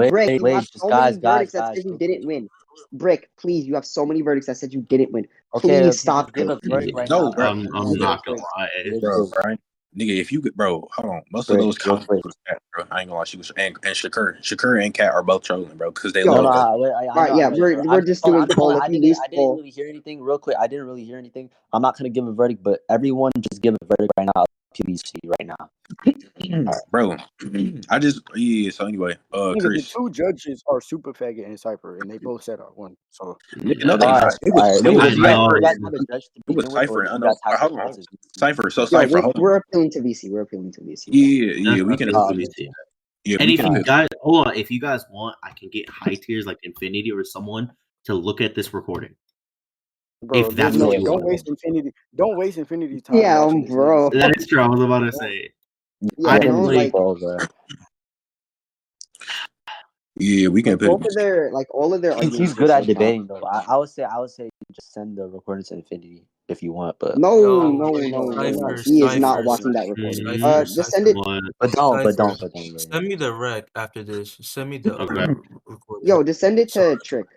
Brick, you have so many verdicts that said you didn't win. Brick, please, you have so many verdicts that said you didn't win. Please stop. Give a verdict right No, now. bro. I'm not gonna lie, bro. Right? Nigga, if you could, bro, hold on. Most of those comments was Cat, bro. I ain't gonna lie, she was and Shakur and Cat are both trolling, bro, because they love. We're just doing poll. I didn't really hear anything. Real quick, I didn't really hear anything. I'm not gonna give a verdict, but everyone just give a verdict right now. PVC right now, bro. I just So anyway, Chris. The two judges are super faggot and Cypher, and they both said I won. So no, they not. It was Cypher. Hold on, Cypher. So Cypher, we're appealing to VC. Yeah, we can appeal to VC. Yeah, and if you guys hold on, if you guys want, I can get high tiers like Infinity or someone to look at this recording. Bro, if that's don't waste Infinity. Don't waste Infinity's time. Yeah, bro. That is true. I was about to say. Yeah, yeah, we can appeal. All of their arguments. He's good at debating, though. I would say just send the recording to Infinity if you want, but no. He is not watching that recording. Just send it. But don't. Send me the rec after this. Send me the recording. Yo, just send it to Trick.